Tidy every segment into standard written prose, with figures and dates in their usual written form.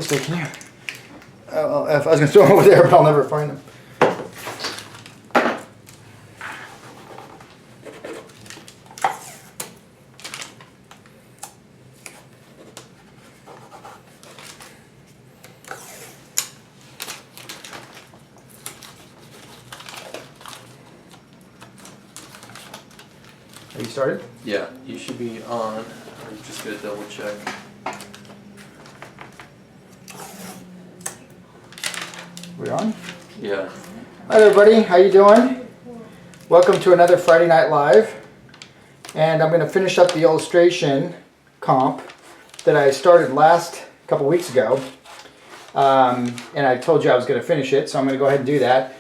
this way, can you? If I was going to throw them over there, but I'll never find them. Are you started? Yeah, you should be on. I'm just gonna double check. We're on? Yeah. Hi everybody, how you doing? Welcome to another Friday Night Live. And I'm going to finish up the illustration comp that I started last couple weeks ago. And I told you I was going to finish it, so I'm going to go ahead and do that.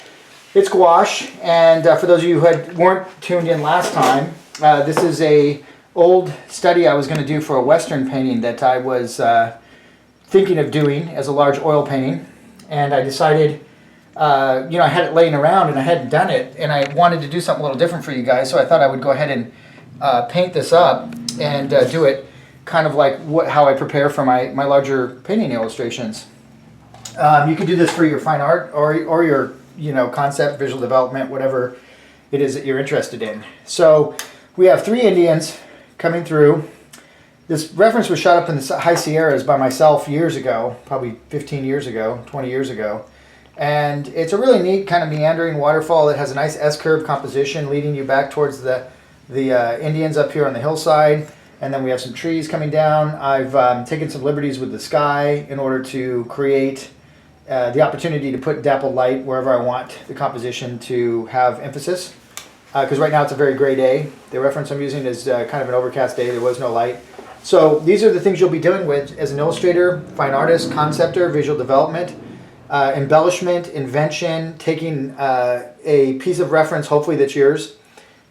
It's gouache, and for those of you who weren't tuned in last time, this is a old study I was going to do for a Western painting that I was thinking of doing as a large oil painting. And I decided, I had it laying around and I hadn't done it, and I wanted to do something a little different for you guys, so I thought I would go ahead and paint this up and do it kind of like how I prepare for my larger painting illustrations. You can do this for your fine art or your concept, visual development, whatever it is that you're interested in. So we have 3 Indians coming through. This reference was shot up in the High Sierras by myself years ago, probably 15 years ago, 20 years ago. And it's a really neat kind of meandering waterfall that has a nice S-curve composition leading you back towards the Indians up here on the hillside. And then we have some trees coming down. I've taken some liberties with the sky in order to create the opportunity to put dappled light wherever I want the composition to have emphasis. Because right now it's a very gray day. The reference I'm using is kind of an overcast day. There was no light. So these are the things you'll be dealing with as an illustrator, fine artist, conceptor, visual development, embellishment, invention, taking a piece of reference, hopefully that's yours,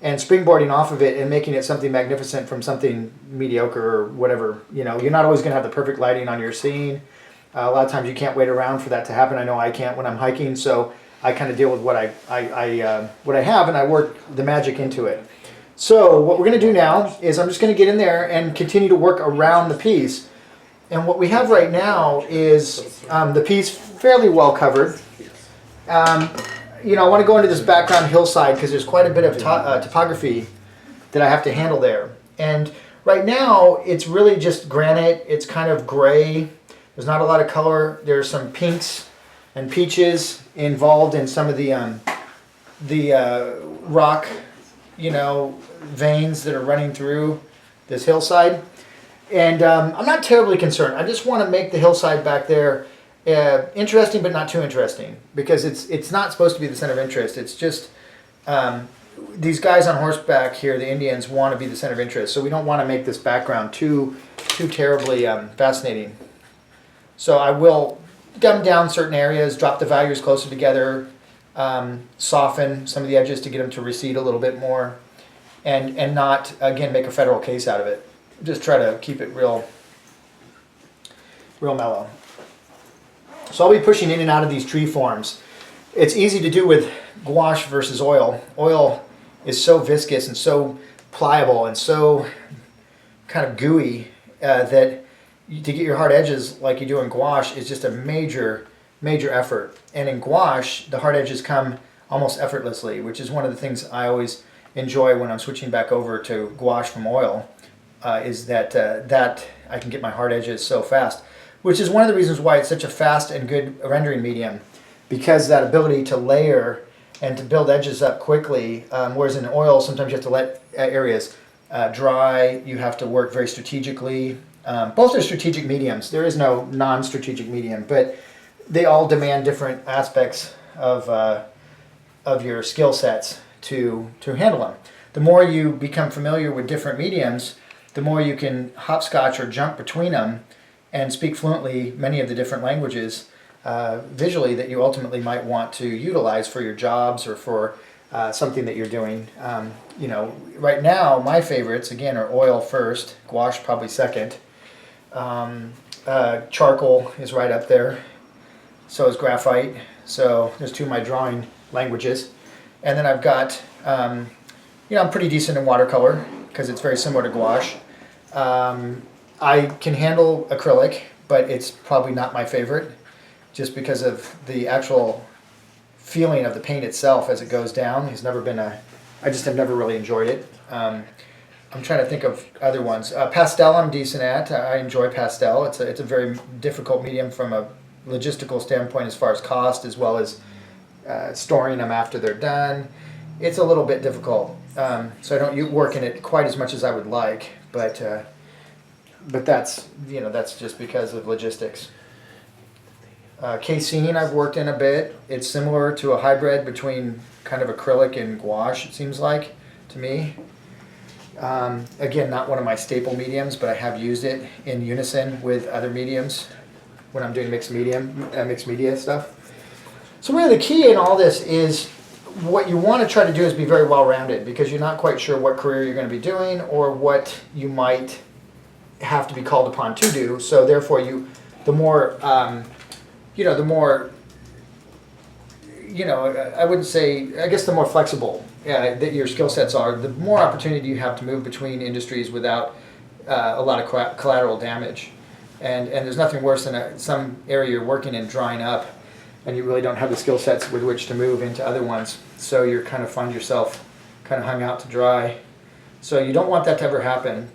and springboarding off of it and making it something magnificent from something mediocre or whatever. You're not always going to have the perfect lighting on your scene. A lot of times you can't wait around for that to happen. I know I can't when I'm hiking, so I kind of deal with what I have, and I work the magic into it. So what we're going to do now is I'm just going to get in there and continue to work around the piece. And what we have right now is the piece fairly well covered. I want to go into this background hillside because there's quite a bit of topography that I have to handle there. And right now it's really just granite. It's kind of gray. There's not a lot of color. There's some pinks and peaches involved in some of the rock, veins that are running through this hillside. And I'm not terribly concerned. I just want to make the hillside back there interesting, but not too interesting, because it's not supposed to be the center of interest. It's just these guys on horseback here, the Indians, want to be the center of interest. So we don't want to make this background too terribly fascinating. So I will dumb down certain areas, drop the values closer together, soften some of the edges to get them to recede a little bit more, and not, again, make a federal case out of it. Just try to keep it real mellow. So I'll be pushing in and out of these tree forms. It's easy to do with gouache versus oil. Oil is so viscous and so pliable and so kind of gooey that to get your hard edges like you do in gouache is just a major effort. And in gouache, the hard edges come almost effortlessly, which is one of the things I always enjoy when I'm switching back over to gouache from oil, is that I can get my hard edges so fast, which is one of the reasons why it's such a fast and good rendering medium, because that ability to layer and to build edges up quickly, whereas in oil sometimes you have to let areas dry, you have to work very strategically. Both are strategic mediums. There is no non-strategic medium, but they all demand different aspects of your skill sets to handle them. The more you become familiar with different mediums, the more you can hopscotch or jump between them and speak fluently many of the different languages visually that you ultimately might want to utilize for your jobs or for something that you're doing. Right now my favorites, again, are oil first, gouache probably second. Charcoal is right up there. So is graphite. So there's 2 of my drawing languages. And then I've got, I'm pretty decent in watercolor because it's very similar to gouache. I can handle acrylic, but it's probably not my favorite, just because of the actual feeling of the paint itself as it goes down. Has never been I just have never really enjoyed it. I'm trying to think of other ones. Pastel I'm decent at. I enjoy pastel. It's a very difficult medium from a logistical standpoint as far as cost, as well as storing them after they're done. It's a little bit difficult, so I don't work in it quite as much as I would like, but that's that's just because of logistics. Casein I've worked in a bit. It's similar to a hybrid between kind of acrylic and gouache, it seems like to me. Again, not one of my staple mediums, but I have used it in unison with other mediums when I'm doing mixed media stuff. So really the key in all this is what you want to try to do is be very well-rounded, because you're not quite sure what career you're going to be doing or what you might have to be called upon to do. So therefore the more I wouldn't say, I guess the more flexible that your skill sets are, the more opportunity you have to move between industries without a lot of collateral damage. And there's nothing worse than some area you're working in drying up and you really don't have the skill sets with which to move into other ones. So you kind of find yourself kind of hung out to dry. So you don't want that to ever happen.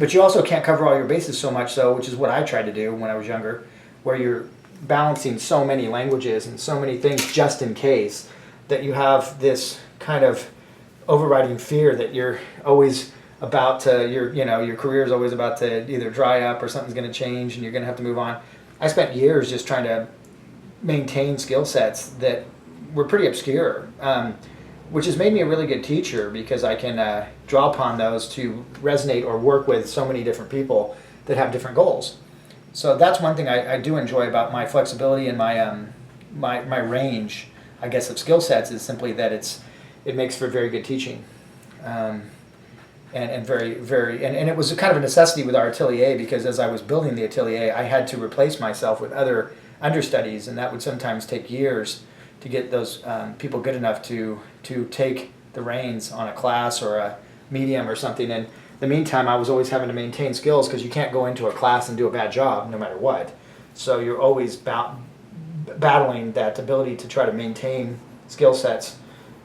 But you also can't cover all your bases so much so, which is what I tried to do when I was younger, where you're balancing so many languages and so many things just in case, that you have this kind of overriding fear that you're always about to, your career is always about to either dry up or something's going to change and you're going to have to move on. I spent years just trying to maintain skill sets that were pretty obscure, which has made me a really good teacher, because I can draw upon those to resonate or work with so many different people that have different goals. So that's one thing I do enjoy about my flexibility and my range, I guess, of skill sets, is simply that it makes for very good teaching, and it was kind of a necessity with our atelier, because as I was building the atelier, I had to replace myself with other understudies, and that would sometimes take years to get those people good enough to take the reins on a class or a medium or something. And in the meantime, I was always having to maintain skills, because you can't go into a class and do a bad job no matter what. So you're always battling that ability to try to maintain skill sets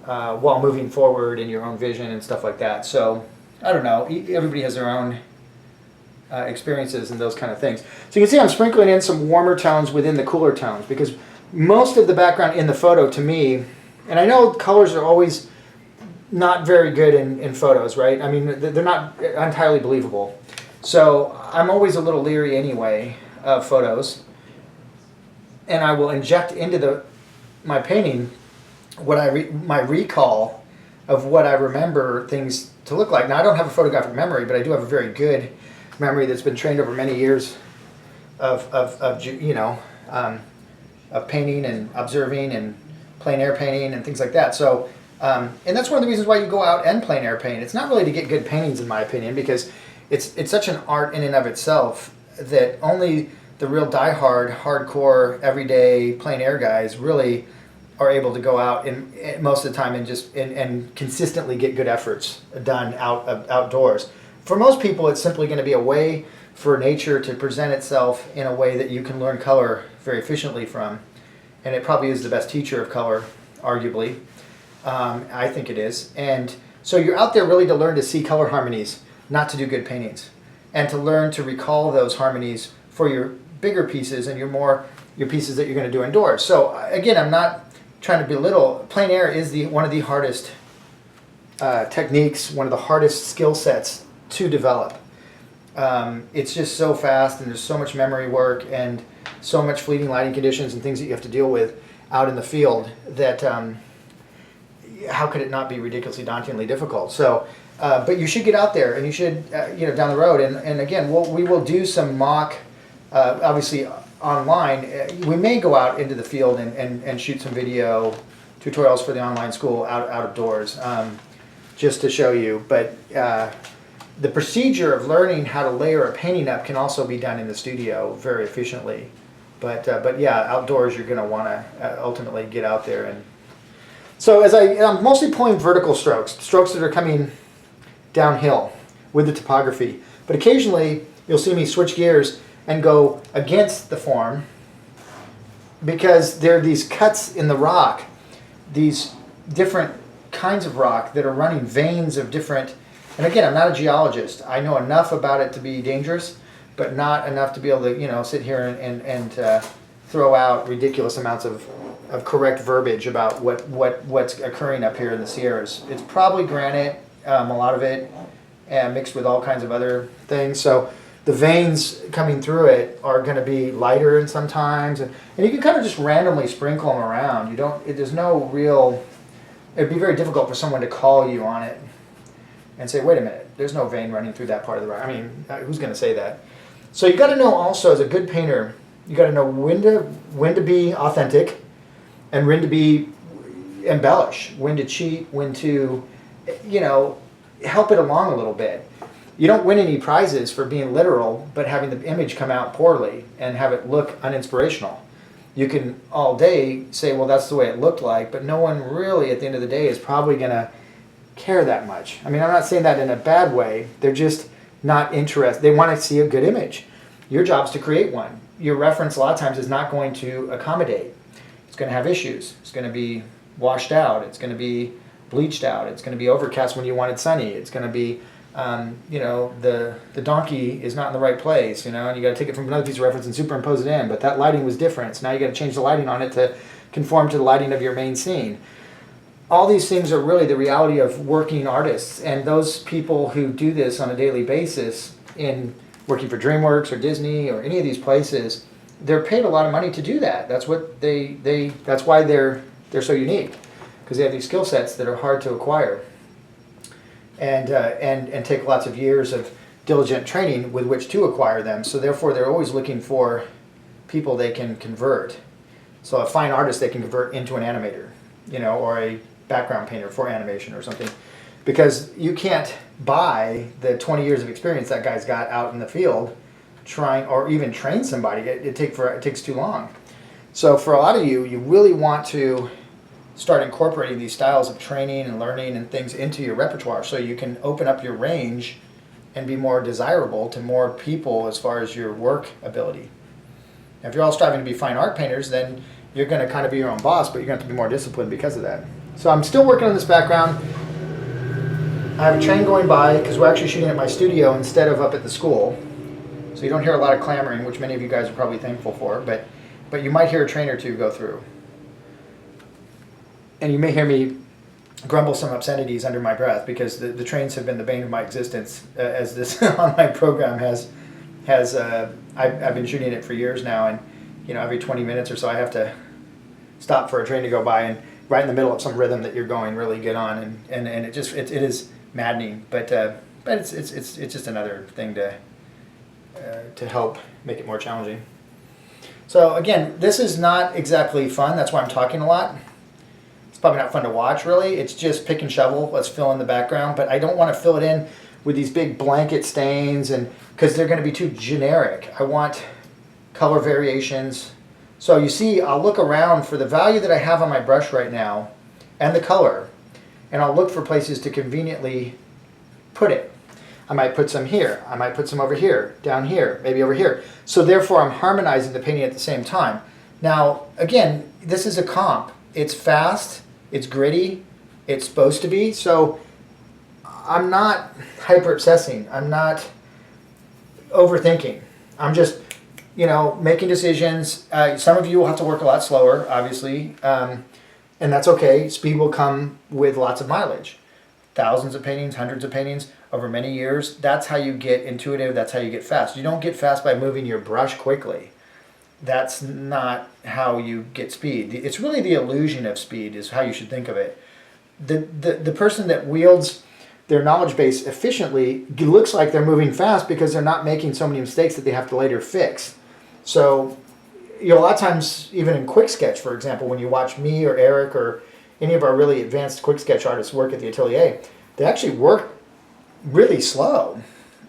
while moving forward in your own vision and stuff like that. So I don't know, everybody has their own experiences and those kind of things. So you can see I'm sprinkling in some warmer tones within the cooler tones, because most of the background in the photo, to me, and I know colors are always not very good in photos, right? I mean, they're not entirely believable. So I'm always a little leery anyway of photos, and I will inject into my painting my recall of what I remember things to look like. Now, I don't have a photographic memory, but I do have a very good memory that's been trained over many years of painting and observing and plein air painting and things like that. So, and that's one of the reasons why you go out and plein air paint. It's not really to get good paintings, in my opinion, because it's such an art in and of itself that only the real diehard, hardcore, everyday plein air guys really are able to go out and most of the time and consistently get good efforts done outdoors. For most people, it's simply going to be a way for nature to present itself in a way that you can learn color very efficiently from. And it probably is the best teacher of color, arguably. I think it is. And so you're out there really to learn to see color harmonies, not to do good paintings. And to learn to recall those harmonies for your bigger pieces and your pieces that you're going to do indoors. So again, I'm not trying to belittle. Plein air is one of the hardest techniques, one of the hardest skill sets to develop. It's just so fast, and there's so much memory work and so much fleeting lighting conditions and things that you have to deal with out in the field that how could it not be ridiculously dauntingly difficult? So, but you should get out there, and you should down the road, and again, we will do some mock, obviously online. We may go out into the field and shoot some video tutorials for the online school out of doors, just to show you. But the procedure of learning how to layer a painting up can also be done in the studio very efficiently. But yeah, outdoors you're going to want to ultimately get out there. And so I'm mostly pulling vertical strokes that are coming downhill with the topography. But occasionally you'll see me switch gears and go against the form, because there are these cuts in the rock, these different kinds of rock that are running veins of different, and again, I'm not a geologist. I know enough about it to be dangerous, but not enough to be able to, sit here and throw out ridiculous amounts of correct verbiage about what's occurring up here in the Sierras. It's probably granite, a lot of it, and mixed with all kinds of other things. So the veins coming through it are going to be lighter in sometimes, and you can kind of just randomly sprinkle them around. You don't. There's no real. It'd be very difficult for someone to call you on it and say, "Wait a minute, there's no vein running through that part of the rock." I mean, who's going to say that? So you got to know also, as a good painter, you got to know when to be authentic, and when to be embellish, when to cheat, when to, help it along a little bit. You don't win any prizes for being literal, but having the image come out poorly and have it look uninspirational. You can all day say, well, that's the way it looked like, but no one really at the end of the day is probably going to care that much. I mean, I'm not saying that in a bad way. They're just not interested. They want to see a good image. Your job's to create one. Your reference a lot of times is not going to accommodate. It's going to have issues. It's going to be washed out. It's going to be bleached out. It's going to be overcast when you want it sunny. It's going to be, the donkey is not in the right place, and you got to take it from another piece of reference and superimpose it in. But that lighting was different, so now you got to change the lighting on it to conform to the lighting of your main scene. All these things are really the reality of working artists, and those people who do this on a daily basis in working for DreamWorks or Disney or any of these places, they're paid a lot of money to do that. That's what that's why they're so unique, because they have these skill sets that are hard to acquire, and take lots of years of diligent training with which to acquire them. So therefore, they're always looking for people they can convert. So a fine artist they can convert into an animator, or a background painter for animation or something, because you can't buy the 20 years of experience that guy's got out in the field trying, or even train somebody. It takes too long. So for a lot of you really want to start incorporating these styles of training and learning and things into your repertoire, so you can open up your range and be more desirable to more people as far as your work ability. Now, if you're all striving to be fine art painters, then you're going to kind of be your own boss, but you're going to have to be more disciplined because of that. So I'm still working on this background. I have a train going by because we're actually shooting at my studio instead of up at the school. So you don't hear a lot of clamoring, which many of you guys are probably thankful for, but you might hear a train or two go through. And you may hear me grumble some obscenities under my breath, because the trains have been the bane of my existence, as this on my program has. I've been shooting it for years now, and every 20 minutes or so I have to stop for a train to go by, and right in the middle of some rhythm that you're going really good on, and it is maddening, but it's just another thing to help make it more challenging. So again, this is not exactly fun. That's why I'm talking a lot. It's probably not fun to watch, really. It's just pick and shovel. Let's fill in the background, but I don't want to fill it in with these big blanket stains, and because they're going to be too generic. I want color variations. So you see, I'll look around for the value that I have on my brush right now and the color, and I'll look for places to conveniently put it. I might put some here, I might put some over here, down here, maybe over here. So therefore I'm harmonizing the painting at the same time. Now, again, this is a comp. It's fast, it's gritty, it's supposed to be, so I'm not hyper-obsessing, I'm not overthinking. I'm just, making decisions. Some of you will have to work a lot slower, obviously, and that's okay. Speed will come with lots of mileage. Thousands of paintings, hundreds of paintings over many years. That's how you get intuitive. That's how you get fast. You don't get fast by moving your brush quickly. That's not how you get speed. It's really the illusion of speed is how you should think of it. The person that wields their knowledge base efficiently looks like they're moving fast because they're not making so many mistakes that they have to later fix. So, a lot of times, even in quick sketch, for example, when you watch me or Eric or any of our really advanced quick sketch artists work at the Atelier, they actually work really slow.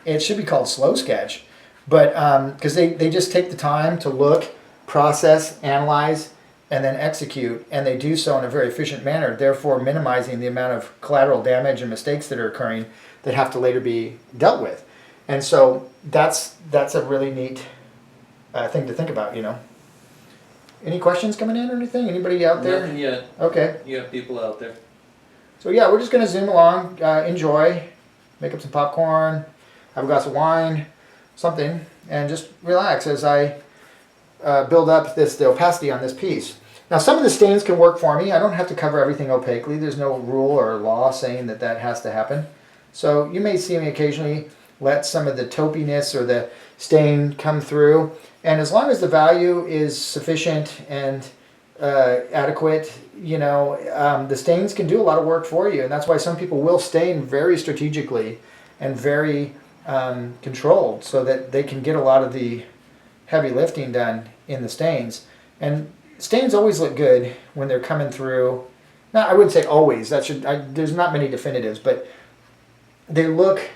It should be called slow sketch, but because they just take the time to look, process, analyze, and then execute, and they do so in a very efficient manner, therefore minimizing the amount of collateral damage and mistakes that are occurring that have to later be dealt with. And so that's a really neat thing to think about, you know. Any questions coming in or anything? Anybody out there? Nothing yet. Okay. You got people out there. So yeah, we're just going to zoom along, enjoy, make up some popcorn, have a glass of wine, something, and just relax as I build up the opacity on this piece. Now some of the stains can work for me. I don't have to cover everything opaquely. There's no rule or law saying that that has to happen. So you may see me occasionally let some of the taupiness or the stain come through. And as long as the value is sufficient and adequate, you know, the stains can do a lot of work for you. And that's why some people will stain very strategically and very controlled so that they can get a lot of the heavy lifting done in the stains. And stains always look good when they're coming through. Now, I wouldn't say always. There's not many definitives, but they look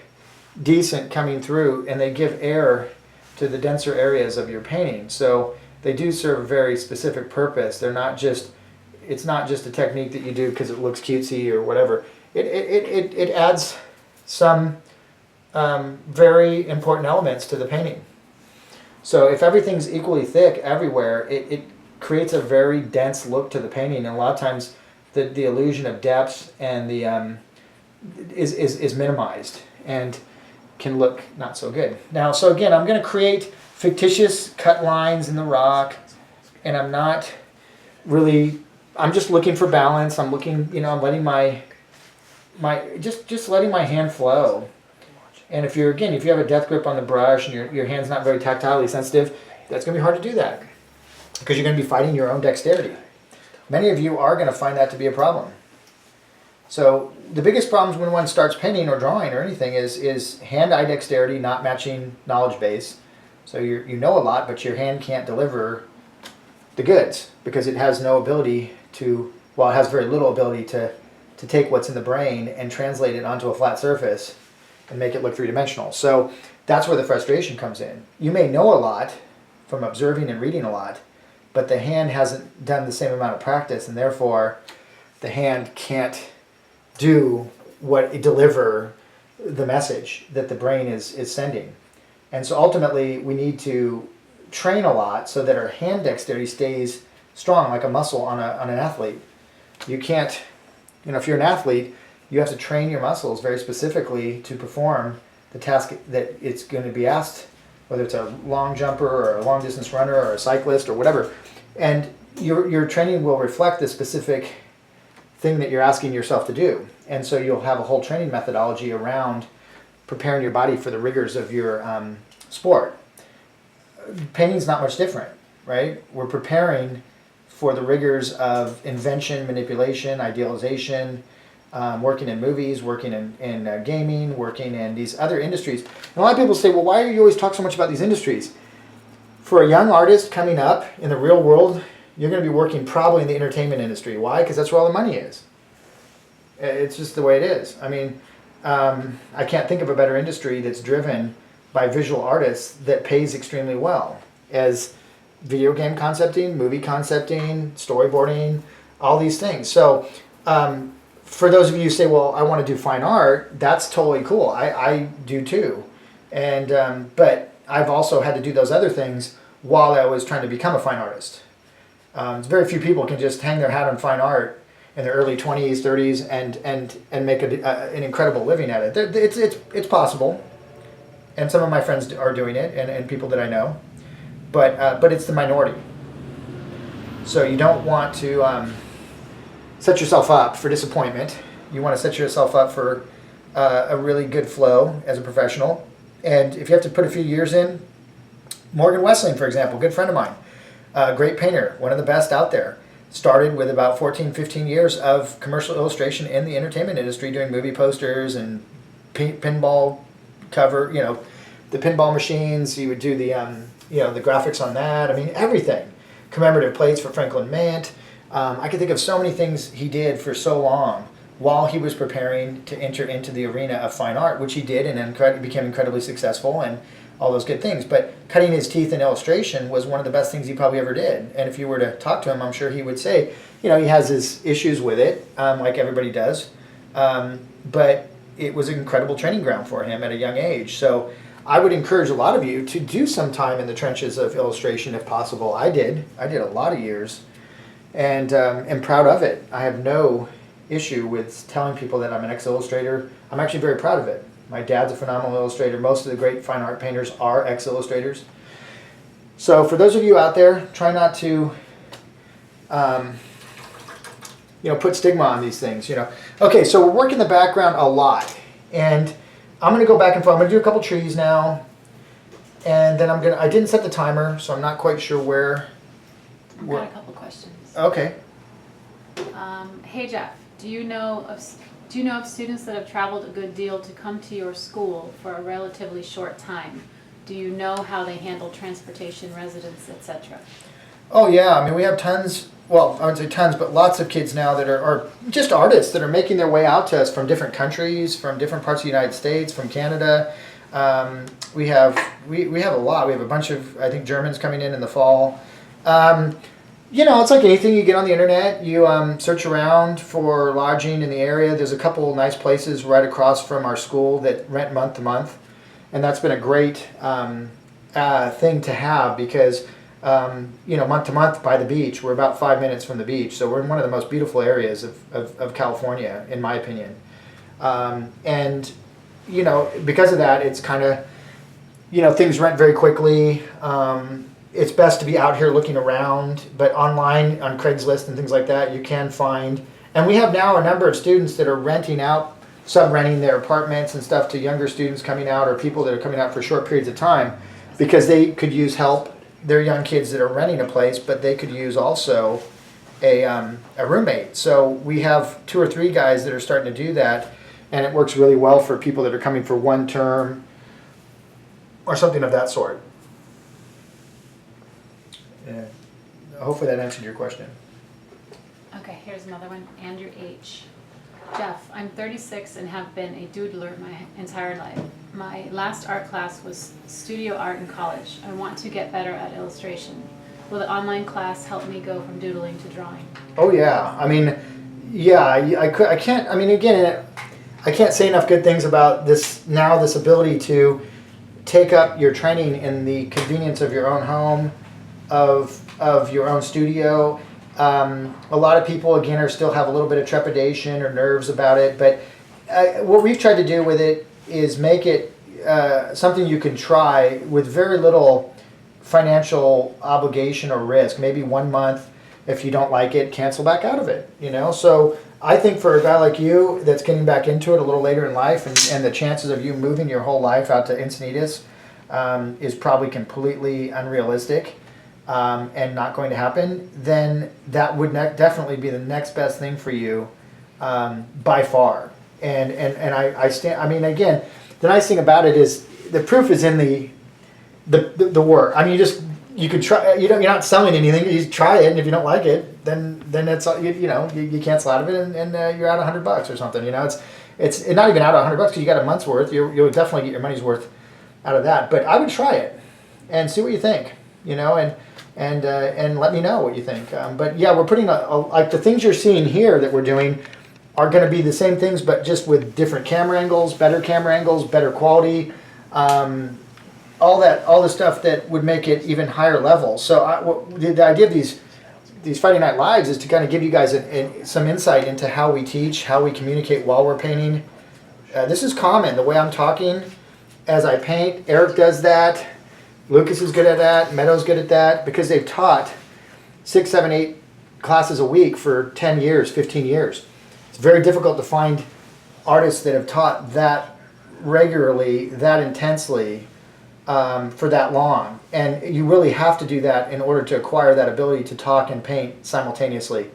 decent coming through, and they give air to the denser areas of your painting. So they do serve a very specific purpose. They're not just, it's not just a technique that you do because it looks cutesy or whatever. It adds some very important elements to the painting. So if everything's equally thick everywhere, it creates a very dense look to the painting, and a lot of times the illusion of depth and the is minimized and can look not so good. Now, so again, I'm going to create fictitious cut lines in the rock, and I'm not really, I'm just looking for balance. I'm looking, you know, I'm letting my just letting my hand flow. And if you have a death grip on the brush and your hand's not very tactilely sensitive, that's going to be hard to do that because you're going to be fighting your own dexterity. Many of you are going to find that to be a problem. So the biggest problems when one starts painting or drawing or anything is hand-eye dexterity not matching knowledge base. So you know a lot, but your hand can't deliver the goods because it has no ability to, well, it has very little ability to take what's in the brain and translate it onto a flat surface and make it look three-dimensional. So that's where the frustration comes in. You may know a lot from observing and reading a lot, but the hand hasn't done the same amount of practice, and therefore the hand can't deliver the message that the brain is sending. And so ultimately we need to train a lot so that our hand dexterity stays strong like a muscle on an athlete. You can't, you know, if you're an athlete, you have to train your muscles very specifically to perform the task that it's going to be asked, whether it's a long jumper or a long distance runner or a cyclist or whatever. And your training will reflect the specific thing that you're asking yourself to do. And so you'll have a whole training methodology around preparing your body for the rigors of your sport. Painting's not much different, right? We're preparing for the rigors of invention, manipulation, idealization, working in movies, working in gaming, working in these other industries. And a lot of people say, well, why do you always talk so much about these industries? For a young artist coming up in the real world, you're going to be working probably in the entertainment industry. Why? Because that's where all the money is. It's just the way it is. I mean, I can't think of a better industry that's driven by visual artists that pays extremely well as video game concepting, movie concepting, storyboarding, all these things. So for those of you who say, well, I want to do fine art, that's totally cool. I do too. And but I've also had to do those other things while I was trying to become a fine artist. Very few people can just hang their hat on fine art in their early 20s, 30s, and make an incredible living at it. It's possible, and some of my friends are doing it, and people that I know, but it's the minority. So you don't want to set yourself up for disappointment. You want to set yourself up for a really good flow as a professional. And if you have to put a few years in, Morgan Wessling, for example, good friend of mine, great painter, one of the best out there. Started with about 14, 15 years of commercial illustration in the entertainment industry, doing movie posters and pinball cover, you know, the pinball machines. He would do the, you know, the graphics on that. I mean, everything. Commemorative plates for Franklin Mint. I could think of so many things he did for so long while he was preparing to enter into the arena of fine art, which he did and became incredibly successful and all those good things. But cutting his teeth in illustration was one of the best things he probably ever did. And if you were to talk to him, I'm sure he would say, you know, he has his issues with it, like everybody does. But it was an incredible training ground for him at a young age. So I would encourage a lot of you to do some time in the trenches of illustration if possible. I did a lot of years, and am proud of it. I have no issue with telling people that I'm an ex-illustrator. I'm actually very proud of it. My dad's a phenomenal illustrator. Most of the great fine art painters are ex-illustrators. So for those of you out there, try not to put stigma on these things. Okay, so we're working the background a lot, and I'm going to go back and forth. I'm going to do a couple trees now, and then I didn't set the timer, so I'm not quite sure where. I've got a couple questions. Okay. Hey Jeff, do you know of students that have traveled a good deal to come to your school for a relatively short time? Do you know how they handle transportation, residence, etc.? Oh yeah, I mean we have tons, well I would say tons, but lots of kids now that are just artists that are making their way out to us from different countries, from different parts of the United States, from Canada. We have a lot. We have a bunch of, I think, Germans coming in the fall. It's like anything. You get on the internet, you search around for lodging in the area. There's a couple nice places right across from our school that rent month to month, and that's been a great thing to have because month to month by the beach. We're about 5 minutes from the beach, so we're in one of the most beautiful areas of California, in my opinion. And because of that, it's kind of, things rent very quickly. It's best to be out here looking around, but online on Craigslist and things like that, you can find. And we have now a number of students that are renting out, sub-renting their apartments and stuff to younger students coming out or people that are coming out for short periods of time because they could use help. They're young kids that are renting a place, but they could use also a roommate. So we have 2 or 3 guys that are starting to do that, and it works really well for people that are coming for one term or something of that sort. Hopefully that answered your question. Okay, here's another one. Andrew H. Jeff, I'm 36 and have been a doodler my entire life. My last art class was studio art in college. I want to get better at illustration. Will the online class help me go from doodling to drawing? Oh yeah, I mean, yeah, I can't, I mean, again, I can't say enough good things about this ability to take up your training in the convenience of your own home, of your own studio. A lot of people, again, still have a little bit of trepidation or nerves about it, but what we've tried to do with it is make it something you can try with very little financial obligation or risk. Maybe 1 month, if you don't like it, cancel back out of it, So I think for a guy like you that's getting back into it a little later in life, and the chances of you moving your whole life out to Encinitas is probably completely unrealistic. And not going to happen, then that would definitely be the next best thing for you by far. And I stand. I mean, again, the nice thing about it is the proof is in the work. I mean, you could try. You're not selling anything. You try it, and if you don't like it, then it's you cancel out of it, and you're out $100 or something. It's not even out $100 because you got a month's worth. You'll definitely get your money's worth out of that. But I would try it and see what you think. And let me know what you think. But yeah, we're putting like the things you're seeing here that we're doing are going to be the same things, but just with different camera angles, better quality, all the stuff that would make it even higher level. So the idea of these Friday Night Lives is to kind of give you guys some insight into how we teach, how we communicate while we're painting. This is common, the way I'm talking as I paint. Eric does that. Lucas is good at that. Meadow's good at that because they've taught 6, 7, 8 classes a week for 10 years, 15 years. It's very difficult to find artists that have taught that regularly, that intensely for that long. And you really have to do that in order to acquire that ability to talk and paint simultaneously.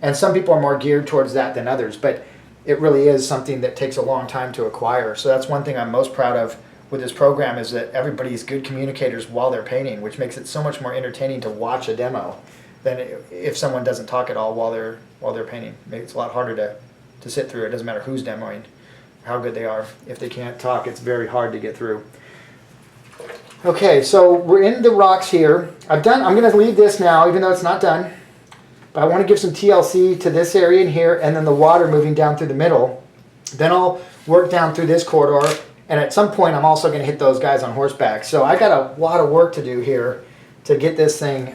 And some people are more geared towards that than others, but it really is something that takes a long time to acquire. So that's one thing I'm most proud of with this program is that everybody's good communicators while they're painting, which makes it so much more entertaining to watch a demo than if someone doesn't talk at all while they're painting. It's a lot harder to sit through. It doesn't matter who's demoing, how good they are. If they can't talk, it's very hard to get through. Okay, so we're in the rocks here. I'm going to leave this now, even though it's not done. But I want to give some TLC to this area in here, and then the water moving down through the middle. Then I'll work down through this corridor, And at some point, I'm also going to hit those guys on horseback. So I got a lot of work to do here to get this thing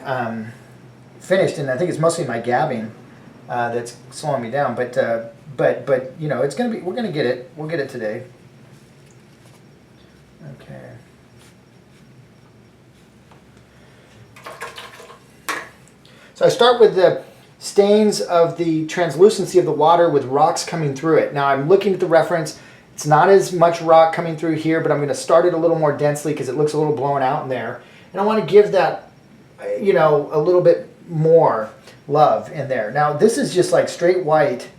finished. And I think it's mostly my gabbing that's slowing me down. But you know, it's going to be. We're going to get it. We'll get it today. Okay. So I start with the stains of the translucency of the water with rocks coming through it. Now I'm looking at the reference. It's not as much rock coming through here, but I'm going to start it a little more densely because it looks a little blown out in there. And I want to give that, you know, a little bit more love in there. Now this is just like straight white,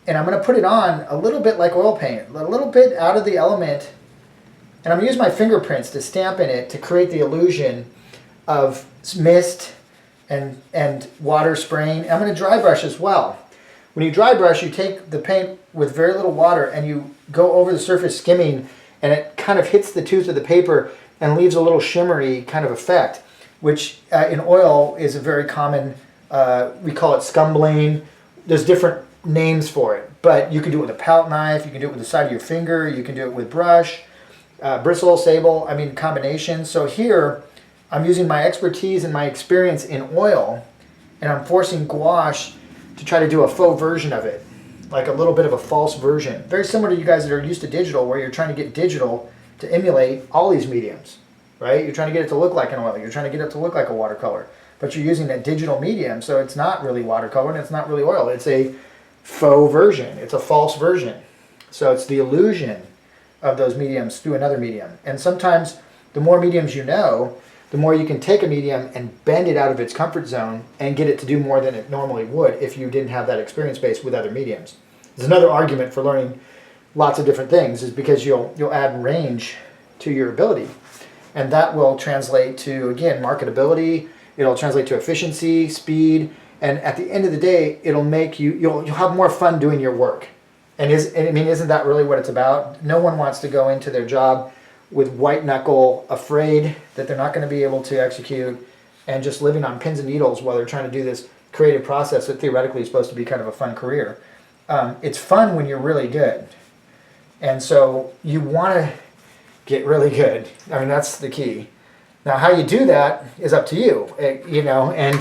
and I'm going to put it on a little bit like oil paint, a little bit out of the element. And I'm going to use my fingerprints to stamp in it to create the illusion of mist and water spraying. I'm going to dry brush as well. When you dry brush, you take the paint with very little water and you go over the surface skimming, and it kind of hits the tooth of the paper and leaves a little shimmery kind of effect, which in oil is a very common, we call it scumbling. There's different names for it, but you can do it with a palette knife, you can do it with the side of your finger, you can do it with brush, bristle, sable, I mean combination. So here, I'm using my expertise and my experience in oil, and I'm forcing gouache to try to do a faux version of it, like a little bit of a false version. Very similar to you guys that are used to digital, where you're trying to get digital to emulate all these mediums, right? You're trying to get it to look like an oil. You're trying to get it to look like a watercolor, but you're using a digital medium, so it's not really watercolor and it's not really oil. It's a faux version. It's a false version. So it's the illusion of those mediums through another medium. And sometimes the more mediums you know, the more you can take a medium and bend it out of its comfort zone and get it to do more than it normally would if you didn't have that experience base with other mediums. There's another argument for learning lots of different things, is because you'll add range to your ability. And that will translate to, again, marketability. It'll translate to efficiency, speed, and at the end of the day, it'll make you'll have more fun doing your work. And isn't that really what it's about? No one wants to go into their job with white knuckle, afraid that they're not going to be able to execute, and just living on pins and needles while they're trying to do this creative process that theoretically is supposed to be kind of a fun career. It's fun when you're really good. And so you want to get really good. I mean, that's the key. Now, how you do that is up to you, you know, and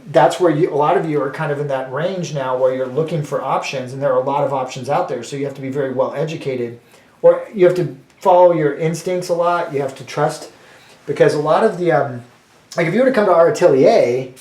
that's where a lot of you are kind of in that range now where you're looking for options, and there are a lot of options out there. So you have to be very well educated, or you have to follow your instincts a lot. You have to trust, because a lot of the, like if you were to come to our atelier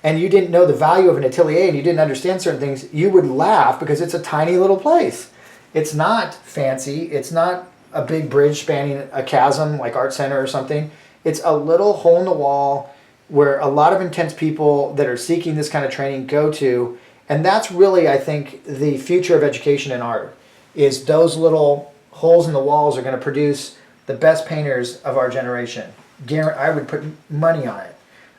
and you didn't know the value of an atelier and you didn't understand certain things, you would laugh because it's a tiny little place. It's not fancy. It's not a big bridge spanning a chasm like Art Center or something. It's a little hole in the wall where a lot of intense people that are seeking this kind of training go to. And that's really, I think, the future of education in art, is those little holes in the walls are going to produce the best painters of our generation. I would put money on it,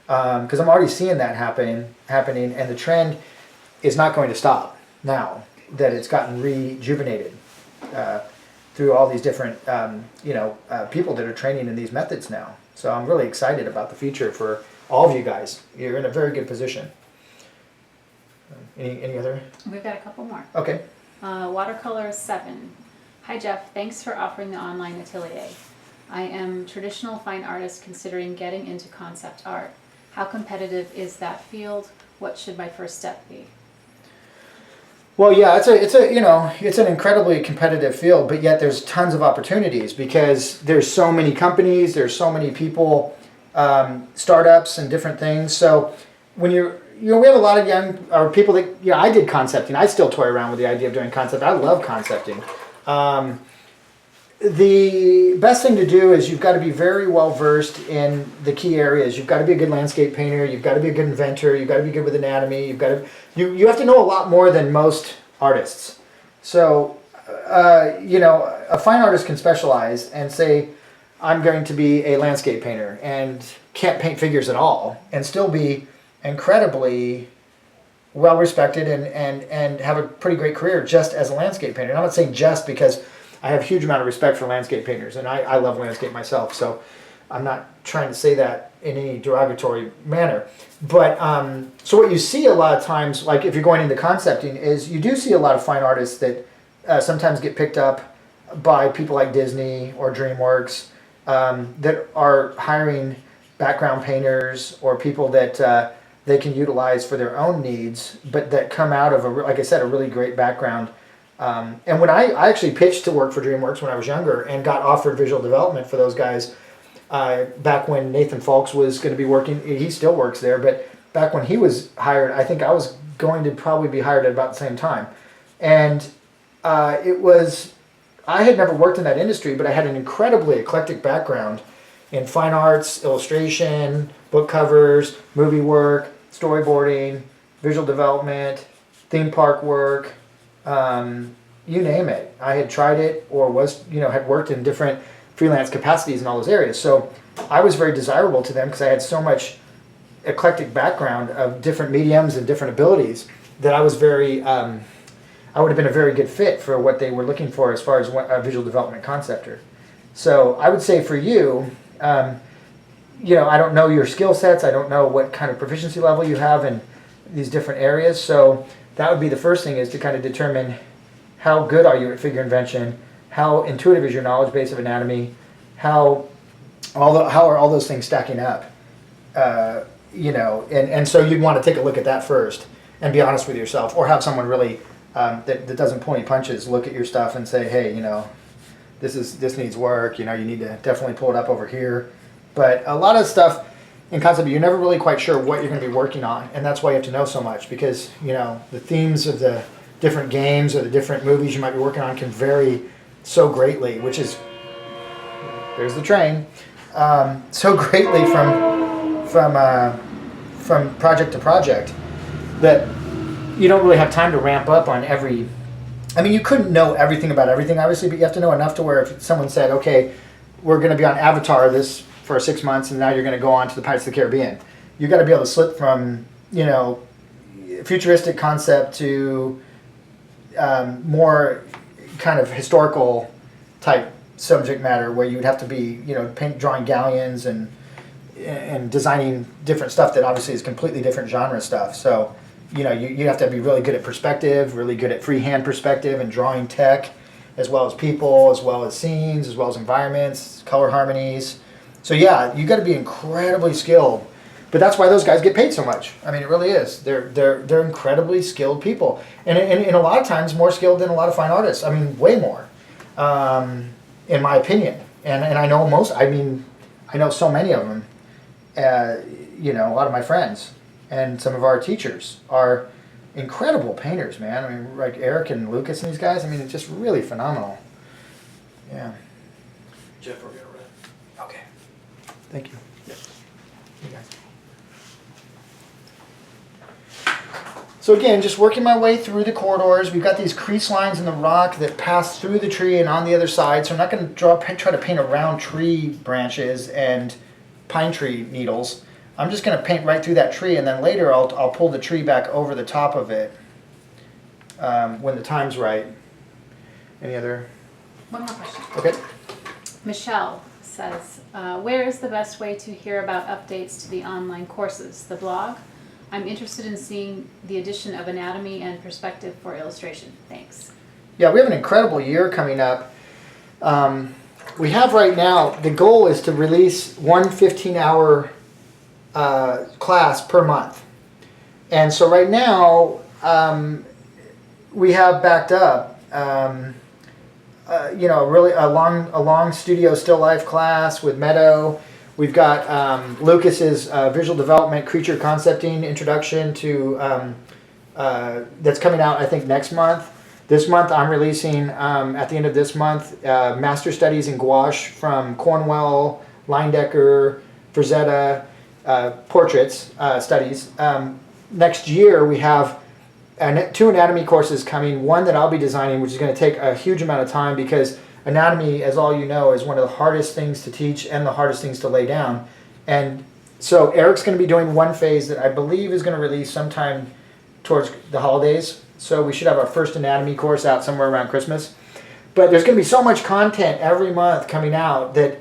because I'm already seeing that happening, and the trend is not going to stop now that it's gotten rejuvenated through all these different people that are training in these methods now. So I'm really excited about the future for all of you guys. You're in a very good position. Any other? We've got a couple more. Okay. Watercolor 7. Hi Jeff, thanks for offering the online atelier. I am traditional fine artist considering getting into concept art. How competitive is that field? What should my first step be? Well, yeah, it's an incredibly competitive field, but yet there's tons of opportunities because there's so many companies, there's so many people, startups and different things. So when we have a lot of young people that, I did concepting. I still toy around with the idea of doing concept. I love concepting. The best thing to do is you've got to be very well versed in the key areas. You've got to be a good landscape painter. You've got to be a good inventor. You've got to be good with anatomy. You have to know a lot more than most artists. So, a fine artist can specialize and say, I'm going to be a landscape painter and can't paint figures at all, and still be incredibly well respected and have a pretty great career just as a landscape painter. And I'm not saying just, because I have a huge amount of respect for landscape painters, and I love landscape myself, so I'm not trying to say that in any derogatory manner. But so what you see a lot of times, like if you're going into concepting, is you do see a lot of fine artists that sometimes get picked up by people like Disney or DreamWorks that are hiring background painters or people that they can utilize for their own needs, but that come out of, like I said, a really great background. And when I actually pitched to work for DreamWorks when I was younger and got offered visual development for those guys, back when Nathan Falks was going to be working, he still works there, but back when he was hired, I think I was going to probably be hired at about the same time. And I had never worked in that industry, but I had an incredibly eclectic background in fine arts, illustration, book covers, movie work, storyboarding, visual development, theme park work, you name it. I had tried it or had worked in different freelance capacities in all those areas. So I was very desirable to them because I had so much eclectic background of different mediums and different abilities that I was I would have been a very good fit for what they were looking for as far as a visual development conceptor. So I would say for you, I don't know your skill sets. I don't know what kind of proficiency level you have in these different areas. So that would be the first thing, is to kind of determine how good are you at figure invention, how intuitive is your knowledge base of anatomy, how are all those things stacking up, and so you'd want to take a look at that first and be honest with yourself, or have someone really that doesn't pull any punches look at your stuff and say, hey, this needs work, you need to definitely pull it up over here. But a lot of stuff in concept, you're never really quite sure what you're going to be working on, and that's why you have to know so much, because the themes of the different games or the different movies you might be working on can vary so greatly, which is, there's the train, so greatly from project to project, that you don't really have time to ramp up on every. I mean, you couldn't know everything about everything, obviously, but you have to know enough to where if someone said, okay, we're going to be on Avatar for 6 months, and now you're going to go on to the Pirates of the Caribbean, you got to be able to slip from futuristic concept to more kind of historical type subject matter, where you would have to be drawing galleons and designing different stuff that obviously is completely different genre stuff. So you have to be really good at perspective, really good at freehand perspective and drawing tech, as well as people, as well as scenes, as well as environments, color harmonies. So yeah, you got to be incredibly skilled. But that's why those guys get paid so much. I mean, it really is. They're incredibly skilled people, and a lot of times more skilled than a lot of fine artists. I mean, way more, in my opinion. And I know I know so many of them. A lot of my friends and some of our teachers are incredible painters, man. I mean, like Eric and Lucas and these guys. I mean, it's just really phenomenal. Yeah. Jeff, we're gonna run. Okay. Thank you. Yep. You guys. So again, just working my way through the corridors. We've got these crease lines in the rock that pass through the tree and on the other side. So I'm not going to try to paint around tree branches and pine tree needles. I'm just going to paint right through that tree, and then later I'll pull the tree back over the top of it when the time's right. Any other? One more question. Okay. Michelle says, where is the best way to hear about updates to the online courses? The blog? I'm interested in seeing the addition of anatomy and perspective for illustration. Thanks. Yeah, we have an incredible year coming up. We have right now, the goal is to release one 15-hour class per month. And so right now, we have backed up, really a long studio still life class with Meadow. We've got Lucas's visual development, creature concepting introduction to that's coming out, I think, next month. This month I'm releasing, at the end of this month, Master Studies in Gouache from Cornwell, Leindecker, Frazetta, Portraits Studies. Next year we have 2 anatomy courses coming, one that I'll be designing, which is going to take a huge amount of time, because anatomy, as all you know, is one of the hardest things to teach and the hardest things to lay down. And so Eric's going to be doing one phase that I believe is going to release sometime towards the holidays. So we should have our first anatomy course out somewhere around Christmas. But there's going to be so much content every month coming out that,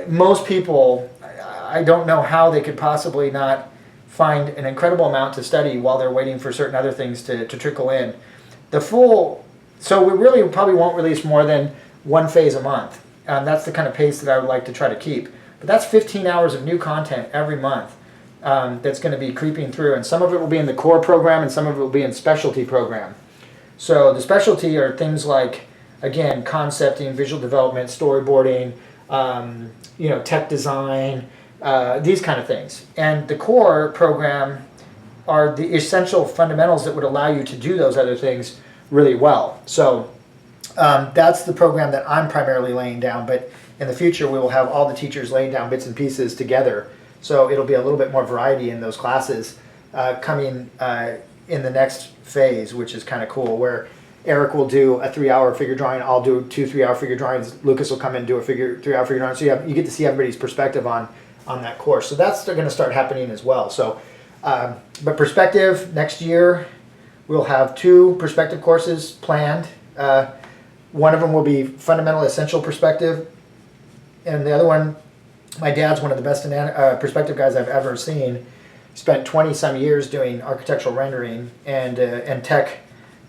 most people, I don't know how they could possibly not find an incredible amount to study while they're waiting for certain other things to trickle in. The full so we really probably won't release more than one phase a month. That's the kind of pace that I would like to try to keep. But that's 15 hours of new content every month that's going to be creeping through. And some of it will be in the core program and some of it will be in specialty program. So the specialty are things like, again, concepting, visual development, storyboarding, tech design, these kind of things. And the core program are the essential fundamentals that would allow you to do those other things really well. So that's the program that I'm primarily laying down, but in the future we will have all the teachers laying down bits and pieces together. So it'll be a little bit more variety in those classes coming in the next phase, which is kind of cool, where Eric will do a 3-hour figure drawing, I'll do 2 3-hour figure drawings, Lucas will come in and do a 3-hour figure drawing. So you get to see everybody's perspective on that course. So that's going to start happening as well. So, but perspective, next year we'll have 2 perspective courses planned. One of them will be fundamental essential perspective, and the other one, my dad's one of the best perspective guys I've ever seen. Spent 20 some years doing architectural rendering and tech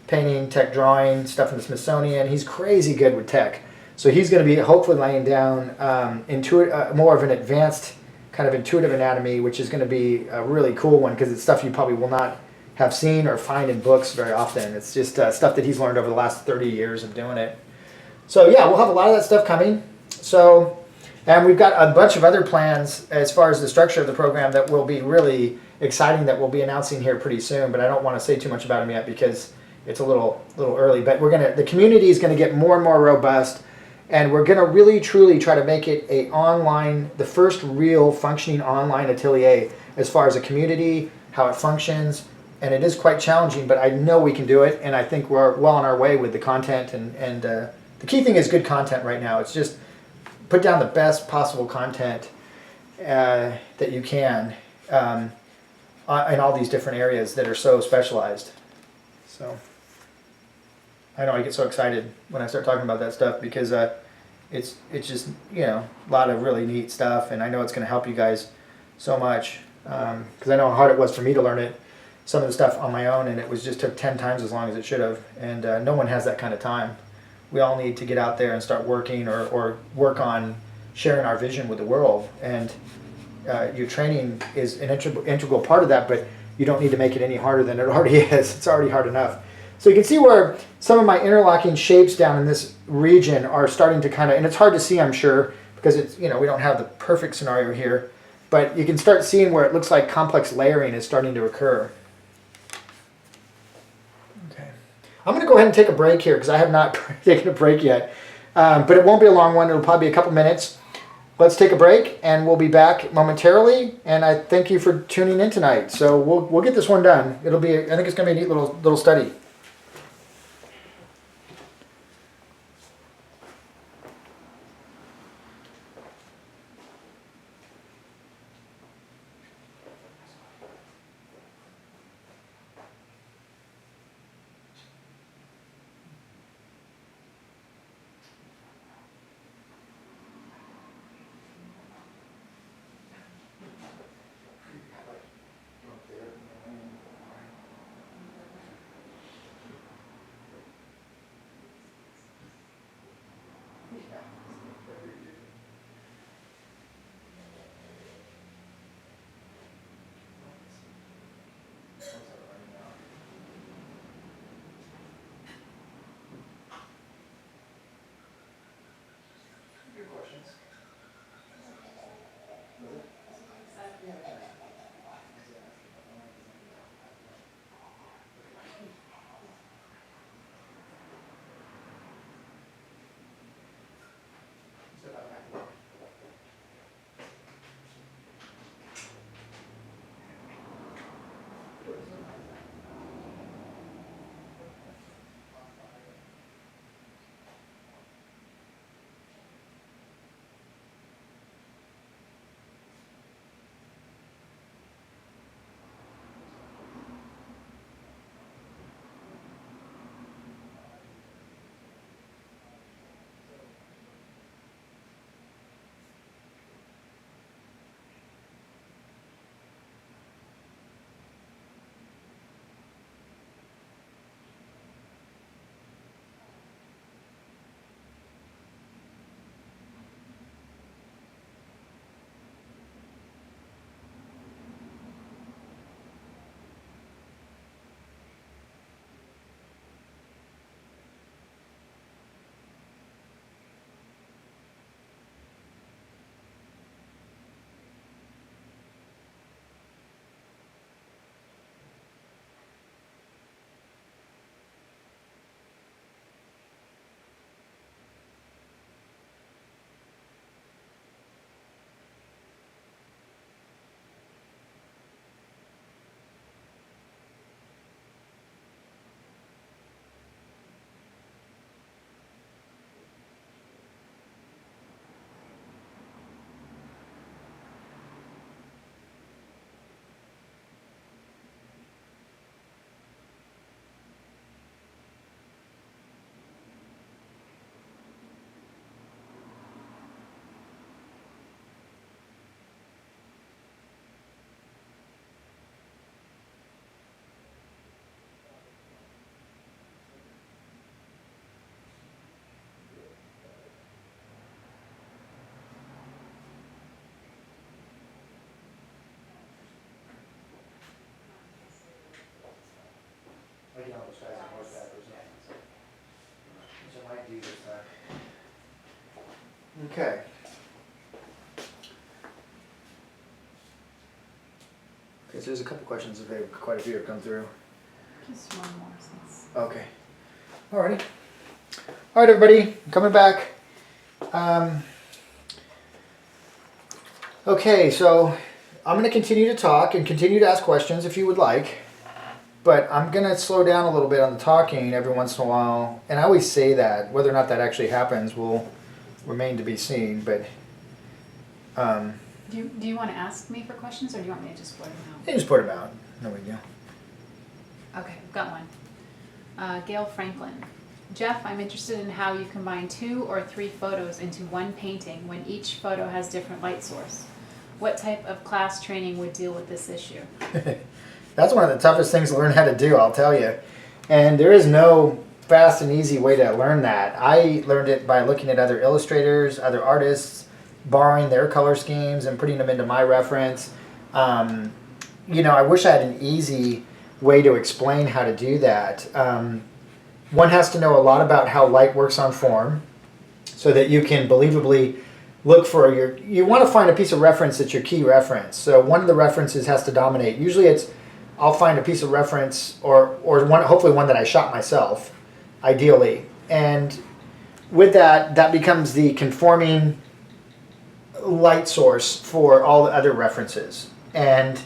painting, tech drawing, stuff in the Smithsonian. He's crazy good with tech. So he's going to be hopefully laying down more of an advanced kind of intuitive anatomy, which is going to be a really cool one because it's stuff you probably will not have seen or find in books very often. It's just stuff that he's learned over the last 30 years of doing it. So yeah, we'll have a lot of that stuff coming. So, and we've got a bunch of other plans as far as the structure of the program that will be really exciting that we'll be announcing here pretty soon, but I don't want to say too much about them yet because it's a little early. But the community is going to get more and more robust, and we're going to really truly try to make it the first real functioning online atelier as far as a community, how it functions. And it is quite challenging, but I know we can do it, and I think we're well on our way with the content. And the key thing is good content right now. It's just put down the best possible content that you can in all these different areas that are so specialized. So I know I get so excited when I start talking about that stuff because it's just a lot of really neat stuff, and I know it's going to help you guys so much because I know how hard it was for me to learn it. Some of the stuff on my own, and it just took 10 times as long as it should have, and no one has that kind of time. We all need to get out there and start working or work on sharing our vision with the world, and your training is an integral part of that, but you don't need to make it any harder than it already is. It's already hard enough. So you can see where some of my interlocking shapes down in this region are starting to kind of, and it's hard to see, I'm sure, because it's, we don't have the perfect scenario here, but you can start seeing where it looks like complex layering is starting to occur. I'm going to go ahead and take a break here because I have not taken a break yet. But it won't be a long one. It'll probably be a couple minutes. Let's take a break and we'll be back momentarily. And I thank you for tuning in tonight. So we'll get this one done. I think it's going to be a neat little study. Okay. Okay, so there's a couple questions, quite a few have come through. Just one more since. Okay. Alrighty. Alright, everybody, coming back. Okay, so I'm going to continue to talk and continue to ask questions if you would like. But I'm going to slow down a little bit on the talking every once in a while. And I always say that. Whether or not that actually happens will remain to be seen. But Do you want to ask me for questions, or do you want me to just blurt them you just put them out. No big deal. out? Okay, I've got one. Gail Franklin. Jeff, I'm interested in how you combine 2 or 3 photos into one painting when each photo has different light source. What type of class training would deal with this issue? That's one of the toughest things to learn how to do, I'll tell you. And there is no fast and easy way to learn that. I learned it by looking at other illustrators, other artists, borrowing their color schemes and putting them into my reference. You know, I wish I had an easy way to explain how to do that. One has to know a lot about how light works on form so that you can believably look for you want to find a piece of reference that's your key reference. So one of the references has to dominate. Usually I'll find a piece of reference or one, hopefully one that I shot myself, ideally. And with that becomes the conforming light source for all the other references. And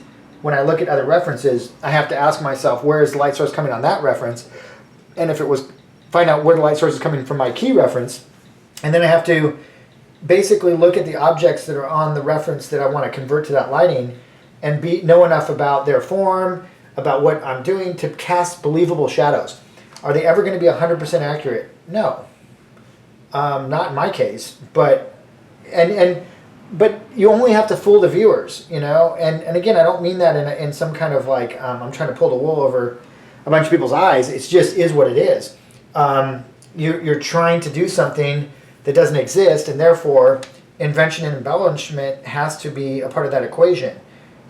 when I look at other references, I have to ask myself, where is the light source coming on that reference? And if it was, find out where the light source is coming from my key reference. And then I have to basically look at the objects that are on the reference that I want to convert to that lighting and know enough about their form, about what I'm doing to cast believable shadows. Are they ever going to be 100% accurate? No. Not in my case, but you only have to fool the viewers, you know. And again, I don't mean that in some kind of like I'm trying to pull the wool over a bunch of people's eyes. It just is what it is. You're trying to do something that doesn't exist, and therefore invention and embellishment has to be a part of that equation.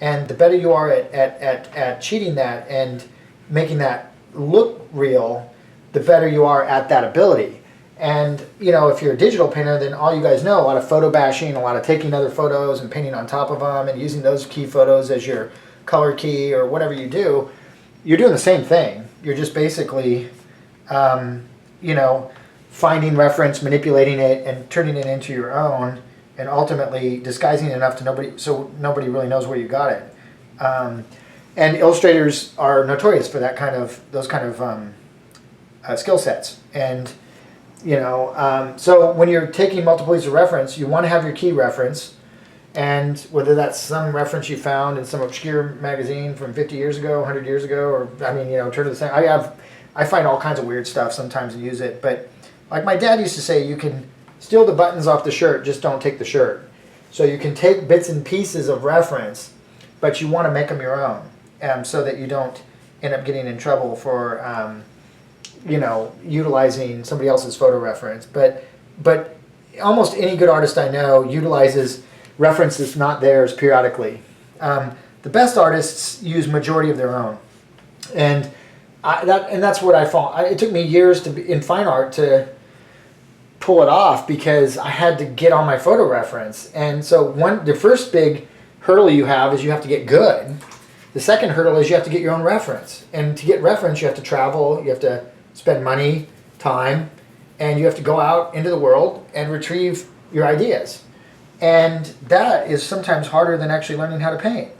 And the better you are at cheating that and making that look real, the better you are at that ability. And you know, if you're a digital painter, then all you guys know, a lot of photo bashing, a lot of taking other photos and painting on top of them and using those key photos as your color key or whatever you do, you're doing the same thing. You're just basically, you know, finding reference, manipulating it, and turning it into your own, and ultimately disguising it enough to so nobody really knows where you got it. And illustrators are notorious for those kind of skill sets. And you know, so when you're taking multiple pieces of reference, you want to have your key reference, and whether that's some reference you found in some obscure magazine from 50 years ago, 100 years ago, or I mean, you know, turn to the same. I find all kinds of weird stuff sometimes and use it, but like my dad used to say, you can steal the buttons off the shirt, just don't take the shirt. So you can take bits and pieces of reference, but you want to make them your own, so that you don't end up getting in trouble for, you know, utilizing somebody else's photo reference. But almost any good artist I know utilizes references not theirs periodically. The best artists use majority of their own, and that's what I found. It took me years in fine art to pull it off because I had to get on my photo reference. And so the first big hurdle you have is you have to get good. The second hurdle is you have to get your own reference. And to get reference, you have to travel, you have to spend money, time, and you have to go out into the world and retrieve your ideas. And that is sometimes harder than actually learning how to paint.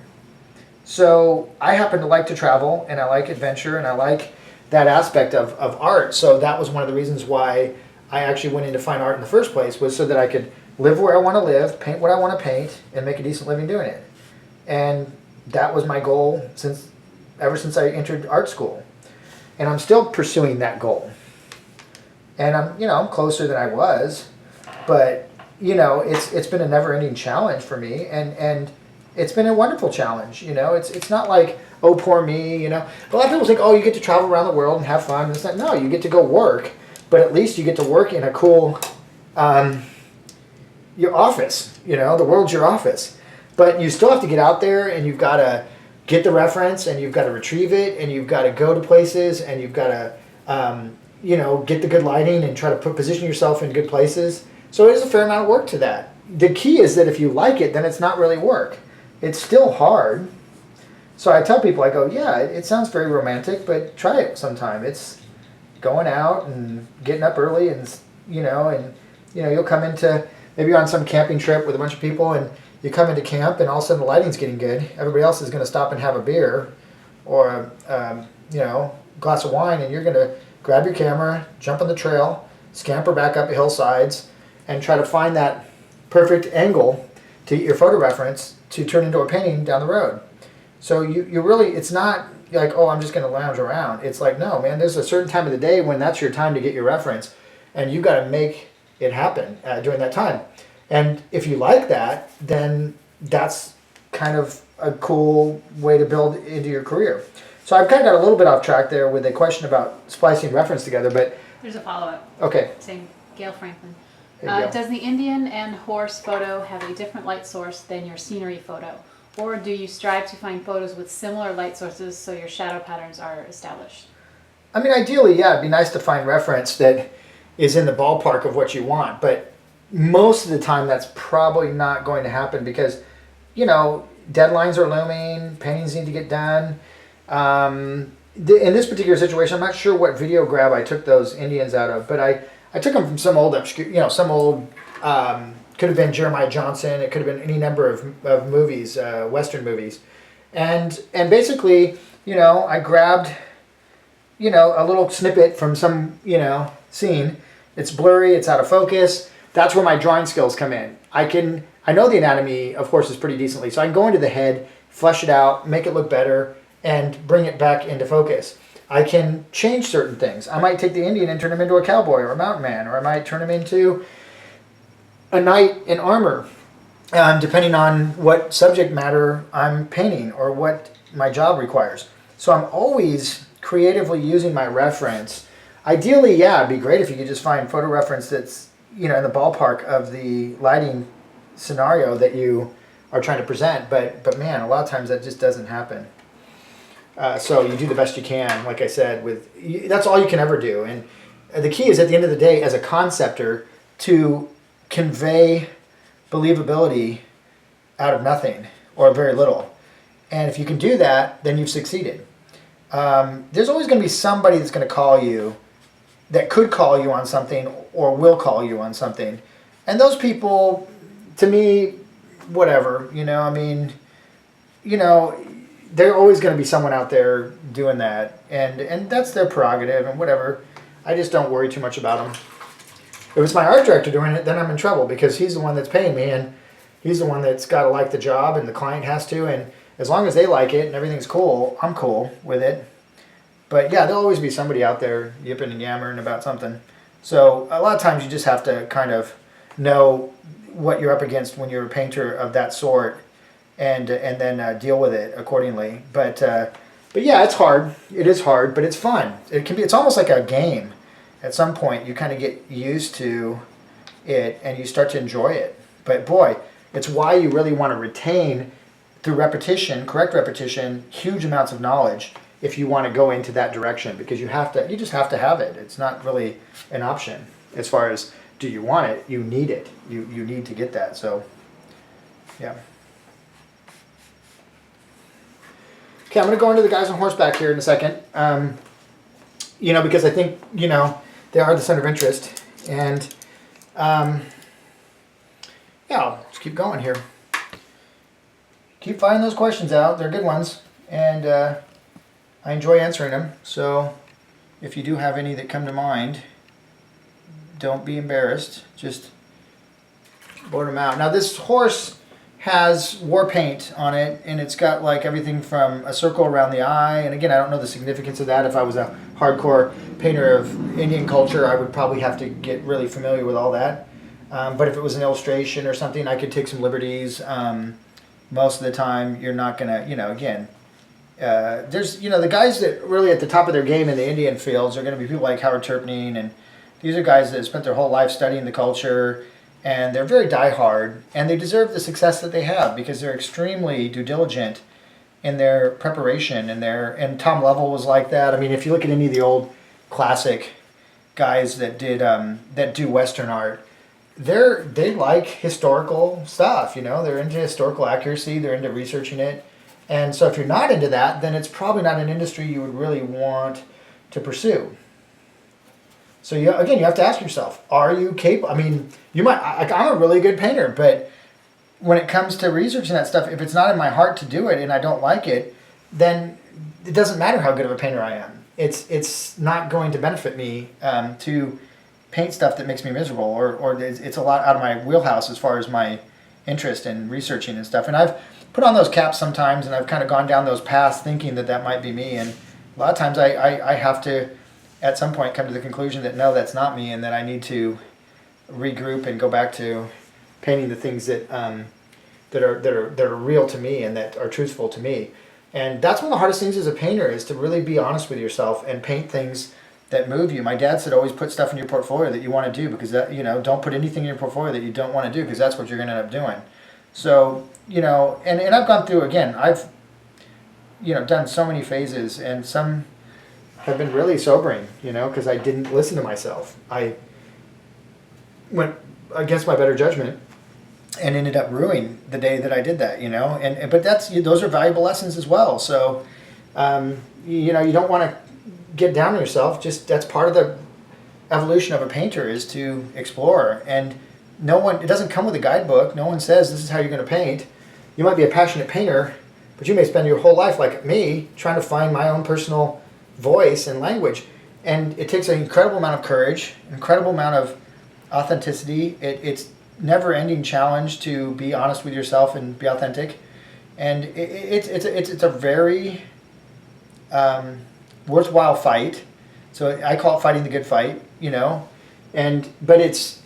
So I happen to like to travel, and I like adventure, and I like that aspect of art. So that was one of the reasons why I actually went into fine art in the first place, was so that I could live where I want to live, paint what I want to paint, and make a decent living doing it. And that was my goal ever since I entered art school. And I'm still pursuing that goal. And I'm closer than I was, but it's been a never-ending challenge for me, and it's been a wonderful challenge. It's not like, oh, poor me. A lot of people think, oh, you get to travel around the world and have fun. And it's not. No, you get to go work, but at least you get to work in a cool your office. The world's your office, but you still have to get out there, and you've got to get the reference, and you've got to retrieve it, and you've got to go to places, and you've got to get the good lighting and try to position yourself in good places So it is a fair amount of work to that. The key is that if you like it, then it's not really work. It's still hard. So I tell people, I go, yeah, it sounds very romantic, but try it sometime. It's going out and getting up early and you'll come into, maybe you're on some camping trip with a bunch of people and you come into camp and all of a sudden the lighting's getting good. Everybody else is going to stop and have a beer or glass of wine, and you're going to grab your camera, jump on the trail, scamper back up the hillsides, and try to find that perfect angle to get your photo reference to turn into a painting down the road. So you really, it's not like, oh, I'm just going to lounge around. It's like, no, man, there's a certain time of the day when that's your time to get your reference, and you got to make it happen during that time. And if you like that, then that's kind of a cool way to build into your career. So I've kind of got a little bit off track there with a question about splicing reference together, but... There's a follow-up. Okay. Saying, Gail Franklin. There you go. Does the Indian and horse photo have a different light source than your scenery photo? Or do you strive to find photos with similar light sources so your shadow patterns are established? I mean, ideally, yeah, it'd be nice to find reference that is in the ballpark of what you want, but most of the time that's probably not going to happen because, deadlines are looming, paintings need to get done. In this particular situation, I'm not sure what video grab I took those Indians out of, but I took them from some old obscure, could have been Jeremiah Johnson, it could have been any number of movies, Western movies. And basically, I grabbed, a little snippet from some, scene. It's blurry, it's out of focus. That's where my drawing skills come in. I know the anatomy of horses pretty decently, so I can go into the head, flesh it out, make it look better, and bring it back into focus. I can change certain things. I might take the Indian and turn him into a cowboy or a mountain man, or I might turn him into a knight in armor, depending on what subject matter I'm painting or what my job requires. So I'm always creatively using my reference. Ideally, yeah, it'd be great if you could just find photo reference that's in the ballpark of the lighting scenario that you are trying to present. But man, a lot of times that just doesn't happen. So you do the best you can, like I said. That's all you can ever do. And the key is, at the end of the day, as a conceptor, to convey believability out of nothing or very little. And if you can do that, then you've succeeded. There's always going to be somebody that's going to call you, that could call you on something or will call you on something. And those people, to me, whatever, they're always going to be someone out there doing that. And that's their prerogative and whatever. I just don't worry too much about them. If it's my art director doing it, then I'm in trouble because he's the one that's paying me and he's the one that's got to like the job and the client has to. And as long as they like it and everything's cool, I'm cool with it. But yeah, there'll always be somebody out there yipping and yammering about something. So a lot of times you just have to kind of know what you're up against when you're a painter of that sort, and then deal with it accordingly. But yeah, it's hard. It is hard, but it's fun. It's almost like a game. At some point, you kind of get used to it and you start to enjoy it. But boy, it's why you really want to retain, through repetition, correct repetition, huge amounts of knowledge if you want to go into that direction, because you just have to have it. It's not really an option as far as, do you want it? You need it. You need to get that. So, yeah. Okay, I'm going to go into the guys on horseback here in a second. Because I think, they are the center of interest. And, yeah, let's keep going here. Keep finding those questions out. They're good ones. And I enjoy answering them. So if you do have any that come to mind, don't be embarrassed. Just blurt them out. Now, this horse has war paint on it, and it's got like everything from a circle around the eye. And again, I don't know the significance of that. If I was a hardcore painter of Indian culture, I would probably have to get really familiar with all that. But if it was an illustration or something, I could take some liberties. Most of the time, you're not going to, again, there's, the guys that really at the top of their game in the Indian fields are going to be people like Howard Turpnine, and these are guys that have spent their whole life studying the culture, and they're very diehard, and they deserve the success that they have because they're extremely due diligent in their preparation, and Tom Lovell was like that. I mean, if you look at any of the old classic guys that do Western art, they like historical stuff, you know, they're into historical accuracy, they're into researching it. And so if you're not into that, then it's probably not an industry you would really want to pursue. So you have to ask yourself, are you capable? I mean, you might, I'm a really good painter, but when it comes to researching that stuff, if it's not in my heart to do it and I don't like it, then it doesn't matter how good of a painter I am. It's not going to benefit me to paint stuff that makes me miserable, or it's a lot out of my wheelhouse as far as my interest in researching and stuff. And I've put on those caps sometimes, and I've kind of gone down those paths thinking that might be me. And a lot of times I have to, at some point, come to the conclusion that no, that's not me, and that I need to regroup and go back to painting the things that are real to me and that are truthful to me. And that's one of the hardest things as a painter, is to really be honest with yourself and paint things that move you. My dad said always put stuff in your portfolio that you want to do, because that, you know, don't put anything in your portfolio that you don't want to do, because that's what you're going to end up doing. So, you know, and I've gone through, again, I've, you know, done so many phases, and some have been really sobering, you know, because I didn't listen to myself. I went against my better judgment and ended up ruining the day that I did that, you know. But those are valuable lessons as well. So, you know, you don't want to get down on yourself. Just, that's part of the evolution of a painter, is to explore. And it doesn't come with a guidebook. No one says this is how you're going to paint. You might be a passionate painter, but you may spend your whole life, like me, trying to find my own personal voice and language. And it takes an incredible amount of courage, an incredible amount of authenticity. It's never-ending challenge to be honest with yourself and be authentic. And it's a very worthwhile fight. So I call it fighting the good fight, you know. But it's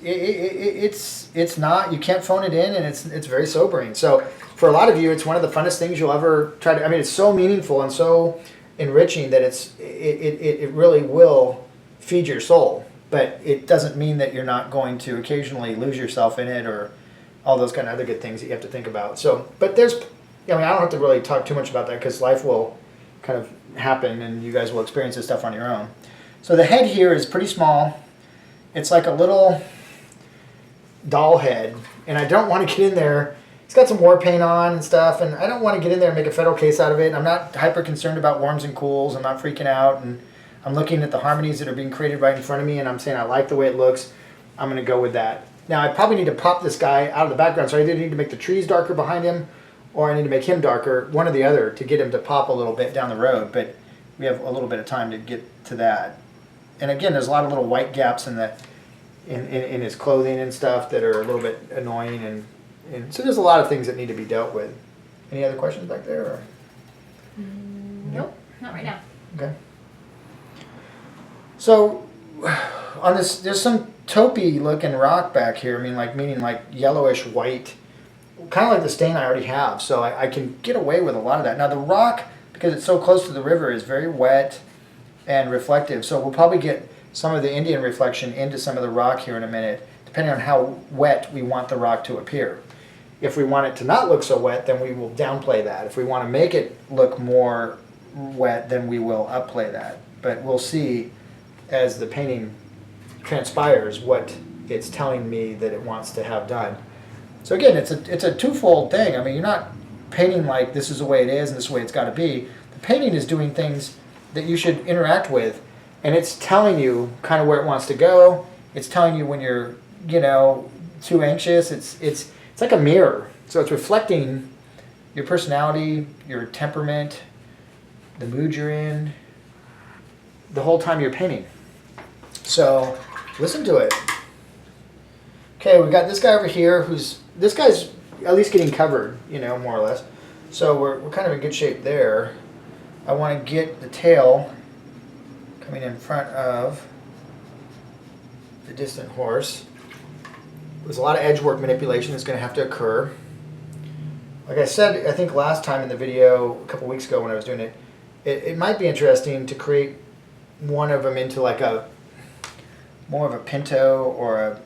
not, you can't phone it in, and it's very sobering. So for a lot of you, it's one of the funnest things you'll ever try to. I mean, it's so meaningful and so enriching that it really will feed your soul. But it doesn't mean that you're not going to occasionally lose yourself in it, or all those kind of other good things that you have to think about. So, but I don't have to really talk too much about that, because life will kind of happen and you guys will experience this stuff on your own. So the head here is pretty small. It's like a little doll head, and I don't want to get in there. It's got some war paint on and stuff, and I don't want to get in there and make a federal case out of it. I'm not hyper concerned about warms and cools. I'm not freaking out, and I'm looking at the harmonies that are being created right in front of me, and I'm saying I like the way it looks. I'm going to go with that. Now I probably need to pop this guy out of the background, so I either need to make the trees darker behind him, or I need to make him darker, one or the other, to get him to pop a little bit down the road. But we have a little bit of time to get to that. And again, there's a lot of little white gaps in his clothing and stuff that are a little bit annoying, and so there's a lot of things that need to be dealt with. Any other questions back there? Or? Nope, not right now. Okay. So on this, there's some taupey looking rock back here. I mean, meaning yellowish white, kind of like the stain I already have. So I can get away with a lot of that. Now the rock, because it's so close to the river, is very wet and reflective. So we'll probably get some of the Indian reflection into some of the rock here in a minute, depending on how wet we want the rock to appear. If we want it to not look so wet, then we will downplay that. If we want to make it look more wet, then we will upplay that. But we'll see as the painting transpires what it's telling me that it wants to have done. So again, it's a twofold thing. I mean, you're not painting like this is the way it is and this is the way it's got to be. The painting is doing things that you should interact with, and it's telling you kind of where it wants to go. It's telling you when you're, you know, too anxious. It's like a mirror. So it's reflecting your personality, your temperament, the mood you're in, the whole time you're painting. So listen to it. Okay, we've got this guy over here this guy's at least getting covered, you know, more or less. So we're kind of in good shape there. I want to get the tail coming in front of the distant horse. There's a lot of edge work manipulation that's going to have to occur. Like I said, I think last time in the video, a couple weeks ago when I was doing it, it might be interesting to create one of them into like more of a pinto, or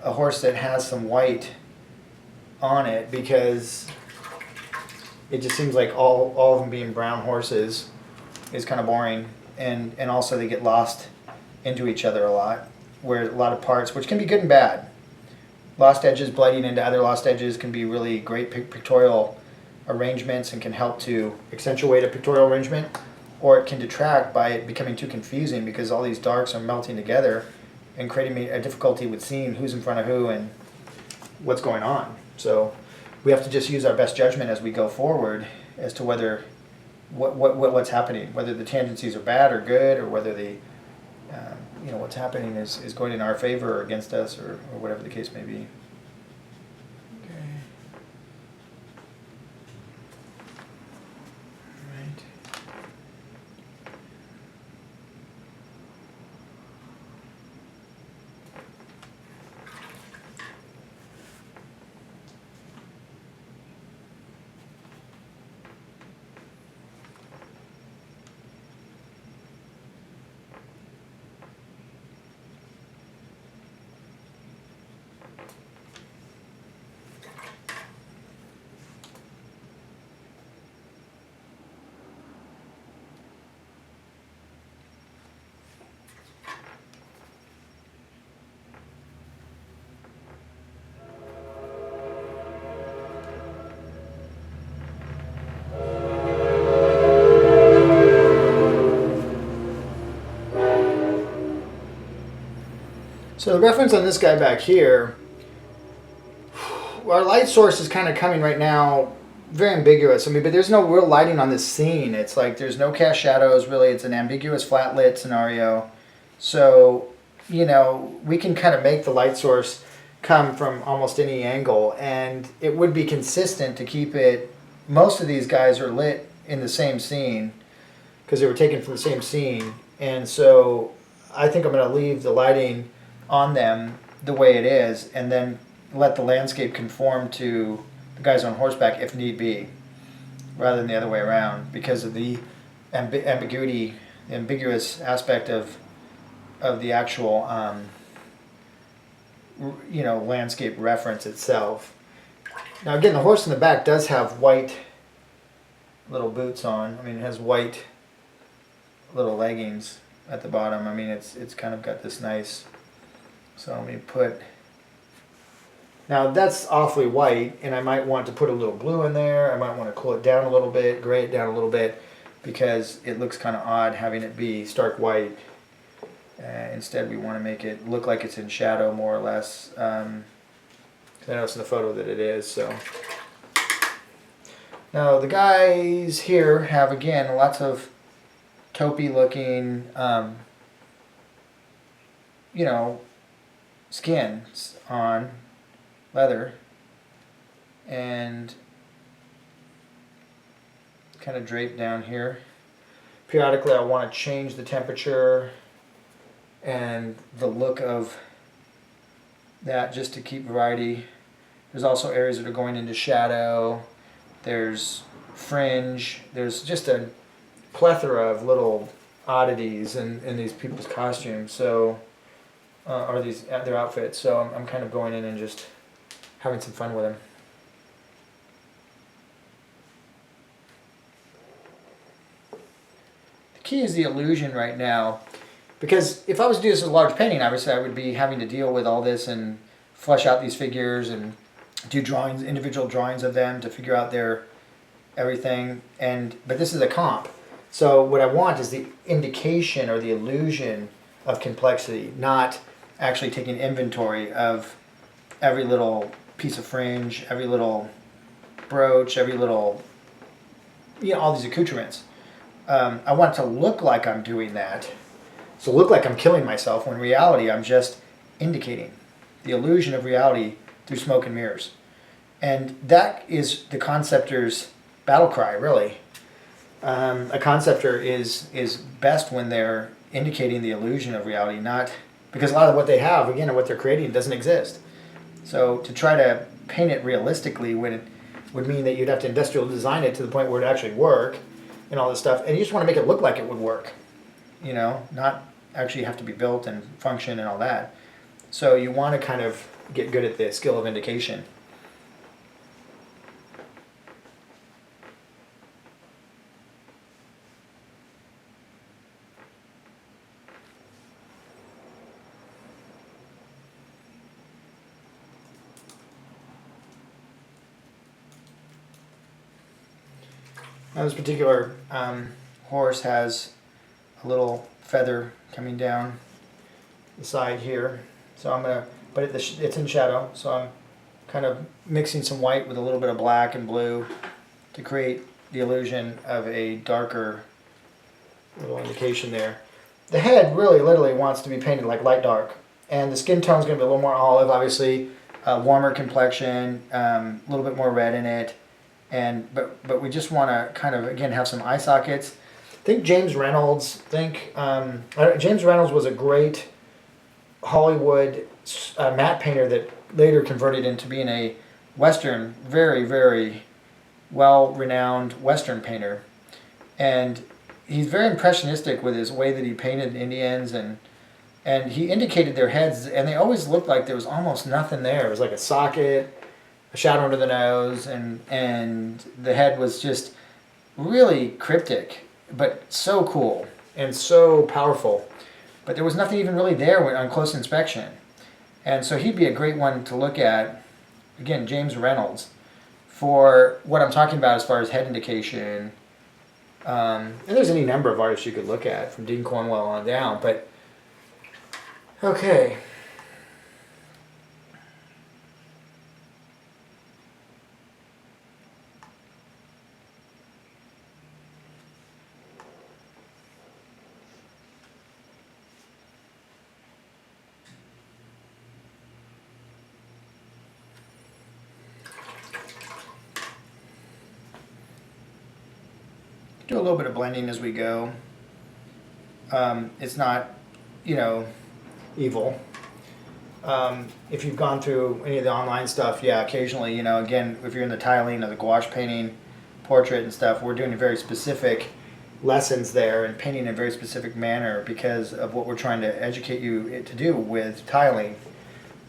a horse that has some white on it, because it just seems like all of them being brown horses is kind of boring, and also they get lost into each other a lot. where a lot of parts, which can be good and bad. Lost edges blending into other lost edges can be really great pictorial arrangements and can help to accentuate a pictorial arrangement, or it can detract by it becoming too confusing because all these darks are melting together and creating a difficulty with seeing who's in front of who and what's going on. So we have to just use our best judgment as we go forward as to whether what's happening, whether the tangencies are bad or good, or whether the what's happening is going in our favor or against us, or whatever the case may be. Okay. All right. So the reference on this guy back here, our light source is kind of coming right now very ambiguous. I mean, but there's no real lighting on this scene. It's like there's no cast shadows, really. It's an ambiguous flat lit scenario. So, we can kind of make the light source come from almost any angle, and it would be consistent to keep it. Most of these guys are lit in the same scene because they were taken from the same scene, and so I think I'm going to leave the lighting on them the way it is, and then let the landscape conform to the guys on horseback if need be, rather than the other way around, because of the ambiguity, the ambiguous aspect of the actual landscape reference itself. Now again, the horse in the back does have white little boots on. I mean, it has white little leggings at the bottom. I mean, it's kind of got this nice. So let me put. Now that's awfully white, and I might want to put a little blue in there. I might want to cool it down a little bit, gray it down a little bit, because it looks kind of odd having it be stark white. Instead, we want to make it look like it's in shadow more or less. I noticed in the photo that it is. So now the guys here have, again, lots of taupey looking, skins on leather, and kind of draped down here. Periodically I want to change the temperature and the look of that just to keep variety. There's also areas that are going into shadow. There's fringe. There's just a plethora of little oddities in these people's costumes. So, or their outfits. So I'm kind of going in and just having some fun with them. The key is the illusion right now. Because if I was to do this as a large painting, obviously I would be having to deal with all this and flesh out these figures and do drawings, individual drawings of them to figure out their everything. But this is a comp. So what I want is the indication or the illusion of complexity, not actually taking inventory of every little piece of fringe, every little brooch, every little, all these accoutrements. I want it to look like I'm doing that. So look like I'm killing myself, when in reality I'm just indicating the illusion of reality through smoke and mirrors. And that is the conceptor's battle cry, really. A conceptor is best when they're indicating the illusion of reality, not because a lot of what they have, again, and what they're creating doesn't exist. So to try to paint it realistically would mean that you'd have to industrial design it to the point where it actually work and all this stuff. And you just want to make it look like it would work, not actually have to be built and function and all that. So you want to kind of get good at the skill of indication. Now this particular horse has a little feather coming down the side here. So I'm gonna, but it's in shadow, so I'm kind of mixing some white with a little bit of black and blue to create the illusion of a darker little indication there. The head really literally wants to be painted like light dark, and the skin tone is going to be a little more olive, obviously, warmer complexion, a little bit more red in it, and but we just want to kind of again have some eye sockets. Think James Reynolds. James Reynolds was a great Hollywood matte painter that later converted into being a Western, very, very well-renowned Western painter. And he's very impressionistic with his way that he painted Indians, and he indicated their heads, and they always looked like there was almost nothing there. It was like a socket, a shadow under the nose, and the head was just really cryptic, but so cool and so powerful. But there was nothing even really there on close inspection. And so he'd be a great one to look at, again, James Reynolds, for what I'm talking about as far as head indication. And there's any number of artists you could look at, from Dean Cornwell on down. But, okay. Do a little bit of blending as we go. It's not, evil. If you've gone through any of the online stuff, yeah, occasionally, again, if you're in the tiling or the gouache painting, portrait and stuff, we're doing very specific lessons there and painting in a very specific manner because of what we're trying to educate you to do with tiling.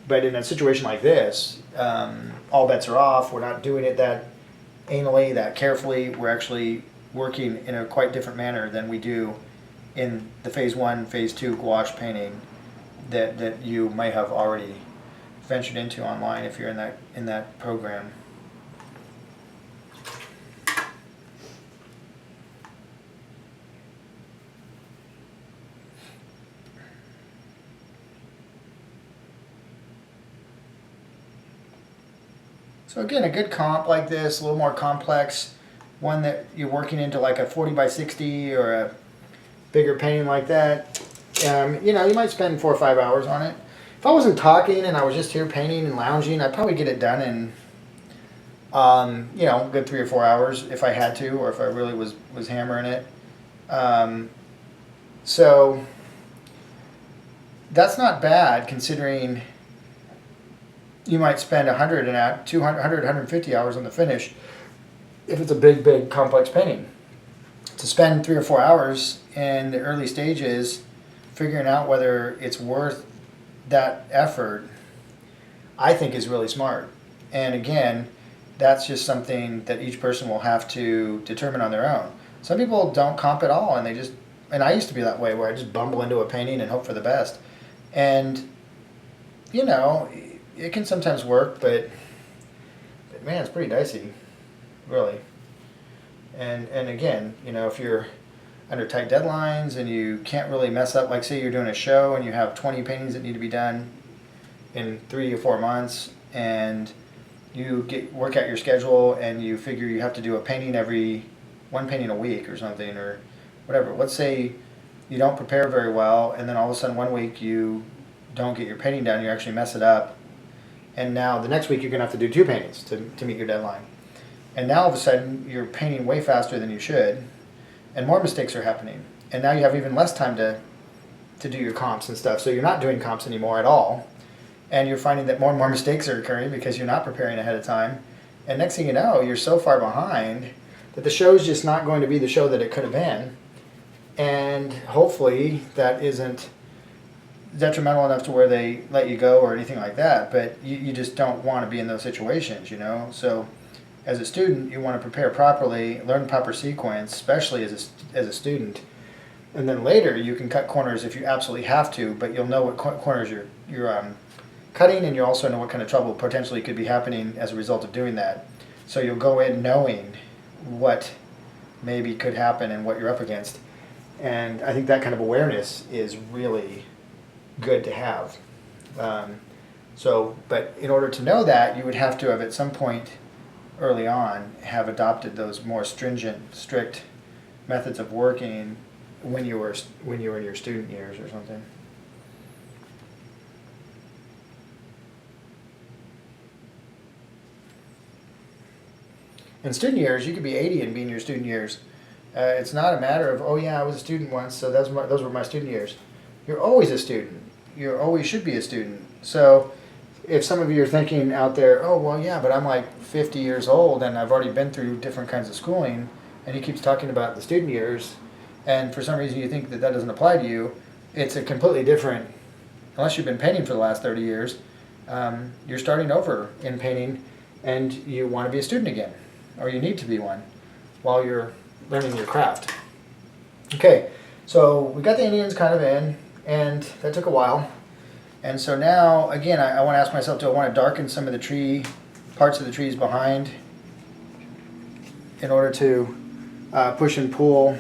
But in a situation like this, all bets are off. We're not doing it that anally, that carefully. We're actually working in a quite different manner than we do in the phase 1, phase 2 gouache painting that you may have already ventured into online if you're in that program. So again, a good comp like this, a little more complex, one that you're working into like a 40 by 60 or a bigger painting like that, you might spend 4 or 5 hours on it. If I wasn't talking and I was just here painting and lounging, I'd probably get it done in, a good 3 or 4 hours if I had to, or if I really was hammering it. So that's not bad considering you might spend 100 and 200, 150 hours on the finish if it's a big, complex painting. To spend 3 or 4 hours in the early stages figuring out whether it's worth that effort, I think is really smart. And again, that's just something that each person will have to determine on their own. Some people don't comp at all, and I used to be that way, where I just bumble into a painting and hope for the best. And, it can sometimes work, but man, it's pretty dicey, really. And again, if you're under tight deadlines and you can't really mess up, like say you're doing a show and you have 20 paintings that need to be done in 3 or 4 months, and you work out your schedule and you figure you have to do one painting a week or something, or whatever. Let's say you don't prepare very well, and then all of a sudden one week you don't get your painting done, you actually mess it up, and now the next week you're going to have to do 2 paintings to meet your deadline. And now all of a sudden you're painting way faster than you should, and more mistakes are happening. And now you have even less time to do your comps and stuff. So you're not doing comps anymore at all. And you're finding that more and more mistakes are occurring because you're not preparing ahead of time. And next thing you know, you're so far behind that the show's just not going to be the show that it could have been. And hopefully that isn't detrimental enough to where they let you go or anything like that. But you just don't want to be in those situations, So as a student, you want to prepare properly, learn the proper sequence, especially as a student. And then later, you can cut corners if you absolutely have to, but you'll know what corners you're cutting, and you also know what kind of trouble potentially could be happening as a result of doing that. So you'll go in knowing what maybe could happen and what you're up against. And I think that kind of awareness is really good to have. But in order to know that, you would have to have at some point early on have adopted those more stringent, strict methods of working when you were in your student years or something. In student years, you could be 80 and be in your student years. It's not a matter of, oh yeah, I was a student once, so those were my student years. You're always a student. You always should be a student. So if some of you are thinking out there, oh, well, yeah, but I'm like 50 years old and I've already been through different kinds of schooling, and he keeps talking about the student years, and for some reason you think that that doesn't apply to you, it's a completely different, unless you've been painting for the last 30 years, you're starting over in painting and you want to be a student again, or you need to be one while you're learning your craft. Okay, so we got the Indians kind of in, and that took a while. And so now, again, I want to ask myself, do I want to darken some of the parts of the trees behind in order to push and pull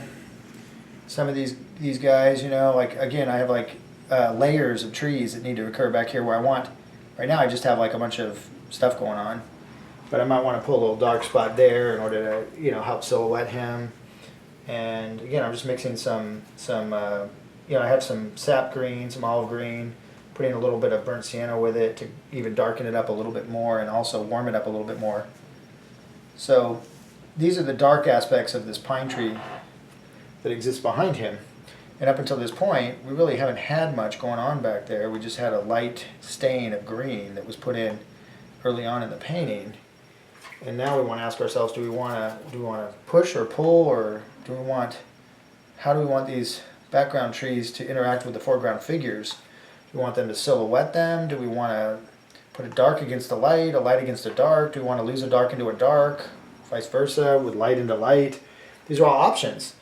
some of these guys, you know, like, again, I have like layers of trees that need to occur back here where I want. Right now I just have like a bunch of stuff going on, but I might want to pull a little dark spot there in order to, you know, help silhouette him. And again, I'm just mixing some you know, I have some sap green, some olive green, putting a little bit of burnt sienna with it to even darken it up a little bit more and also warm it up a little bit more. So these are the dark aspects of this pine tree that exists behind him. And up until this point, we really haven't had much going on back there. We just had a light stain of green that was put in early on in the painting. And now we want to ask ourselves, do we want to push or pull, or how do we want these background trees to interact with the foreground figures? Do we want them to silhouette them? Do we want to put a dark against a light against a dark? Do we want to lose a dark into a dark? Vice versa, with light into light? These are all options.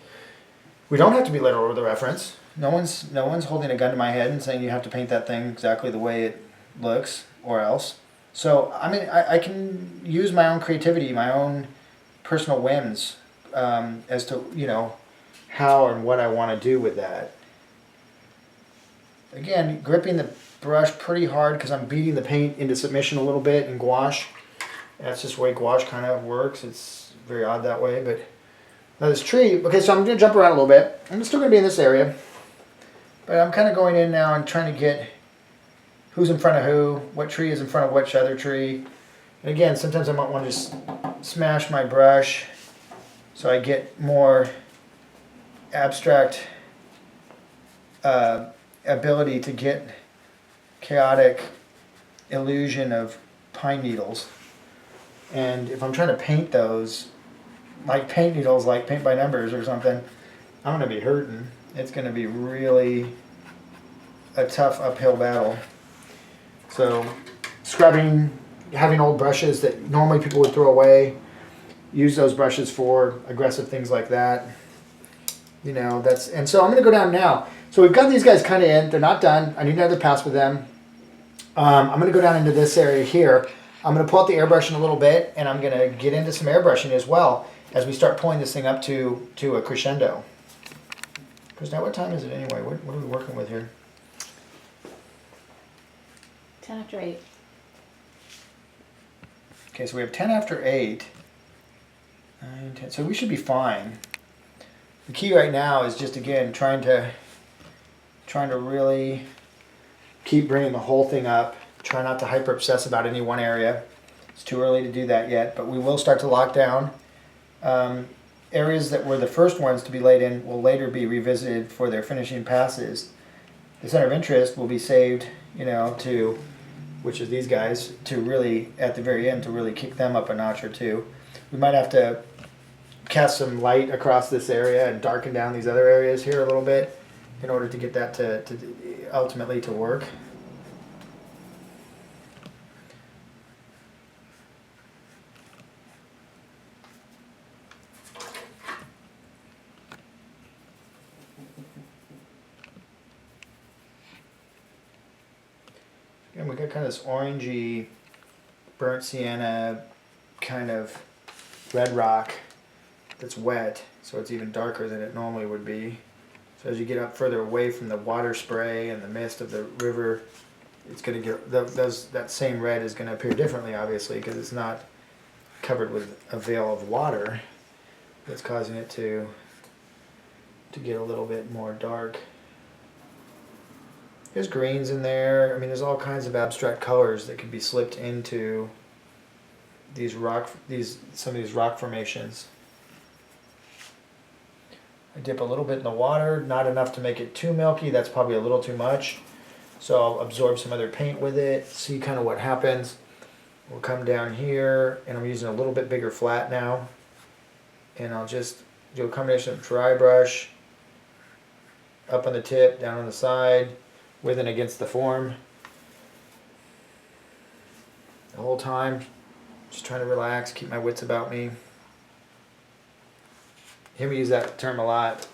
We don't have to be literal with the reference. No one's holding a gun to my head and saying you have to paint that thing exactly the way it looks or else. So, I mean, I can use my own creativity, my own personal whims as to, you know, how and what I want to do with that. Again, gripping the brush pretty hard because I'm beating the paint into submission a little bit in gouache. That's just the way gouache kind of works. It's very odd that way, but now this tree, okay, so I'm going to jump around a little bit. I'm still going to be in this area, but I'm kind of going in now and trying to get who's in front of who, what tree is in front of which other tree. And again, sometimes I might want to just smash my brush so I get more abstract ability to get chaotic illusion of pine needles. And if I'm trying to paint those like paint needles, like paint by numbers or something, I'm going to be hurting. It's going to be really a tough uphill battle. So scrubbing, having old brushes that normally people would throw away, use those brushes for aggressive things like that. You know, and so I'm going to go down now. So we've got these guys kind of in. They're not done. I need another pass with them. I'm going to go down into this area here. I'm going to pull out the airbrush in a little bit, and I'm going to get into some airbrushing as well as we start pulling this thing up to a crescendo. Because now what time is it anyway? What are we working with here? 10 after 8. Okay, so we have 10 after 8. 9, 10. So we should be fine. The key right now is just, again, trying to really keep bringing the whole thing up. Try not to hyper obsess about any one area. It's too early to do that yet, but we will start to lock down. Areas that were the first ones to be laid in will later be revisited for their finishing passes. The center of interest will be saved, you know, which is these guys, to really, at the very end, to really kick them up a notch or two. We might have to cast some light across this area and darken down these other areas here a little bit in order to get that to ultimately to work. And we got kind of this orangey, burnt sienna, kind of red rock that's wet, so it's even darker than it normally would be. So as you get up further away from the water spray and the mist of the river, it's going to get that same red is going to appear differently, obviously, because it's not covered with a veil of water that's causing it to get a little bit more dark. There's greens in there. I mean, there's all kinds of abstract colors that can be slipped into some of these rock formations. I dip a little bit in the water, not enough to make it too milky. That's probably a little too much. So I'll absorb some other paint with it, see kind of what happens. We'll come down here, and I'm using a little bit bigger flat now. And I'll just do a combination of dry brush, up on the tip, down on the side, with and against the form. The whole time, just trying to relax, keep my wits about me. You hear me use that term a lot.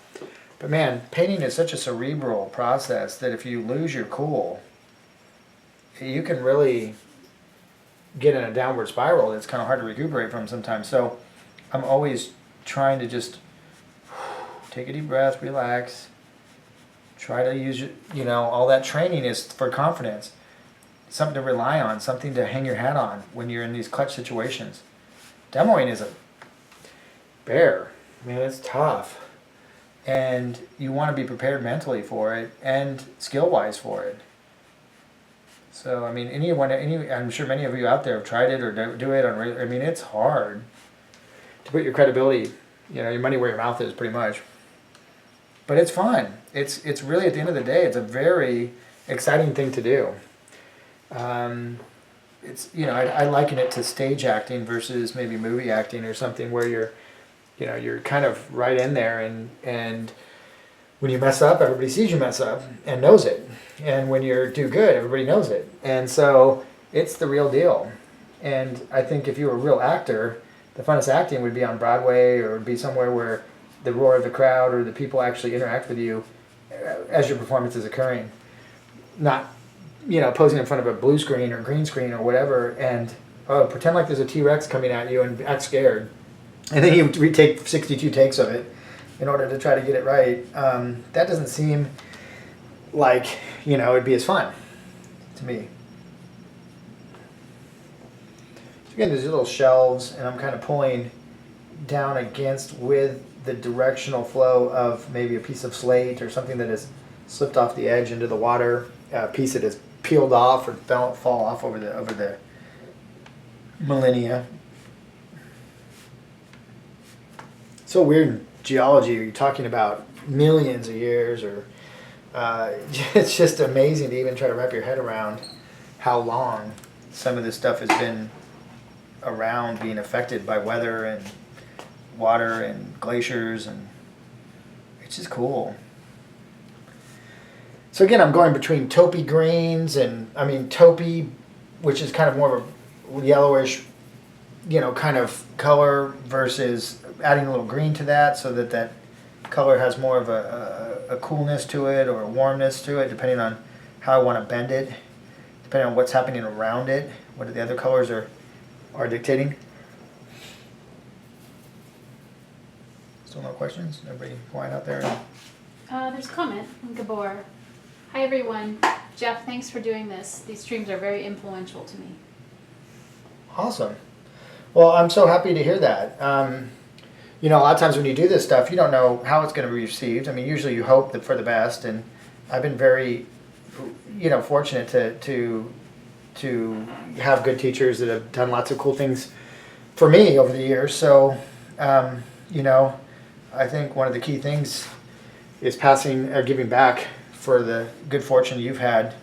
But man, painting is such a cerebral process that if you lose your cool, you can really get in a downward spiral that's kind of hard to recuperate from sometimes. So I'm always trying to just take a deep breath, relax, try to use, all that training is for confidence. Something to rely on, something to hang your hat on when you're in these clutch situations. Demoing is a bear. Man, it's tough. And you want to be prepared mentally for it and skill-wise for it. So, I mean, I'm sure many of you out there have tried it or do it. I mean, it's hard to put your credibility, your money where your mouth is, pretty much. But it's fun. It's really, at the end of the day, it's a very exciting thing to do. I liken it to stage acting versus maybe movie acting or something where you're kind of right in there, and when you mess up, everybody sees you mess up and knows it. And when you do good, everybody knows it. And so it's the real deal. And I think if you were a real actor, the funnest acting would be on Broadway, or would be somewhere where the roar of the crowd or the people actually interact with you as your performance is occurring. Not, posing in front of a blue screen or green screen or whatever, and pretend like there's a T-Rex coming at you and act scared. And then you retake 62 takes of it in order to try to get it right. That doesn't seem like, it'd be as fun to me. So again, there's little shelves, and I'm kind of pulling down against with the directional flow of maybe a piece of slate or something that has slipped off the edge into the water, a piece that has peeled off or fall off over the millennia. So weird in geology, you're talking about millions of years, or it's just amazing to even try to wrap your head around how long some of this stuff has been around, being affected by weather and water and glaciers, and it's just cool. So again, I'm going between taupey greens and, taupey, which is kind of more of a yellowish, kind of color, versus adding a little green to that so that that color has more of a coolness to it or a warmness to it, depending on how I want to bend it, depending on what's happening around it, what the other colors are dictating. Still no questions? Everybody quiet out there? There's a comment from Gabor. Hi everyone. Jeff, thanks for doing this. These streams are very influential to me. Awesome. Well, I'm so happy to hear that. A lot of times when you do this stuff, you don't know how it's going to be received. Usually you hope that for the best, and I've been very, fortunate to have good teachers that have done lots of cool things for me over the years. So, I think one of the key things is passing or giving back for the good fortune you've had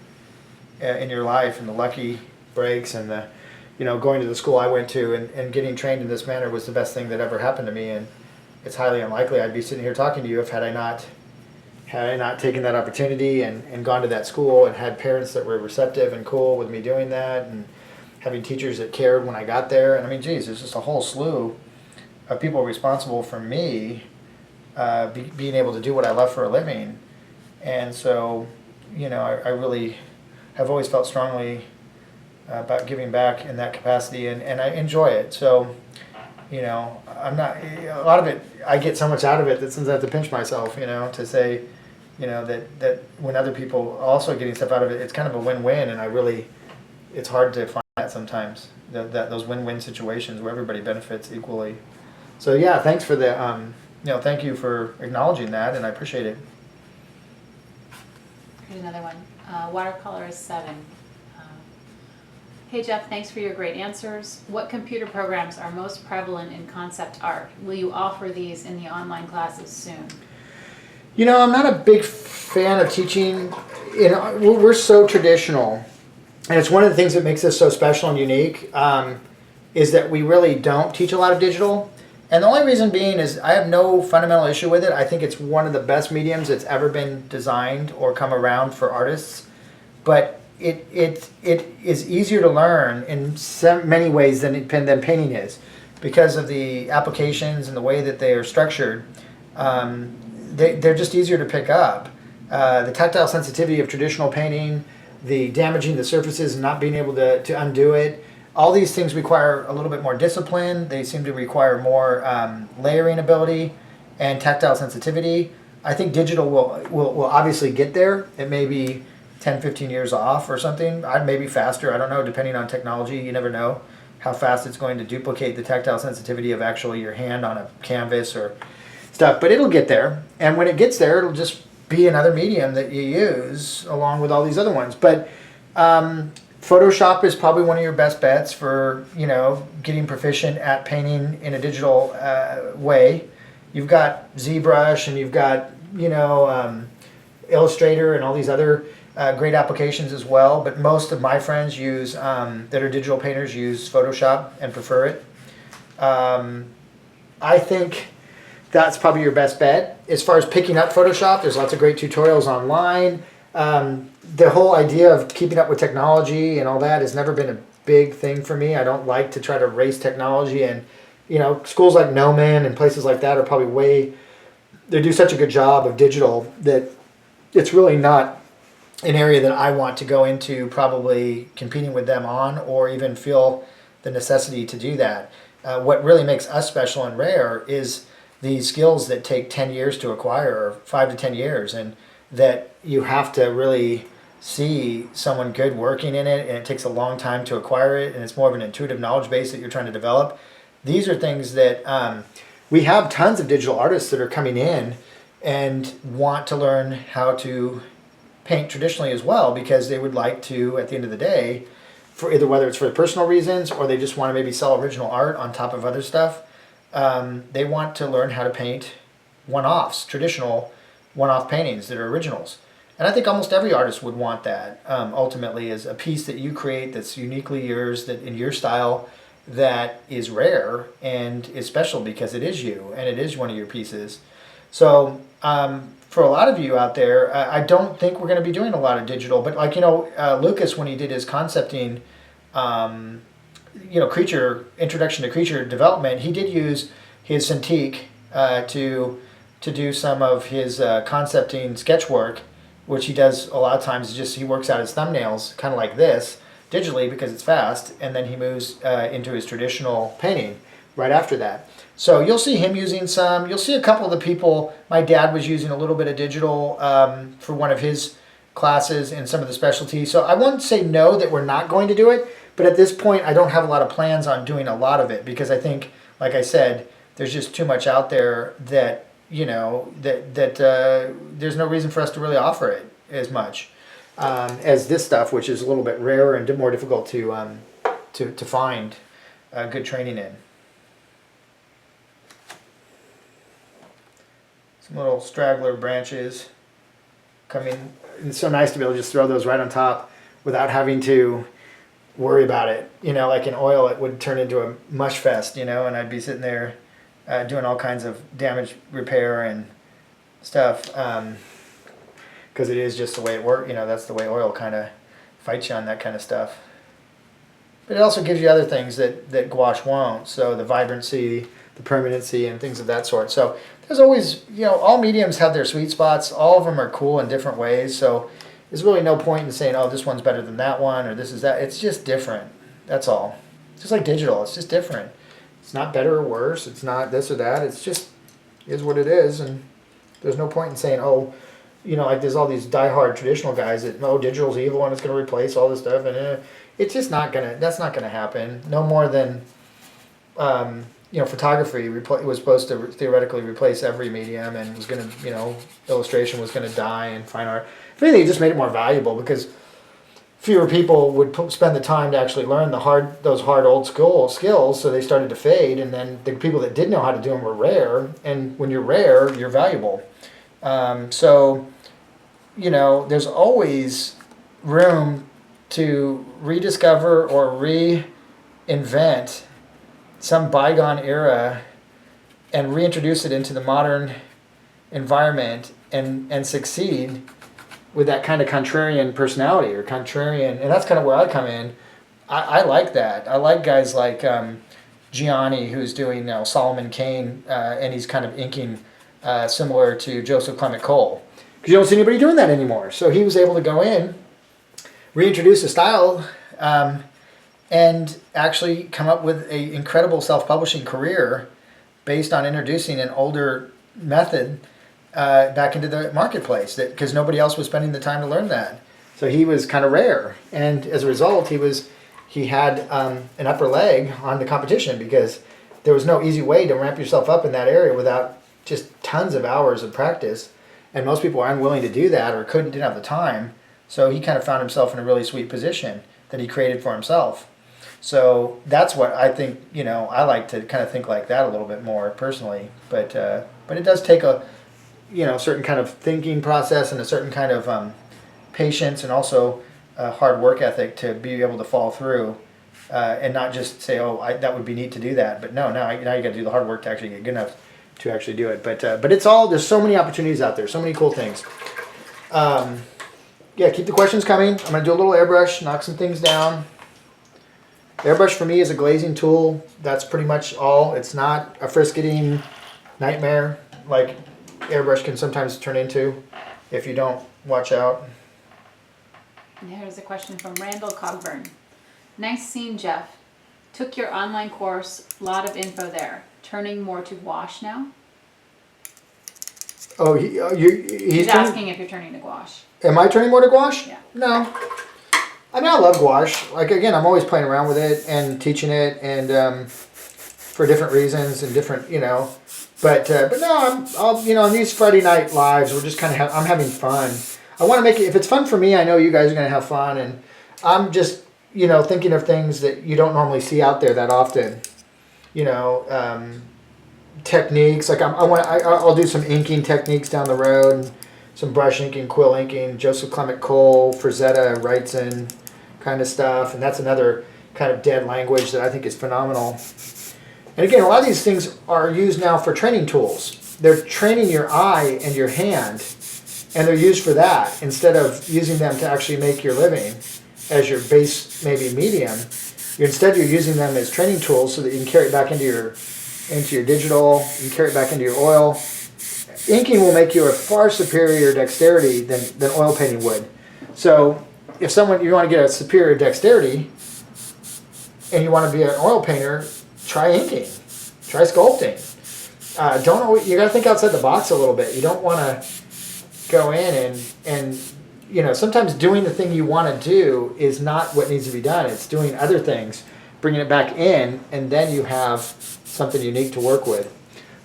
in your life, and the lucky breaks, and the going to the school I went to and getting trained in this manner was the best thing that ever happened to me. And it's highly unlikely I'd be sitting here talking to you had I not taken that opportunity and gone to that school and had parents that were receptive and cool with me doing that, and having teachers that cared when I got there. And there's just a whole slew of people responsible for me being able to do what I love for a living. And so, I really have always felt strongly about giving back in that capacity, and I enjoy it. So You know, I'm not, a lot of it, I get so much out of it that sometimes I have to pinch myself, you know, to say, you know, that when other people are also getting stuff out of it, it's kind of a win-win, and I really, it's hard to find that sometimes, that those win-win situations where everybody benefits equally. So yeah, thanks for the, you know, thank you for acknowledging that, and I appreciate it. Here's another one. Watercolor is 7. Hey Jeff, thanks for your great answers. What computer programs are most prevalent in concept art? Will you offer these in the online classes soon? You know, I'm not a big fan of teaching. You know, we're so traditional, and it's one of the things that makes us so special and unique, is that we really don't teach a lot of digital. And the only reason being is I have no fundamental issue with it. I think it's one of the best mediums that's ever been designed or come around for artists. But it is easier to learn in many ways than painting is, because of the applications and the way that they are structured. They're just easier to pick up. The tactile sensitivity of traditional painting, the damaging the surfaces and not being able to undo it, all these things require a little bit more discipline. They seem to require more layering ability and tactile sensitivity. I think digital will obviously get there. It may be 10, 15 years off or something. Maybe faster, I don't know, depending on technology. You never know how fast it's going to duplicate the tactile sensitivity of actually your hand on a canvas or stuff, but it'll get there. And when it gets there, it'll just be another medium that you use along with all these other ones. But Photoshop is probably one of your best bets for, you know, getting proficient at painting in a digital way. You've got ZBrush, and you've got, you know, Illustrator and all these other great applications as well. But most of my friends use, that are digital painters, use Photoshop and prefer it. I think that's probably your best bet. As far as picking up Photoshop, there's lots of great tutorials online. The whole idea of keeping up with technology and all that has never been a big thing for me. I don't like to try to race technology, and you know, schools like Noman and places like that are probably they do such a good job of digital that it's really not an area that I want to go into probably competing with them on, or even feel the necessity to do that. What really makes us special and rare is these skills that take 10 years to acquire, or 5 to 10 years, and that you have to really see someone good working in it, and it takes a long time to acquire it, and it's more of an intuitive knowledge base that you're trying to develop. These are things that we have tons of digital artists that are coming in and want to learn how to paint traditionally as well, because they would like to, at the end of the day, for either whether it's for personal reasons or they just want to maybe sell original art on top of other stuff, they want to learn how to paint one-offs, traditional one-off paintings that are originals. And I think almost every artist would want that, ultimately, is a piece that you create that's uniquely yours, that in your style, that is rare and is special because it is you and it is one of your pieces. So for a lot of you out there, I don't think we're going to be doing a lot of digital, but like, you know, Lucas, when he did his concepting, you know, creature, introduction to creature development, he did use his Cintiq to do some of his concepting sketch work, which he does a lot of times. Just he works out his thumbnails kind of like this digitally because it's fast, and then he moves into his traditional painting right after that. So you'll see him using some. You'll see a couple of the people. My dad was using a little bit of digital for one of his classes in some of the specialties. So I won't say no that we're not going to do it, but at this point I don't have a lot of plans on doing a lot of it, because I think, like I said, there's just too much out there that, you know, that there's no reason for us to really offer it as much as this stuff, which is a little bit rarer and more difficult to find good training in. Some little straggler branches coming. It's so nice to be able to just throw those right on top without having to worry about it. You know, like in oil, it would turn into a mush fest, you know, and I'd be sitting there doing all kinds of damage repair and stuff, because it is just the way it works. You know, that's the way oil kind of fights you on that kind of stuff. But it also gives you other things that gouache won't. So the vibrancy, the permanency, and things of that sort. So there's always, you know, all mediums have their sweet spots. All of them are cool in different ways. So there's really no point in saying, oh, this one's better than that one, or this is that. It's just different. That's all. Just like digital, it's just different. It's not better or worse. It's not this or that. It's just is what it is, and there's no point in saying, oh, you know, like there's all these diehard traditional guys that, oh, digital's evil and it's going to replace all this stuff, and it's just not gonna. That's not gonna happen. No more than, you know, photography was supposed to theoretically replace every medium, and was gonna, you know, illustration was gonna die, and fine art. If anything, it just made it more valuable because fewer people would spend the time to actually learn those hard old school skills, so they started to fade, and then the people that did know how to do them were rare, and when you're rare, you're valuable. So, you know, there's always room to rediscover or reinvent some bygone era and reintroduce it into the modern environment and succeed with that kind of contrarian personality or contrarian, and that's kind of where I come in. I like that. I like guys like Gianni, who's doing now Solomon Kane, and he's kind of inking similar to Joseph Clement Cole. Because you don't see anybody doing that anymore. So he was able to go in, reintroduce a style, and actually come up with an incredible self-publishing career based on introducing an older method back into the marketplace, because nobody else was spending the time to learn that. So he was kind of rare, and as a result, he had an upper leg on the competition, because there was no easy way to ramp yourself up in that area without just tons of hours of practice, and most people are unwilling to do that or didn't have the time. So he kind of found himself in a really sweet position that he created for himself. So that's what I think. You know, I like to kind of think like that a little bit more personally, but it does take a, you know, certain kind of thinking process and a certain kind of patience, and also a hard work ethic to be able to follow through and not just say, oh, that would be neat to do that, but no, now you got to do the hard work to actually get good enough to actually do it. But it's all, there's so many opportunities out there, so many cool things. Yeah, keep the questions coming. I'm going to do a little airbrush, knock some things down. Airbrush for me is a glazing tool. That's pretty much all. It's not a frisketing nightmare like airbrush can sometimes turn into if you don't watch out. And here's a question from Randall Cogburn. Nice scene, Jeff. Took your online course, lot of info there. Turning more to gouache now? Oh, He's asking if you're turning to gouache. Am I turning more to gouache? Yeah. No. I mean, I love gouache. Like, again, I'm always playing around with it and teaching it, and for different reasons and different, you know. But no, on these Friday night lives, we're just kind of I'm having fun. I want to make it, if it's fun for me, I know you guys are going to have fun, and I'm just, you know, thinking of things that you don't normally see out there that often. You know, techniques, like I'll do some inking techniques down the road, and some brush inking, quill inking, Joseph Clement Cole, Frazetta, Wrightson kind of stuff, and that's another kind of dead language that I think is phenomenal. And again, a lot of these things are used now for training tools. They're training your eye and your hand, and they're used for that instead of using them to actually make your living as your base, maybe medium. Instead, you're using them as training tools so that you can carry it back into your digital, you can carry it back into your oil. Inking will make you a far superior dexterity than oil painting would. So if you want to get a superior dexterity and you want to be an oil painter, try inking, try sculpting. You got to think outside the box a little bit. You don't want to go in and you know, sometimes doing the thing you want to do is not what needs to be done. It's doing other things, bringing it back in, and then you have something unique to work with.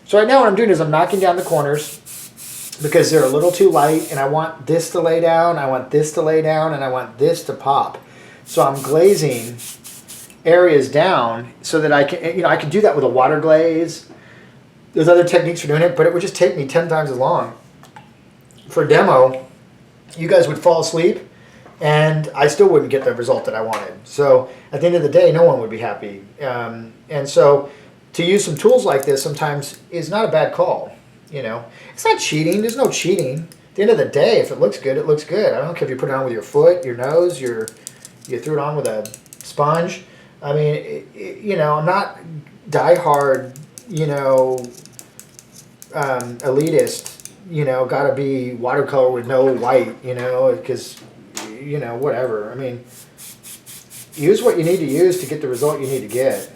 So right now what I'm doing is I'm knocking down the corners because they're a little too light, and I want this to lay down, I want this to lay down, and I want this to pop. So I'm glazing areas down so that I can do that with a water glaze. There's other techniques for doing it, but it would just take me 10 times as long. For demo, you guys would fall asleep, and I still wouldn't get the result that I wanted. So at the end of the day, no one would be happy. And so to use some tools like this sometimes is not a bad call. You know, it's not cheating. There's no cheating. At the end of the day, if it looks good, it looks good. I don't care if you put it on with your foot, your nose, you threw it on with a sponge. I mean, you know, I'm not diehard, you know, elitist, you know, gotta be watercolor with no white, you know, because, you know, whatever. I mean, use what you need to use to get the result you need to get.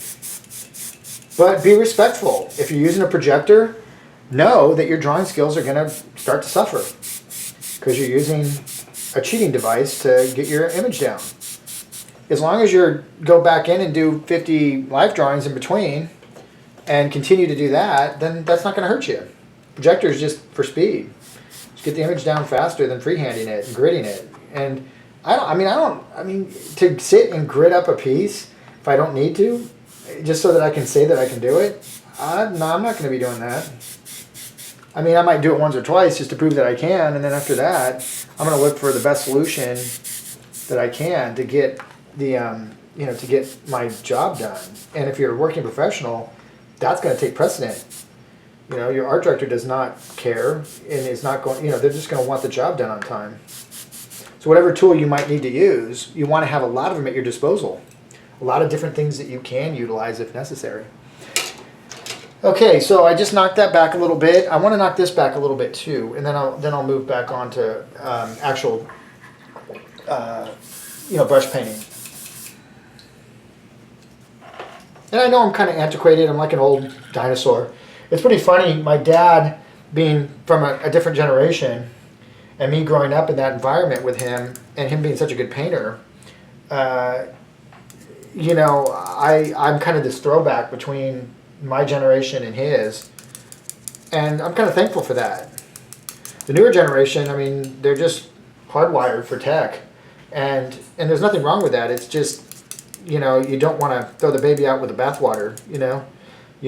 But be respectful. If you're using a projector, know that your drawing skills are going to start to suffer because you're using a cheating device to get your image down. As long as you go back in and do 50 life drawings in between and continue to do that, then that's not going to hurt you. Projector is just for speed. Just get the image down faster than freehanding it and gridding it. And I mean, to sit and grid up a piece if I don't need to, just so that I can say that I can do it, no, I'm not going to be doing that. I mean, I might do it once or twice just to prove that I can, and then after that, I'm going to look for the best solution that I can to get the, to get my job done. And if you're a working professional, that's going to take precedent. Your art director does not care and is not going, they're just going to want the job done on time. So whatever tool you might need to use, you want to have a lot of them at your disposal. A lot of different things that you can utilize if necessary. Okay, so I just knocked that back a little bit. I want to knock this back a little bit too, and then I'll move back on to actual, brush painting. And I know I'm kind of antiquated. I'm like an old dinosaur. It's pretty funny. My dad, being from a different generation, and me growing up in that environment with him, and him being such a good painter, I'm kind of this throwback between my generation and his, and I'm kind of thankful for that. The newer generation, I mean, they're just hardwired for tech, and there's nothing wrong with that. It's just, you don't want to throw the baby out with the bathwater. You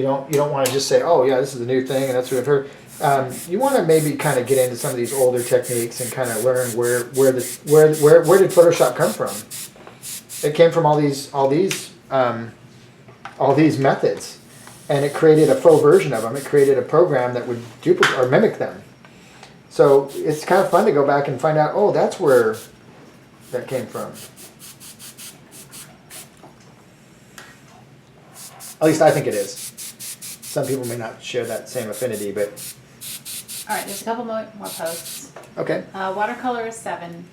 don't want to just say, oh yeah, this is the new thing and that's what I've heard. You want to maybe kind of get into some of these older techniques and kind of learn where did Photoshop come from? It came from all these methods, and it created a faux version of them. It created a program that would duplicate or mimic them. So it's kind of fun to go back and find out, oh, that's where that came from. At least I think it is. Some people may not share that same affinity, but... All right, there's a couple more posts. Okay. Watercolor 7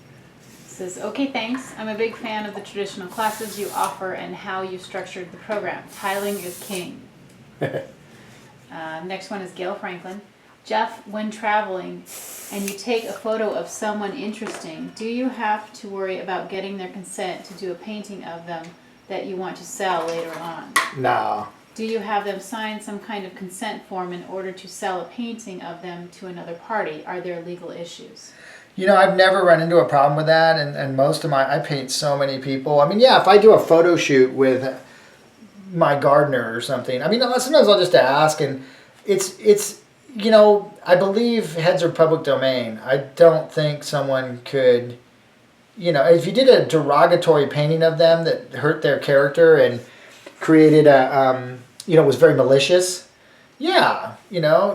says, okay, thanks. I'm a big fan of the traditional classes you offer and how you structured the program. Tiling is king. Next one is Gail Franklin. Jeff, when traveling and you take a photo of someone interesting, do you have to worry about getting their consent to do a painting of them that you want to sell later on? No. Do you have them sign some kind of consent form in order to sell a painting of them to another party? Are there legal issues? I've never run into a problem with that, and most of I paint so many people. I mean, yeah, if I do a photo shoot with my gardener or something, I mean, sometimes I'll just ask, and it's I believe heads are public domain. I don't think someone could, if you did a derogatory painting of them that hurt their character and created was very malicious, yeah,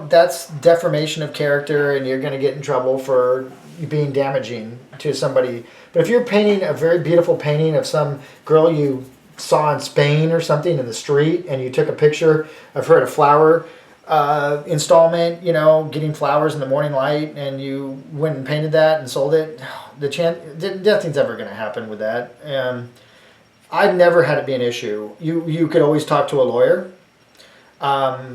that's defamation of character, and you're going to get in trouble for being damaging to somebody. But if you're painting a very beautiful painting of some girl you saw in Spain or something in the street, and you took a picture of her at a flower installment, getting flowers in the morning light, and you went and painted that and sold it, nothing's ever going to happen with that. I've never had it be an issue. You could always talk to a lawyer. I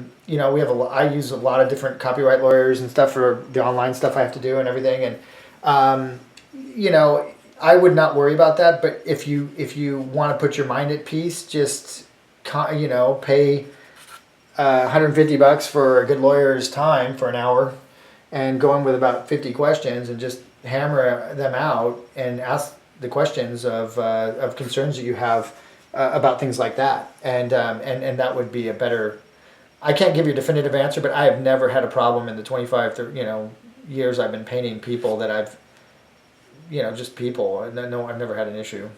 use a lot of different copyright lawyers and stuff for the online stuff I have to do and everything. And, I would not worry about that. But if you want to put your mind at peace, just, pay $150 for a good lawyer's time for an hour and go in with about 50 questions and just hammer them out and ask the questions of concerns that you have about things like that. And that would be a better... I can't give you a definitive answer, but I have never had a problem in the 25 years I've been painting people that I've, just people. No, I've never had an issue,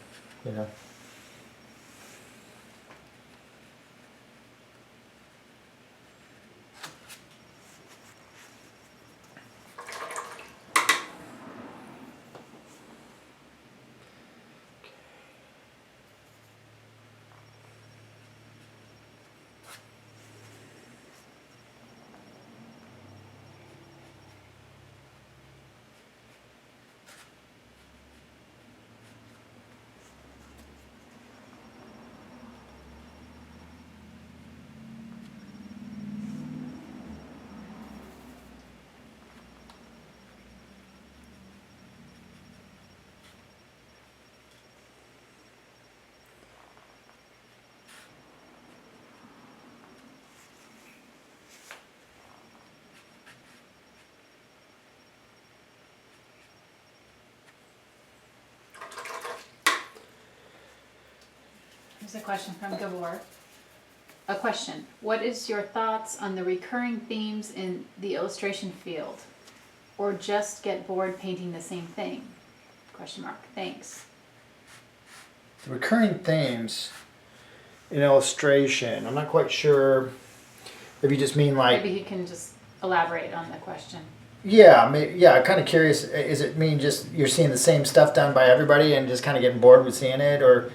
Here's a question from Gabor. A question. What is your thoughts on the recurring themes in the illustration field? Or just get bored painting the same thing? Question mark. Thanks. The recurring themes in illustration, I'm not quite sure if you just mean like... Maybe he can just elaborate on the question. Yeah, I'm kind of curious. Is it mean just you're seeing the same stuff done by everybody and just kind of getting bored with seeing it, or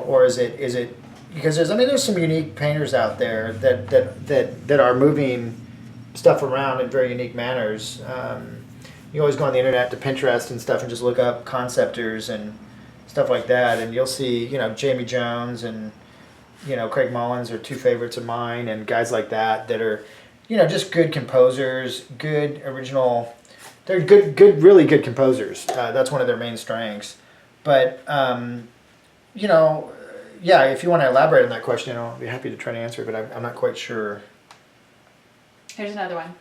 or is it because there's some unique painters out there that are moving stuff around in very unique manners. You always go on the internet to Pinterest and stuff and just look up conceptors and stuff like that, and you'll see Jamie Jones and Craig Mullins are two favorites of mine, and guys like that are just good composers, good original. They're really good composers. That's one of their main strengths. But yeah, if you want to elaborate on that question, I'll be happy to try to answer it. But I'm not quite sure. Here's another one.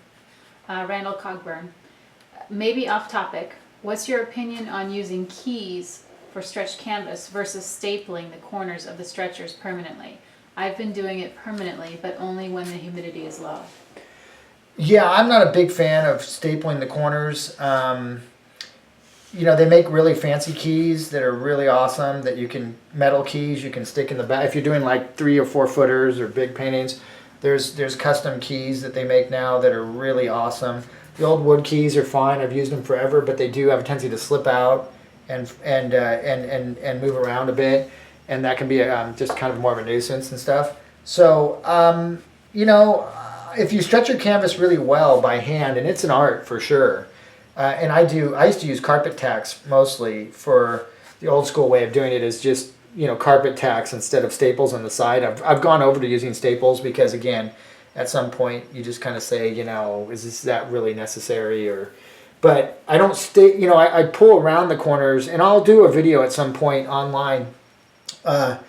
Randall Cogburn. Maybe off topic. What's your opinion on using keys for stretched canvas versus stapling the corners of the stretchers permanently? I've been doing it permanently, but only when the humidity is low. Yeah, I'm not a big fan of stapling the corners. They make really fancy keys that are really awesome that metal keys you can stick in the back. If you're doing like 3 or 4 footers or big paintings, there's custom keys that they make now that are really awesome. The old wood keys are fine. I've used them forever, but they do have a tendency to slip out and move around a bit, and that can be just kind of more of a nuisance and stuff. So if you stretch your canvas really well by hand, and it's an art for sure. And I used to use carpet tacks mostly for the old school way of doing it, is just carpet tacks instead of staples on the side. I've gone over to using staples because, again, at some point you just kind of say, is that really necessary? But I don't I pull around the corners, and I'll do a video at some point online, on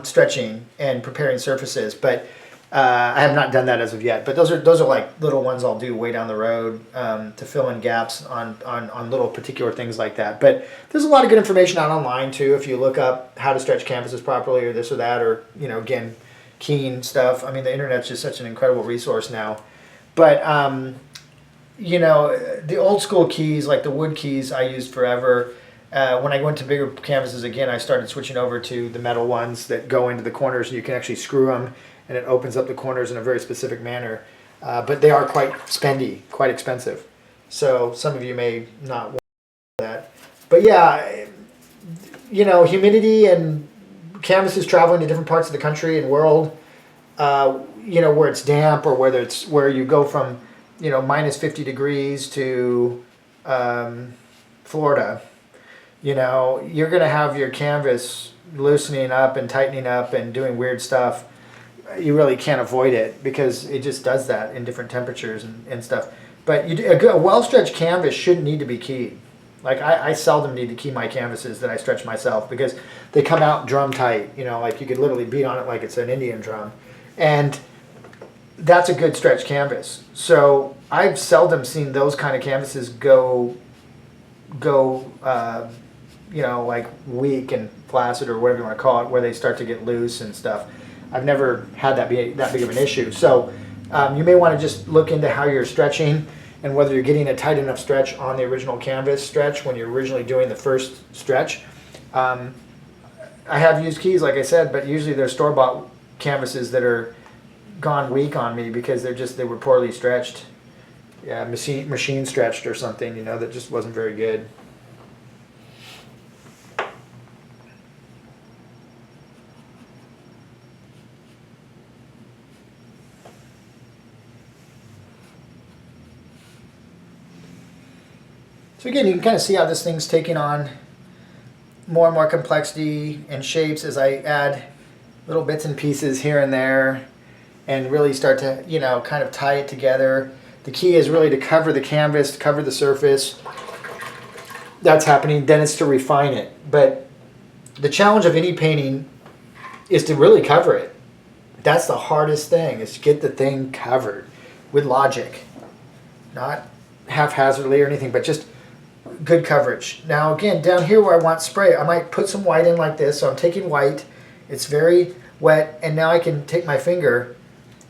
stretching and preparing surfaces, but I have not done that as of yet. But those are like little ones I'll do way down the road to fill in gaps on little particular things like that. But there's a lot of good information out online too. If you look up how to stretch canvases properly, or this or that, or again, keen stuff. I mean, the internet's just such an incredible resource now. But the old school keys, like the wood keys, I used forever. When I went to bigger canvases again, I started switching over to the metal ones that go into the corners, and you can actually screw them, and it opens up the corners in a very specific manner. But they are quite spendy, quite expensive. So some of you may not want that. But yeah, humidity and canvases traveling to different parts of the country and world, where it's damp, or where you go from minus 50 degrees to Florida. You're going to have your canvas loosening up and tightening up and doing weird stuff. You really can't avoid it because it just does that in different temperatures and stuff. But a well-stretched canvas shouldn't need to be keyed. Like I seldom need to key my canvases that I stretch myself because they come out drum tight. Like you could literally beat on it like it's an Indian drum. And that's a good stretch canvas. So I've seldom seen those kind of canvases go like weak and flaccid, or whatever you want to call it, where they start to get loose and stuff. I've never had that be that big of an issue. So you may want to just look into how you're stretching and whether you're getting a tight enough stretch on the original canvas stretch when you're originally doing the first stretch. I have used keys, like I said, but usually they're store-bought canvases that are gone weak on me because they were poorly stretched. Yeah, machine stretched or something, that just wasn't very good. So again, you can kind of see how this thing's taking on more and more complexity and shapes as I add little bits and pieces here and there and really start to, kind of tie it together. The key is really to cover the canvas, to cover the surface. That's happening. Then it's to refine it. But the challenge of any painting is to really cover it. That's the hardest thing, is to get the thing covered with logic. Not haphazardly or anything, but just good coverage. Now again, down here where I want spray, I might put some white in like this. So I'm taking white, it's very wet, and now I can take my finger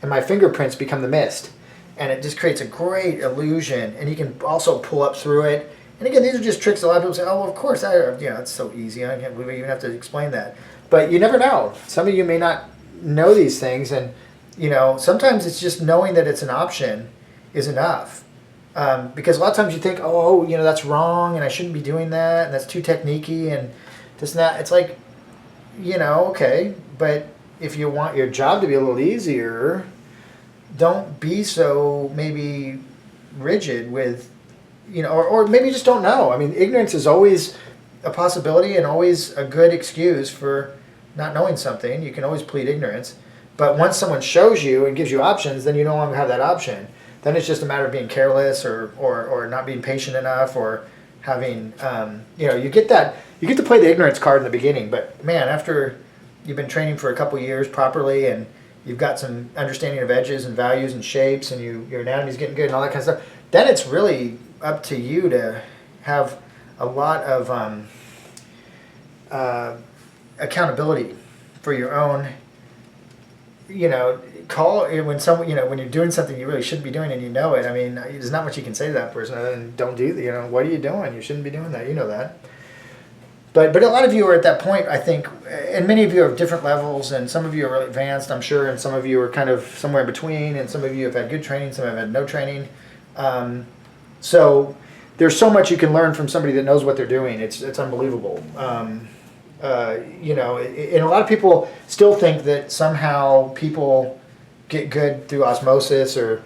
and my fingerprints become the mist. And it just creates a great illusion, and you can also pull up through it. And again, these are just tricks. A lot of people say, oh, well, of course, it's so easy. I can't believe I even have to explain that. But you never know. Some of you may not know these things, and sometimes it's just knowing that it's an option is enough. Because a lot of times you think, oh, that's wrong, and I shouldn't be doing that, and that's too technique-y, and this and that. It's like, okay, but if you want your job to be a little easier, don't be so maybe rigid with, or maybe you just don't know. I mean, ignorance is always a possibility and always a good excuse for not knowing something. You can always plead ignorance. But once someone shows you and gives you options, then you no longer have that option. Then it's just a matter of being careless or not being patient enough, or having, you get to play the ignorance card in the beginning. But man, after you've been training for a couple years properly, and you've got some understanding of edges and values and shapes, and your anatomy's getting good and all that kind of stuff, then it's really up to you to have a lot of accountability for your own, call when someone, when you're doing something you really shouldn't be doing and it. I mean, there's not much you can say to that person other than don't do that. What are you doing? You shouldn't be doing that. You know that. But a lot of you are at that point, I think, and many of you are of different levels, and some of you are really advanced, I'm sure, and some of you are kind of somewhere in between, and some of you have had good training, some have had no training. So there's so much you can learn from somebody that knows what they're doing. It's unbelievable. And a lot of people still think that somehow people get good through osmosis, or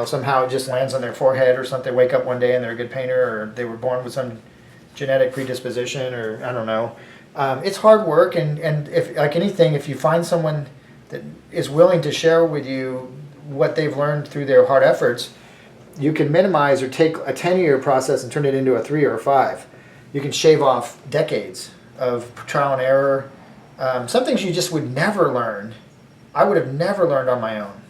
somehow it just lands on their forehead or something. They wake up one day and they're a good painter, or they were born with some genetic predisposition, or I don't know. It's hard work, and if, like anything, if you find someone that is willing to share with you what they've learned through their hard efforts, you can minimize or take a 10-year process and turn it into a 3 or a 5. You can shave off decades of trial and error. Some things you just would never learn. I would have never learned on my own,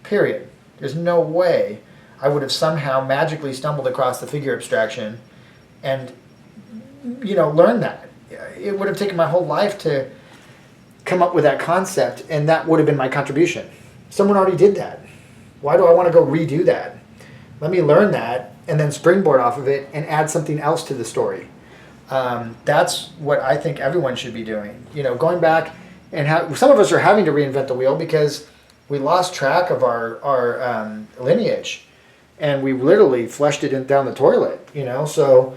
period. There's no way I would have somehow magically stumbled across the figure abstraction and learn that. It would have taken my whole life to come up with that concept, and that would have been my contribution. Someone already did that. Why do I want to go redo that? Let me learn that and then springboard off of it and add something else to the story. That's what I think everyone should be doing. Going back, and some of us are having to reinvent the wheel because we lost track of our lineage, and we literally flushed it down the toilet. So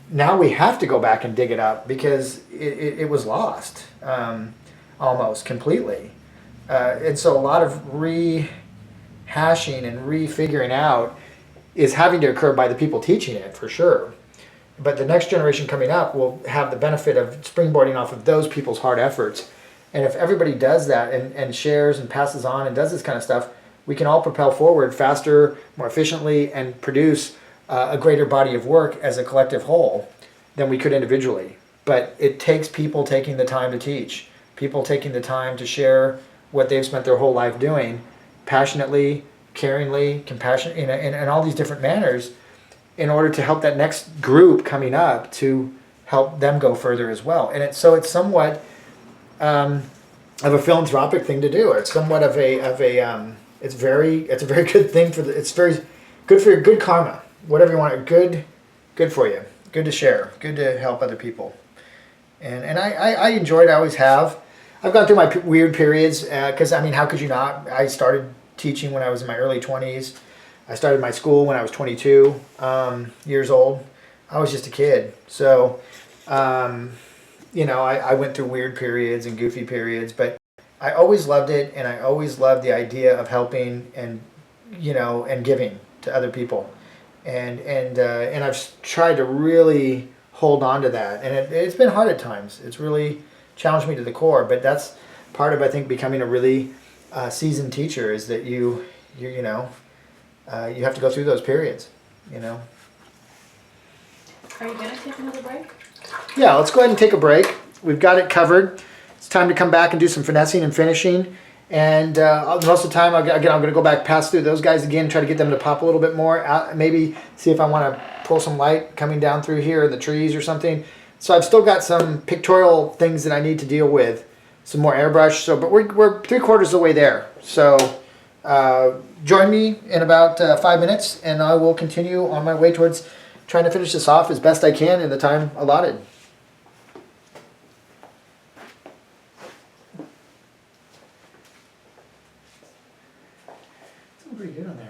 now we have to go back and dig it up because it was lost almost completely. And so a lot of rehashing and refiguring out is having to occur by the people teaching it, for sure. But the next generation coming up will have the benefit of springboarding off of those people's hard efforts. And if everybody does that and shares and passes on and does this kind of stuff, we can all propel forward faster, more efficiently, and produce a greater body of work as a collective whole than we could individually. But it takes people taking the time to teach, people taking the time to share what they've spent their whole life doing, passionately, caringly, compassionate, in all these different manners, in order to help that next group coming up to help them go further as well. And it's somewhat of a philanthropic thing to do. It's somewhat of a it's a very good thing it's very good for your good karma, whatever you want. Good for you, good to share, good to help other people. And I enjoy it. I always have. I've gone through my weird periods because how could you not? I started teaching when I was in my early 20s. I started my school when I was 22 years old. I was just a kid. So, I went through weird periods and goofy periods, but I always loved it, and I always loved the idea of helping and giving to other people. And I've tried to really hold on to that. And it's been hard at times. It's really challenged me to the core, but that's part of, I think, becoming a really seasoned teacher, is that you have to go through those periods, Are you going to take another break? Yeah, let's go ahead and take a break. We've got it covered. It's time to come back and do some finessing and finishing. And most of the time, I'm going to go back, pass through those guys again, try to get them to pop a little bit more. Maybe see if I want to pull some light coming down through here in the trees or something. So I've still got some pictorial things that I need to deal with. Some more airbrush. So, but we're 3/4 of the way there. So join me in about 5 minutes, and I will continue on my way towards trying to finish this off as best I can in the time allotted. It's looking pretty good on there.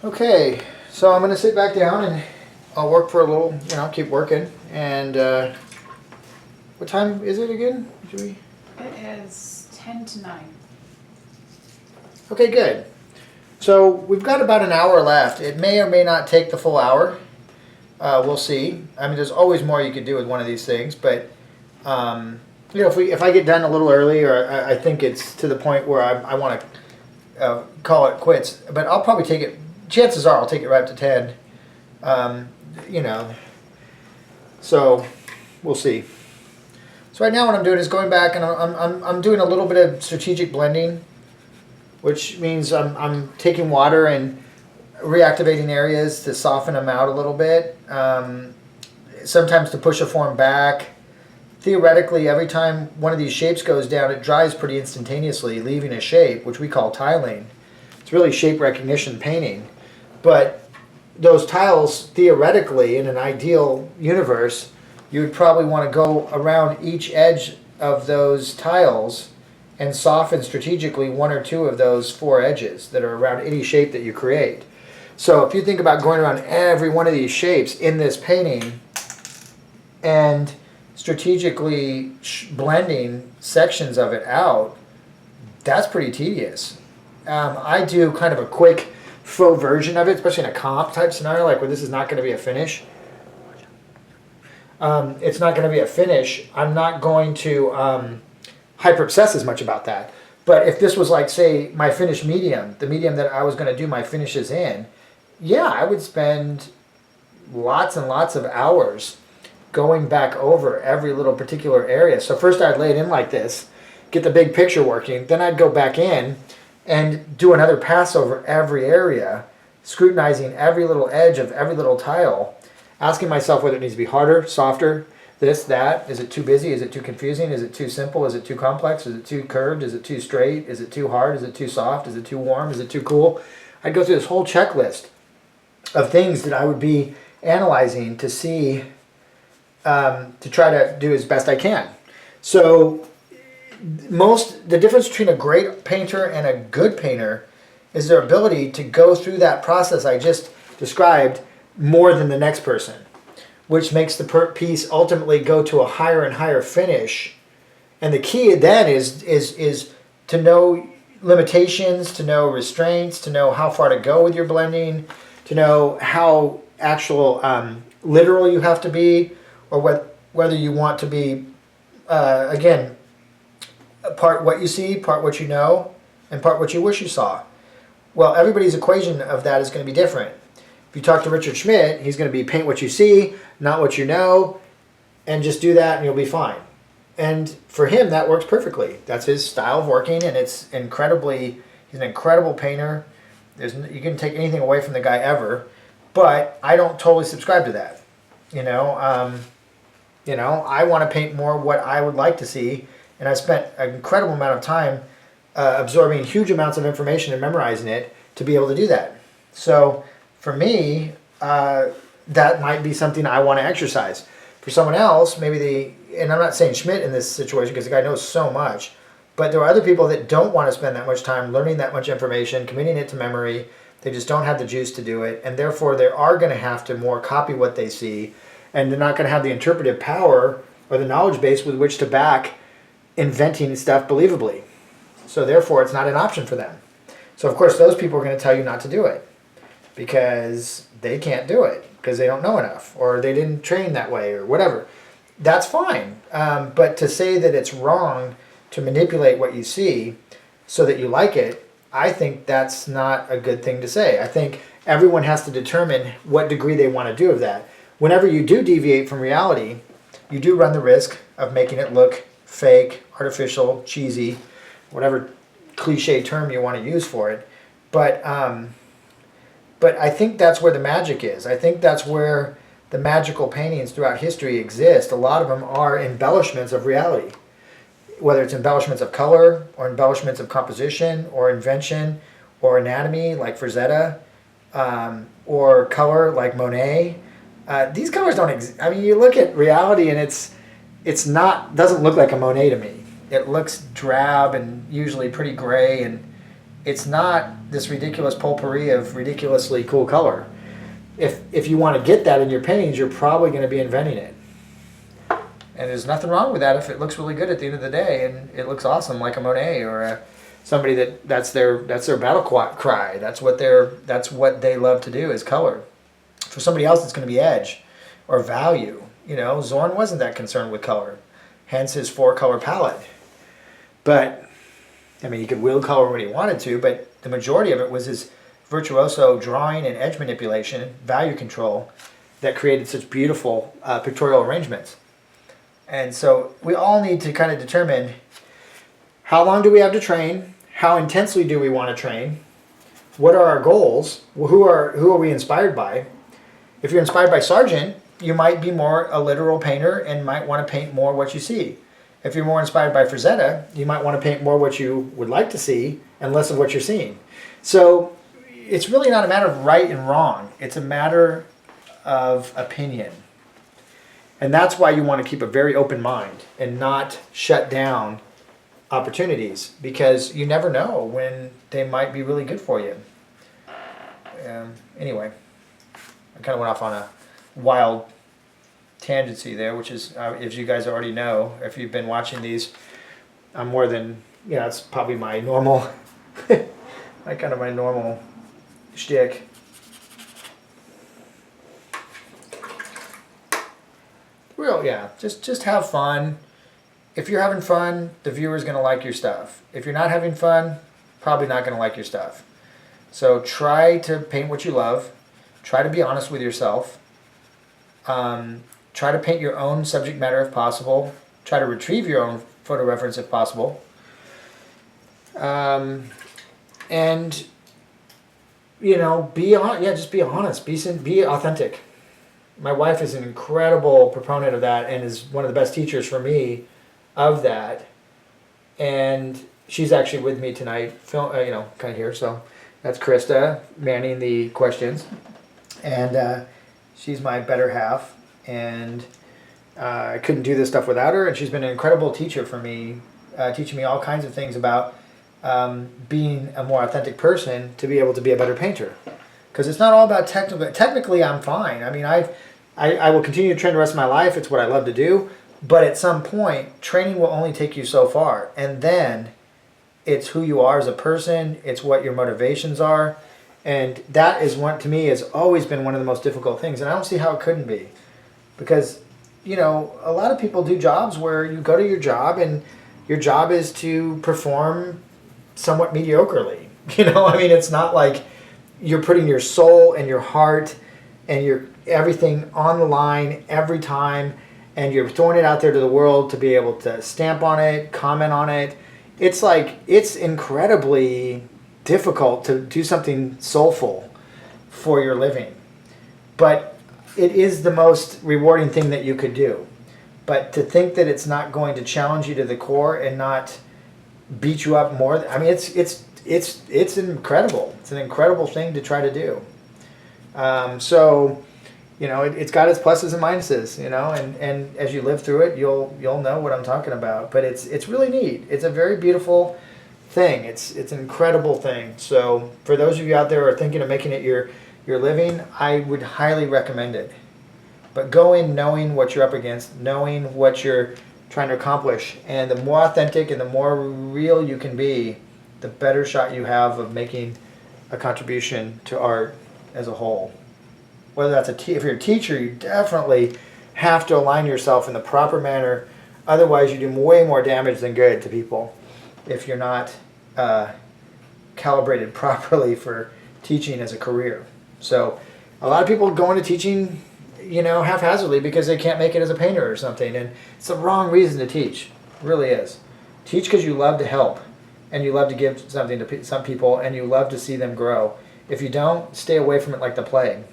Okay, so I'm going to sit back down and I'll work for a little, keep working. And what time is it again? It is 10 to 9. Okay, good. So we've got about an hour left. It may or may not take the full hour. We'll see. I mean, there's always more you could do with one of these things, but if I get done a little early, or I think it's to the point where I want to call it quits, but I'll probably take it. Chances are I'll take it right up to 10. So we'll see. So right now what I'm doing is going back and I'm doing a little bit of strategic blending, which means I'm taking water and reactivating areas to soften them out a little bit. Sometimes to push a form back. Theoretically, every time one of these shapes goes down, it dries pretty instantaneously, leaving a shape, which we call tiling. It's really shape recognition painting. But those tiles, theoretically, in an ideal universe, you would probably want to go around each edge of those tiles and soften strategically one or two of those four edges that are around any shape that you create. So if you think about going around every one of these shapes in this painting and strategically blending sections of it out, that's pretty tedious. I do kind of a quick faux version of it, especially in a comp type scenario, like where this is not going to be a finish. It's not going to be a finish. I'm not going to hyper obsess as much about that. But if this was like, say, my finished medium, the medium that I was going to do my finishes in, yeah, I would spend lots and lots of hours going back over every little particular area. So first I'd lay it in like this, get the big picture working, then I'd go back in and do another pass over every area, scrutinizing every little edge of every little tile, asking myself whether it needs to be harder, softer, this, that. Is it too busy? Is it too confusing? Is it too simple? Is it too complex? Is it too curved? Is it too straight? Is it too hard? Is it too soft? Is it too warm? Is it too cool? I'd go through this whole checklist of things that I would be analyzing to see, to try to do as best I can. So the difference between a great painter and a good painter is their ability to go through that process I just described more than the next person, which makes the piece ultimately go to a higher and higher finish. And the key then is to know limitations, to know restraints, to know how far to go with your blending, to know how actual literal you have to be, or whether you want to be, again, part what you see, part what you know, and part what you wish you saw. Well, everybody's equation of that is going to be different. If you talk to Richard Schmidt, he's going to be paint what you see, not what you know, and just do that and you'll be fine. And for him, that works perfectly. That's his style of working, and it's he's an incredible painter. You can take anything away from the guy ever, but I don't totally subscribe to that. You know, I want to paint more what I would like to see, and I spent an incredible amount of time absorbing huge amounts of information and memorizing it to be able to do that. So for me, that might be something I want to exercise. For someone else, maybe and I'm not saying Schmidt in this situation because the guy knows so much, but there are other people that don't want to spend that much time learning that much information, committing it to memory. They just don't have the juice to do it, and therefore they are going to have to more copy what they see, and they're not going to have the interpretive power or the knowledge base with which to back inventing stuff believably. So therefore it's not an option for them. So of course those people are going to tell you not to do it because they can't do it because they don't know enough or they didn't train that way or whatever. That's fine. But to say that it's wrong to manipulate what you see so that you like it, I think that's not a good thing to say. I think everyone has to determine what degree they want to do of that. Whenever you do deviate from reality, you do run the risk of making it look fake, artificial, cheesy, whatever cliche term you want to use for it. But I think that's where the magic is. I think that's where the magical paintings throughout history exist. A lot of them are embellishments of reality. Whether it's embellishments of color or embellishments of composition or invention or anatomy like Frazetta or color like Monet. These colors don't exist. I mean, you look at reality and doesn't look like a Monet to me. It looks drab and usually pretty gray, and it's not this ridiculous potpourri of ridiculously cool color. If you want to get that in your paintings, you're probably going to be inventing it. And there's nothing wrong with that if it looks really good at the end of the day and it looks awesome like a Monet or somebody that's their battle cry. That's what they love to do is color. For somebody else, it's going to be edge or value. You know, Zorn wasn't that concerned with color, hence his 4-color palette. But I mean, he could will color when he wanted to, but the majority of it was his virtuoso drawing and edge manipulation, value control, that created such beautiful pictorial arrangements. And so we all need to kind of determine how long do we have to train, how intensely do we want to train, what are our goals, who are we inspired by. If you're inspired by Sargent, you might be more a literal painter and might want to paint more what you see. If you're more inspired by Frazetta, you might want to paint more what you would like to see and less of what you're seeing. So it's really not a matter of right and wrong. It's a matter of opinion. And that's why you want to keep a very open mind and not shut down opportunities, because you never know when they might be really good for you. Anyway, I kind of went off on a wild tangency there, which is, as you guys already know, if you've been watching these, I'm more than, it's probably my normal, my normal shtick. Just have fun. If you're having fun, the viewer's going to like your stuff. If you're not having fun, probably not going to like your stuff. So try to paint what you love. Try to be honest with yourself. Try to paint your own subject matter if possible. Try to retrieve your own photo reference if possible. And just be honest. Be authentic. My wife is an incredible proponent of that and is one of the best teachers for me of that. And she's actually with me tonight, kind of here. So that's Krista manning the questions. And she's my better half. And I couldn't do this stuff without her. And she's been an incredible teacher for me, teaching me all kinds of things about being a more authentic person to be able to be a better painter. Because it's not all about technical. Technically, I'm fine. I mean, I will continue to train the rest of my life. It's what I love to do. But at some point, training will only take you so far. And then it's who you are as a person. It's what your motivations are. And that is to me, has always been one of the most difficult things. And I don't see how it couldn't be. Because, a lot of people do jobs where you go to your job and your job is to perform somewhat mediocrely. It's not like you're putting your soul and your heart and your everything on the line every time, and you're throwing it out there to the world to be able to stamp on it, comment on it. It's incredibly difficult to do something soulful for your living. But it is the most rewarding thing that you could do. But to think that it's not going to challenge you to the core and not beat you up more, I mean, it's incredible. It's an incredible thing to try to do. So, you know, it's got its pluses and minuses, you know, and as you live through it, you'll know what I'm talking about. But it's really neat. It's a very beautiful thing. It's an incredible thing. So for those of you out there who are thinking of making it your living, I would highly recommend it. But go in knowing what you're up against, knowing what you're trying to accomplish, and the more authentic and the more real you can be, the better shot you have of making a contribution to art as a whole. Whether that's if you're a teacher, you definitely have to align yourself in the proper manner. Otherwise, you do way more damage than good to people if you're not calibrated properly for teaching as a career. So a lot of people go into teaching, you know, haphazardly because they can't make it as a painter or something, and it's the wrong reason to teach. It really is. Teach because you love to help, and you love to give something to some people, and you love to see them grow. If you don't, stay away from it like the plague,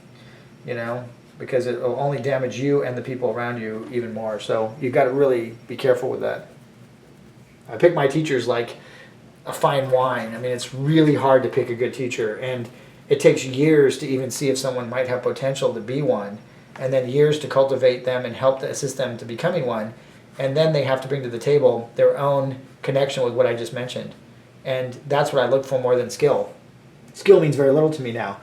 you know, because it will only damage you and the people around you even more. So you've got to really be careful with that. I pick my teachers like a fine wine. I mean, it's really hard to pick a good teacher, and it takes years to even see if someone might have potential to be one, and then years to cultivate them and help to assist them to becoming one, and then they have to bring to the table their own connection with what I just mentioned. And that's what I look for more than skill. Skill means very little to me now.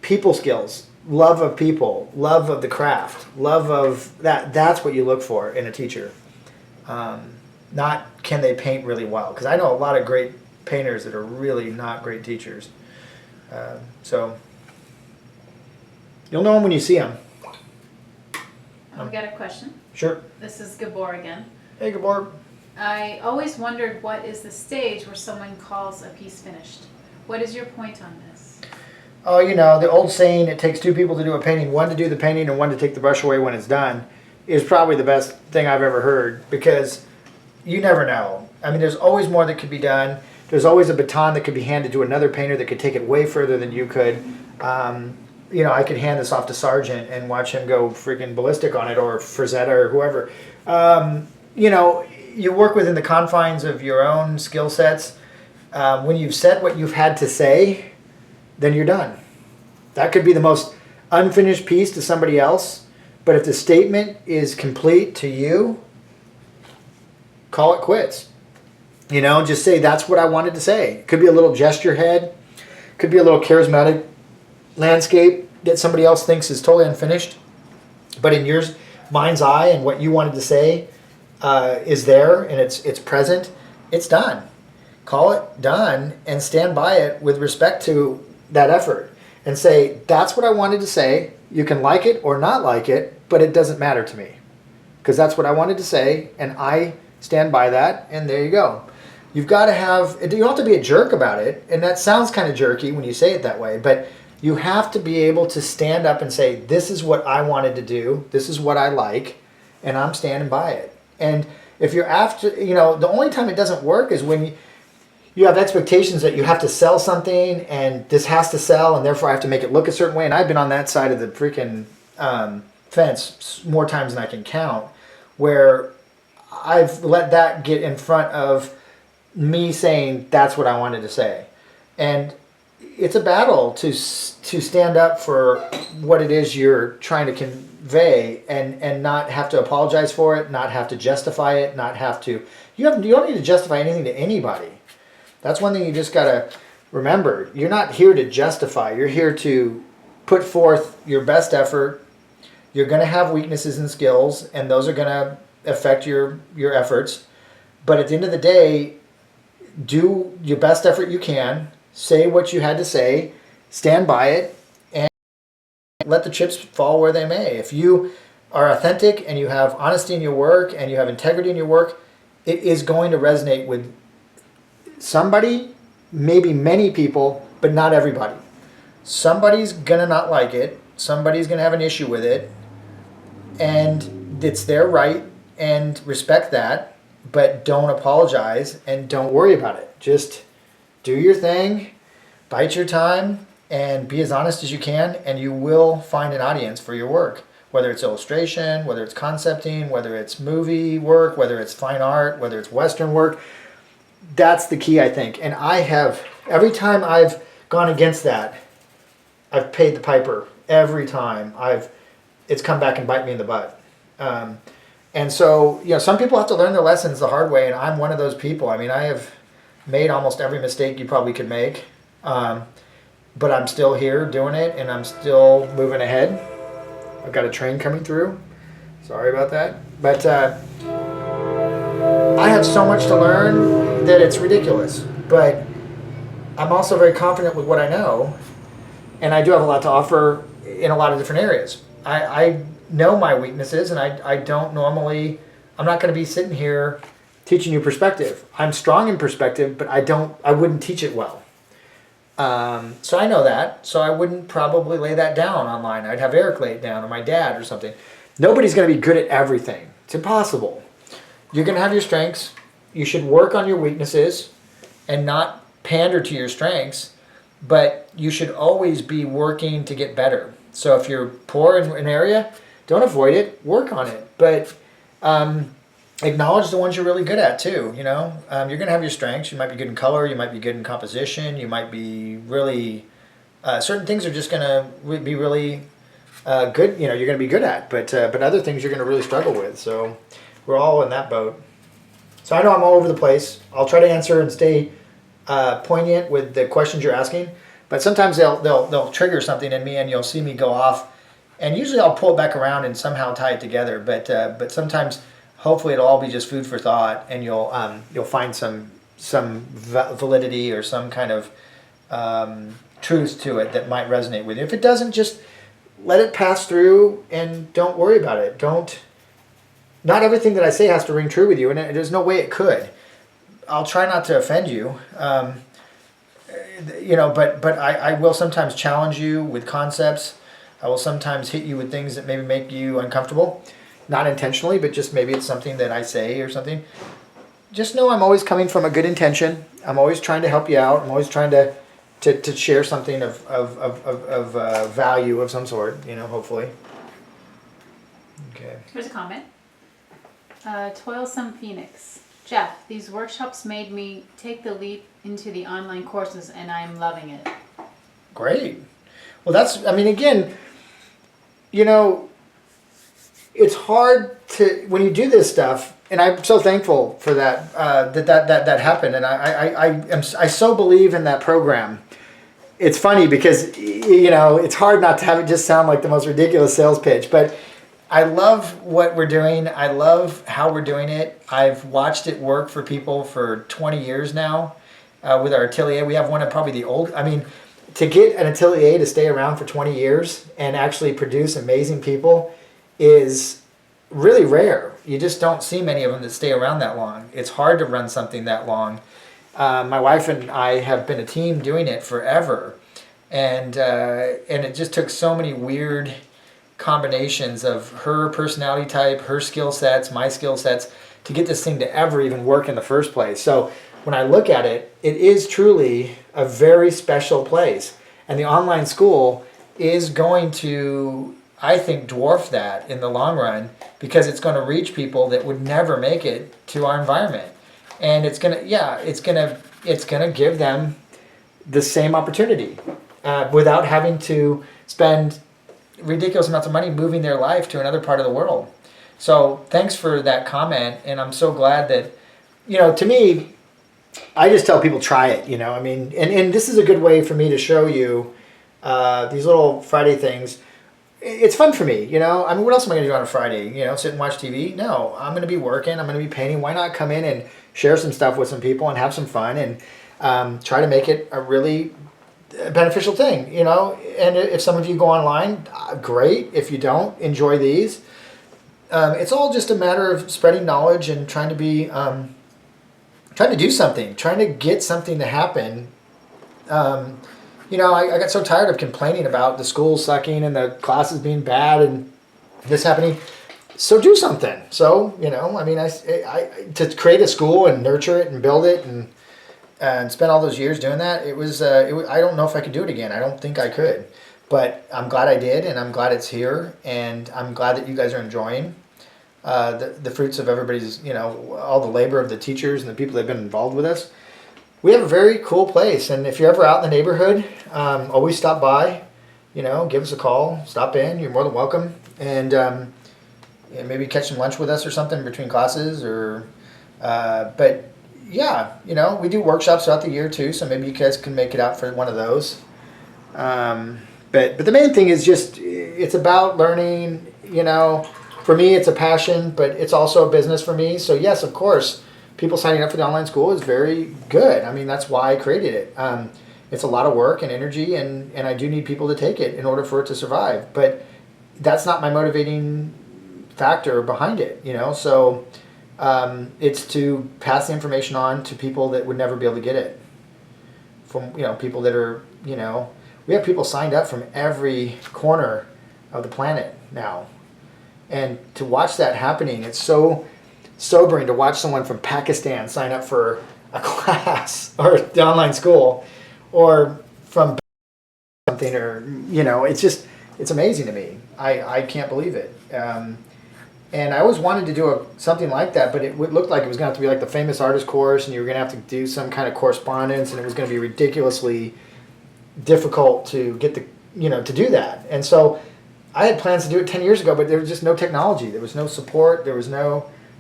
People skills, love of people, love of the craft, love of that's what you look for in a teacher. Not can they paint really well, because I know a lot of great painters that are really not great teachers. So you'll know them when you see them. We got a question. Sure. This is Gabor again. Hey, Gabor. I always wondered, what is the stage where someone calls a piece finished? What is your point on this? Oh, you know, the old saying, it takes two people to do a painting, one to do the painting and one to take the brush away when it's done, is probably the best thing I've ever heard, because you never know. I mean, there's always more that could be done. There's always a baton that could be handed to another painter that could take it way further than you could. You know, I could hand this off to Sargent and watch him go freaking ballistic on it, or Frazetta or whoever. You know, you work within the confines of your own skill sets. When you've said what you've had to say, then you're done. That could be the most unfinished piece to somebody else, but if the statement is complete to you, call it quits. You know, just say, that's what I wanted to say. It could be a little gesture head, could be a little charismatic landscape that somebody else thinks is totally unfinished, but in your mind's eye and what you wanted to say is there, and it's present, it's done. Call it done and stand by it with respect to that effort and say, that's what I wanted to say. You can like it or not like it, but it doesn't matter to me, because that's what I wanted to say, and I stand by that, and there you go. You've got to have, you don't have to be a jerk about it, and that sounds kind of jerky when you say it that way, but you have to be able to stand up and say, this is what I wanted to do, this is what I like, and I'm standing by it. And if you're after, you know, the only time it doesn't work is when you have expectations that you have to sell something, and this has to sell, and therefore I have to make it look a certain way. And I've been on that side of the freaking fence more times than I can count, where I've let that get in front of me saying that's what I wanted to say. And it's a battle to stand up for what it is you're trying to convey, and not have to apologize for it, not have to justify it, not have to, you don't need to justify anything to anybody. That's one thing you just got to remember. You're not here to justify. You're here to put forth your best effort. You're going to have weaknesses and skills, and those are going to affect your efforts. But at the end of the day, do your best effort you can. Say what you had to say. Stand by it, and let the chips fall where they may. If you are authentic and you have honesty in your work and you have integrity in your work, it is going to resonate with somebody, maybe many people, but not everybody. Somebody's gonna not like it. Somebody's gonna have an issue with it, and it's their right, and respect that, but don't apologize and don't worry about it. Just do your thing, bite your time, and be as honest as you can, and you will find an audience for your work. whether it's illustration, whether it's concepting, whether it's movie work, whether it's fine art, whether it's Western work. That's the key, I think. And every time I've gone against that, I've paid the piper. Every time it's come back and bite me in the butt. And so, some people have to learn their lessons the hard way, and I'm one of those people. I mean, I have made almost every mistake you probably could make, but I'm still here doing it, and I'm still moving ahead. I've got a train coming through. Sorry about that. But I have so much to learn that it's ridiculous. But I'm also very confident with what I know, and I do have a lot to offer in a lot of different areas. I know my weaknesses, and I don't normally, I'm not going to be sitting here teaching you perspective. I'm strong in perspective, but I wouldn't teach it well. So I know that, so I wouldn't probably lay that down online. I'd have Eric lay it down, or my dad, or something. Nobody's going to be good at everything. It's impossible. You're going to have your strengths. You should work on your weaknesses and not pander to your strengths, but you should always be working to get better. So if you're poor in an area, don't avoid it, work on it. But acknowledge the ones you're really good at too, You're going to have your strengths. You might be good in color, you might be good in composition, you might be really, certain things are just going to be really good, you're going to be good at. But other things you're going to really struggle with. So we're all in that boat. So I know I'm all over the place. I'll try to answer and stay poignant with the questions you're asking. But sometimes they'll trigger something in me, and you'll see me go off. And usually I'll pull it back around and somehow tie it together. But sometimes, hopefully, it'll all be just food for thought, and you'll find some validity or some kind of truth to it that might resonate with you. If it doesn't, just let it pass through and don't worry about it. Not everything that I say has to ring true with you, and there's no way it could. I'll try not to offend you. But I will sometimes challenge you with concepts. I will sometimes hit you with things that maybe make you uncomfortable. Not intentionally, but just maybe it's something that I say or something. Just know I'm always coming from a good intention. I'm always trying to help you out. I'm always trying to share something of value of some sort, hopefully. Okay. Here's a comment. Toilsome Phoenix. Jeff, these workshops made me take the leap into the online courses, and I'm loving it. Great. Well, again, it's hard to, when you do this stuff, and I'm so thankful for that, that happened, and I so believe in that program. It's funny because, it's hard not to have it just sound like the most ridiculous sales pitch, but I love what we're doing. I love how we're doing it. I've watched it work for people for 20 years now with our atelier. We have one of probably the old, to get an atelier to stay around for 20 years and actually produce amazing people is really rare. You just don't see many of them that stay around that long. It's hard to run something that long. My wife and I have been a team doing it forever. And it just took so many weird combinations of her personality type, her skill sets, my skill sets, to get this thing to ever even work in the first place. So when I look at it, it is truly a very special place. And the online school is going to, I think, dwarf that in the long run, because it's going to reach people that would never make it to our environment. And it's going to give them the same opportunity without having to spend ridiculous amounts of money moving their life to another part of the world. So thanks for that comment, and I'm so glad that, to me, I just tell people try it, and this is a good way for me to show you these little Friday things. It's fun for me, what else am I going to do on a Friday? Sit and watch TV? No, I'm going to be working, I'm going to be painting. Why not come in and share some stuff with some people and have some fun and try to make it a really beneficial thing, and if some of you go online, great. If you don't, enjoy these. It's all just a matter of spreading knowledge and trying to be, trying to do something, trying to get something to happen. I got so tired of complaining about the school sucking and the classes being bad and this happening. So do something. So, I to create a school and nurture it and build it and spend all those years doing that, I don't know if I could do it again. I don't think I could. but I'm glad I did, and I'm glad it's here, and I'm glad that you guys are enjoying the fruits of everybody's, all the labor of the teachers and the people that have been involved with us. We have a very cool place, and if you're ever out in the neighborhood, always stop by, give us a call, stop in, you're more than welcome, and maybe catch some lunch with us or something between classes, but yeah, we do workshops throughout the year too, so maybe you guys can make it out for one of those. But the main thing is just, it's about learning, for me it's a passion, but it's also a business for me. So yes, of course, people signing up for the online school is very good. I mean, that's why I created it. It's a lot of work and energy, and I do need people to take it in order for it to survive. But that's not my motivating factor behind it, so it's to pass the information on to people that would never be able to get it. From, people that are, we have people signed up from every corner of the planet now. And to watch that happening, it's so sobering to watch someone from Pakistan sign up for a class or the online school, or from something, or, it's amazing to me. I can't believe it. And I always wanted to do something like that, but it looked like it was going to have to be like the famous artist course, and you were going to have to do some kind of correspondence, and it was going to be ridiculously difficult to get to do that. And so I had plans to do it 10 years ago, but there was just no technology. There was no support.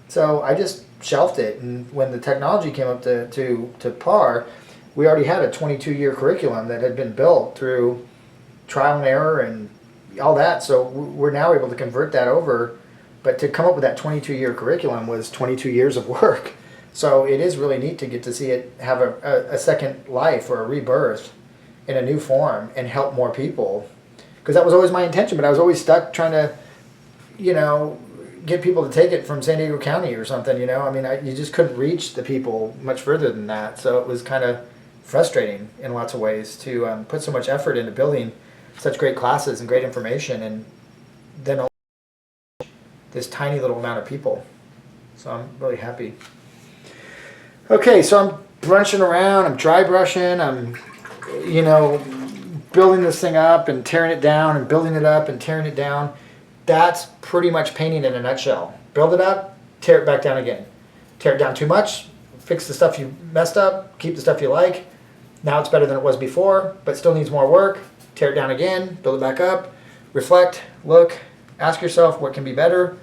So I just shelved it. And when the technology came up to par, we already had a 22-year curriculum that had been built through trial and error and all that. So we're now able to convert that over. But to come up with that 22-year curriculum was 22 years of work. So it is really neat to get to see it have a second life or a rebirth in a new form and help more people. Because that was always my intention, but I was always stuck trying to, get people to take it from San Diego County or something, I mean, you just couldn't reach the people much further than that. So it was kind of frustrating in lots of ways to put so much effort into building such great classes and great information, and then this tiny little amount of people. So I'm really happy. Okay, so I'm brunching around, I'm dry brushing, I'm, building this thing up and tearing it down and building it up and tearing it down. That's pretty much painting in a nutshell. Build it up, tear it back down again. Tear it down too much, fix the stuff you messed up, keep the stuff you like. Now it's better than it was before, but still needs more work. Tear it down again, build it back up, reflect, look, ask yourself what can be better,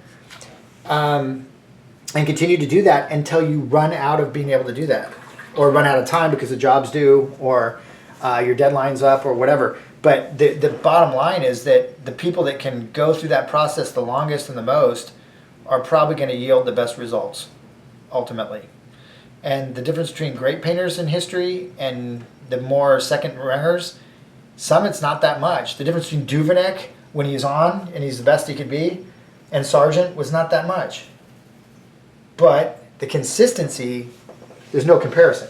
and continue to do that until you run out of being able to do that, or run out of time because the job's due, or your deadline's up, or whatever. But the bottom line is that the people that can go through that process the longest and the most are probably going to yield the best results, ultimately. And the difference between great painters in history and the more second runners, some it's not that much. The difference between Duveneck, when he's on and he's the best he could be, and Sargent was not that much. But the consistency, there's no comparison.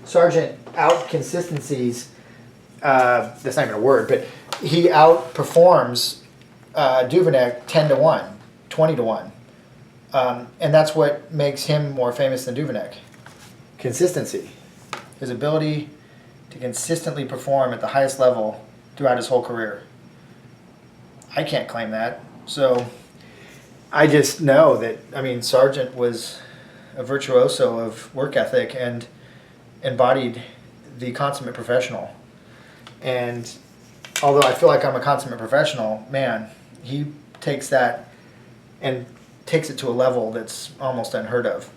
Sargent out-consistencies, that's not even a word, but he outperforms Duveneck 10 to 1, 20 to 1. And that's what makes him more famous than Duveneck. Consistency. His ability to consistently perform at the highest level throughout his whole career. I can't claim that. So I just know that, Sargent was a virtuoso of work ethic and embodied the consummate professional. And although I feel like I'm a consummate professional, man, he takes that and takes it to a level that's almost unheard of.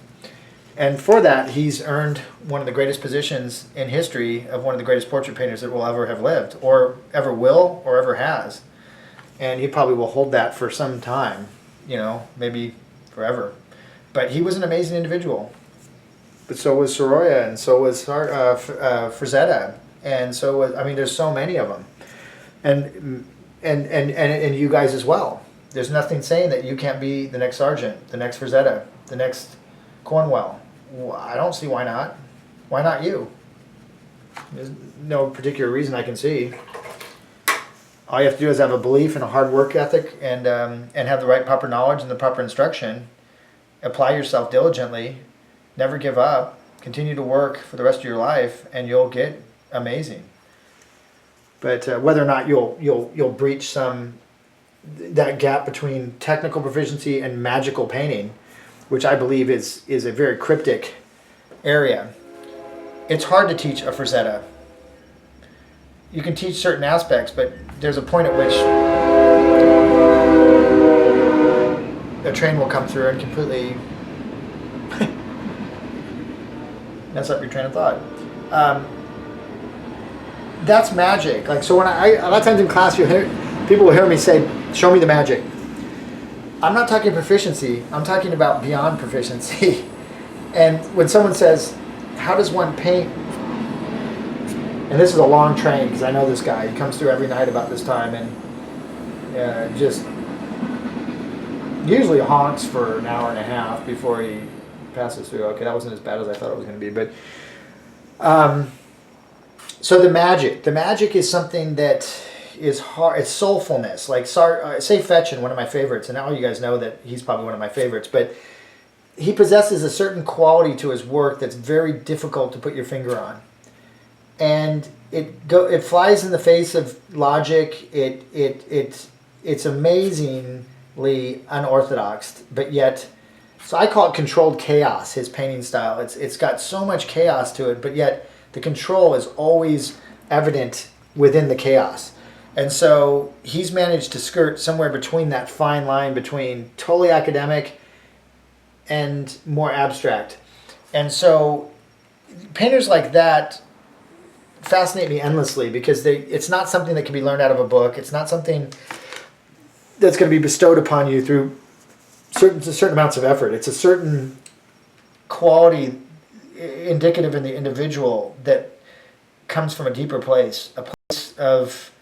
And for that, he's earned one of the greatest positions in history of one of the greatest portrait painters that will ever have lived, or ever will, or ever has. And he probably will hold that for some time, maybe forever. But he was an amazing individual. But so was Sorolla, and so was Frazetta, and so was, there's so many of them. And you guys as well. There's nothing saying that you can't be the next Sargent, the next Frazetta, the next Cornwell. I don't see why not. Why not you? There's no particular reason I can see. All you have to do is have a belief and a hard work ethic, and have the right proper knowledge and the proper instruction. Apply yourself diligently. Never give up. Continue to work for the rest of your life, and you'll get amazing. But whether or not you'll breach that gap between technical proficiency and magical painting, which I believe is a very cryptic area. It's hard to teach a Frazetta. You can teach certain aspects, but there's a point at which a train will come through and completely mess up your train of thought. That's magic. Like, so when a lot of times in class, people will hear me say, "Show me the magic." I'm not talking proficiency. I'm talking about beyond proficiency. And when someone says, "How does one paint?" And this is a long train because I know this guy. He comes through every night about this time and just usually honks for an hour and a half before he passes through. Okay, that wasn't as bad as I thought it was going to be, but so the magic is something that is hard. It's soulfulness. Like say Fetchin, one of my favorites, and all you guys know that he's probably one of my favorites, but he possesses a certain quality to his work that's very difficult to put your finger on, and it flies in the face of logic. It's amazingly unorthodox, but yet, so I call it controlled chaos. His painting style. It's got so much chaos to it, but yet the control is always evident within the chaos. And so he's managed to skirt somewhere between that fine line between totally academic and more abstract. And so painters like that fascinate me endlessly because it's not something that can be learned out of a book. It's not something that's going to be bestowed upon you through certain amounts of effort. It's a certain quality indicative in the individual that comes from a deeper place, a place of,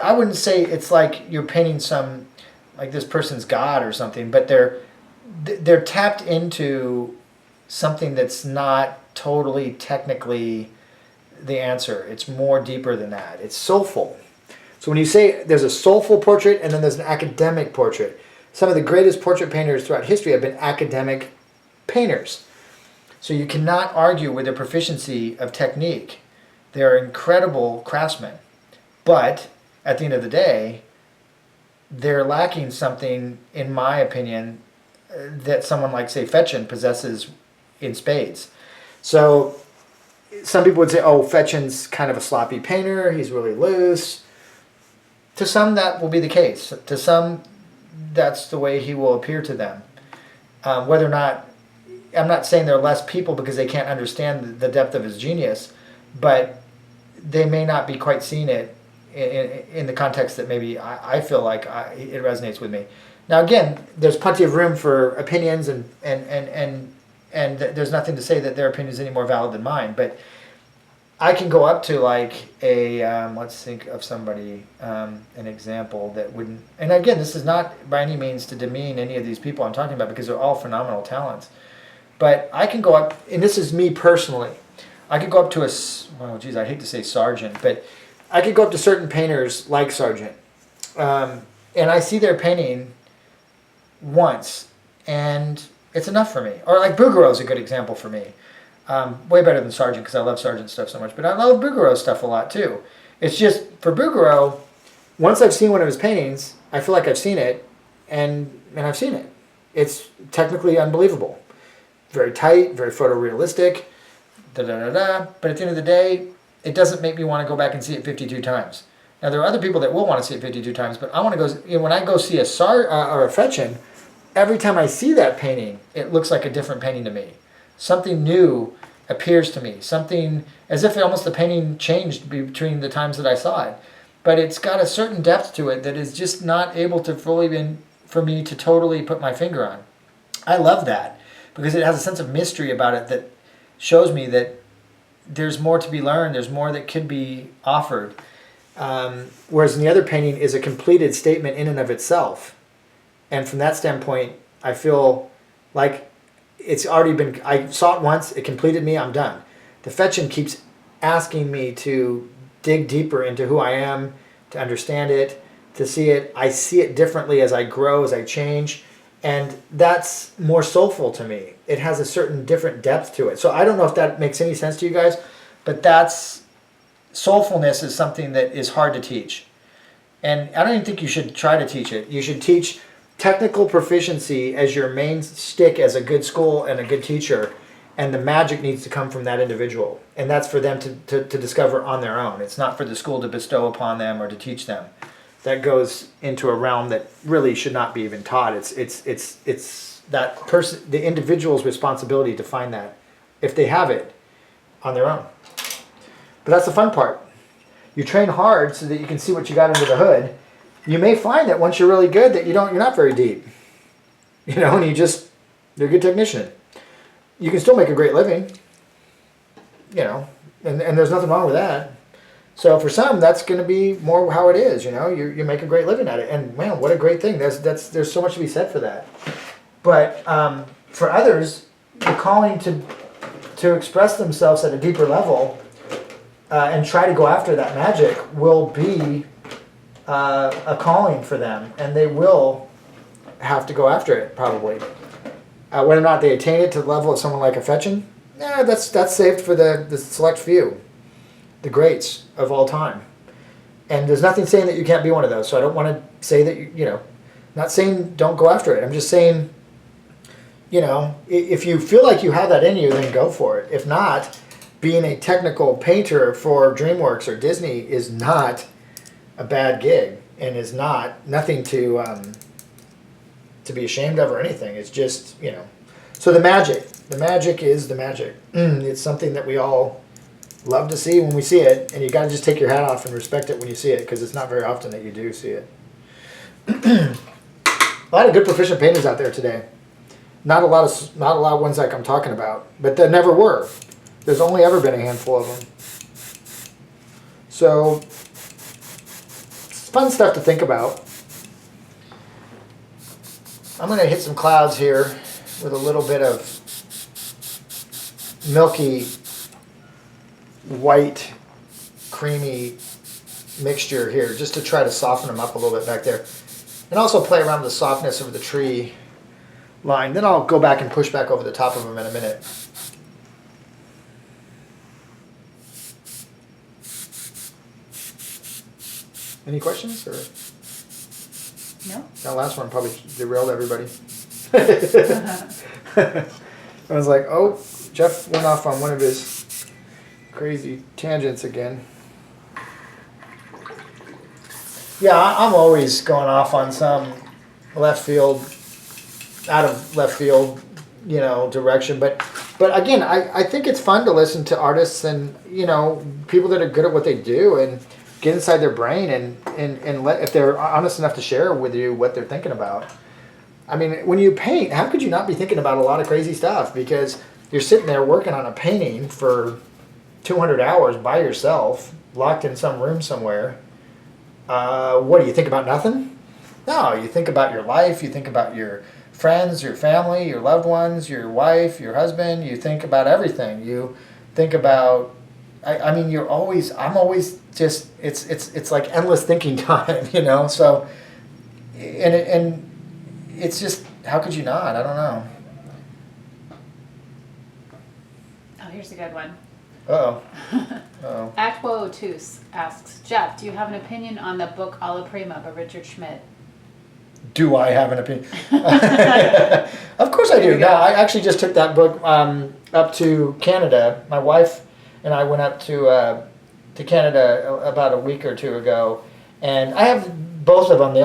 I wouldn't say it's like you're painting some, like this person's God or something, but they're tapped into something that's not totally technically the answer. It's more deeper than that. It's soulful. So when you say there's a soulful portrait and then there's an academic portrait, some of the greatest portrait painters throughout history have been academic painters. So you cannot argue with their proficiency of technique. They're incredible craftsmen. But at the end of the day, they're lacking something, in my opinion, that someone like, say, Fetchin possesses in spades. So some people would say, oh, Fetchin's kind of a sloppy painter. He's really loose. To some, that will be the case. To some, that's the way he will appear to them. Whether or not, I'm not saying they're less people because they can't understand the depth of his genius, but they may not be quite seeing it in the context that maybe I feel like it resonates with me. Now again, there's plenty of room for opinions and there's nothing to say that their opinion is any more valid than mine, but I can go up to like let's think of somebody, an example that wouldn't, and again, this is not by any means to demean any of these people I'm talking about because they're all phenomenal talents. But I can go up, and this is me personally, I could go up to I hate to say Sargent, but I could go up to certain painters like Sargent, and I see their painting once, and it's enough for me. Or like Bouguereau is a good example for me. Way better than Sargent because I love Sargent stuff so much, but I love Bouguereau stuff a lot too. It's just, for Bouguereau, once I've seen one of his paintings, I feel like I've seen it, and I've seen it. It's technically unbelievable. Very tight, very photorealistic, but at the end of the day, it doesn't make me want to go back and see it 52 times. Now, there are other people that will want to see it 52 times, but I want to go, when I go see a Fetchin, every time I see that painting, it looks like a different painting to me. Something new appears to me, something as if almost the painting changed between the times that I saw it. But it's got a certain depth to it that is just not able to fully for me to totally put my finger on. I love that because it has a sense of mystery about it that shows me that there's more to be learned, there's more that could be offered. Whereas in the other painting is a completed statement in and of itself. And from that standpoint, I feel like it's already been, I saw it once, it completed me, I'm done. The Fetchin keeps asking me to dig deeper into who I am, to understand it, to see it. I see it differently as I grow, as I change. And that's more soulful to me. It has a certain different depth to it. So I don't know if that makes any sense to you guys, but that's soulfulness is something that is hard to teach. And I don't even think you should try to teach it. You should teach technical proficiency as your main stick as a good school and a good teacher. And the magic needs to come from that individual. And that's for them to discover on their own. It's not for the school to bestow upon them or to teach them. That goes into a realm that really should not be even taught. It's that person, the individual's responsibility to find that, if they have it, on their own. But that's the fun part. You train hard so that you can see what you got under the hood. You may find that once you're really good that you're not very deep. And you're a good technician. You can still make a great living. And there's nothing wrong with that. So for some, that's going to be more how it is. You make a great living at it, and man, what a great thing. There's so much to be said for that. But for others, the calling to express themselves at a deeper level and try to go after that magic will be a calling for them, and they will have to go after it probably. Whether or not they attain it to the level of someone like a Fetchin, that's saved for the select few, the greats of all time. And there's nothing saying that you can't be one of those. So I don't want to say that not saying don't go after it. I'm just saying, if you feel like you have that in you, then go for it. If not, being a technical painter for DreamWorks or Disney is not a bad gig, and is nothing to be ashamed of or anything. It's just, So the magic is the magic. It's something that we all love to see when we see it, and you got to just take your hat off and respect it when you see it, because it's not very often that you do see it. A lot of good proficient painters out there today. Not a lot of ones like I'm talking about, but there never were. There's only ever been a handful of them. So it's fun stuff to think about. I'm going to hit some clouds here with a little bit of milky, white, creamy mixture here, just to try to soften them up a little bit back there. And also play around with the softness of the tree line. Then I'll go back and push back over the top of them in a minute. Any questions? Or? No. That last one probably derailed everybody. I was like, oh, Jeff went off on one of his crazy tangents again. Yeah, I'm always going off on some out of left field, direction. But again, I think it's fun to listen to artists and, people that are good at what they do and get inside their brain and let, if they're honest enough to share with you what they're thinking about. I mean, when you paint, how could you not be thinking about a lot of crazy stuff? Because you're sitting there working on a painting for 200 hours by yourself, locked in some room somewhere. What do you think about? Nothing? No, you think about your life, you think about your friends, your family, your loved ones, your wife, your husband, you think about everything. You think about, I'm always just, it's like endless thinking time, so, and it's just, how could you not? I don't know. Oh, here's a good one. Uh-oh. Uh-oh. Aquo02 asks, Jeff, do you have an opinion on the book Alla Prima by Richard Schmidt? Do I have an opinion? Of course I do. No, I actually just took that book up to Canada. My wife and I went up to Canada about a week or two ago, and I have both of them.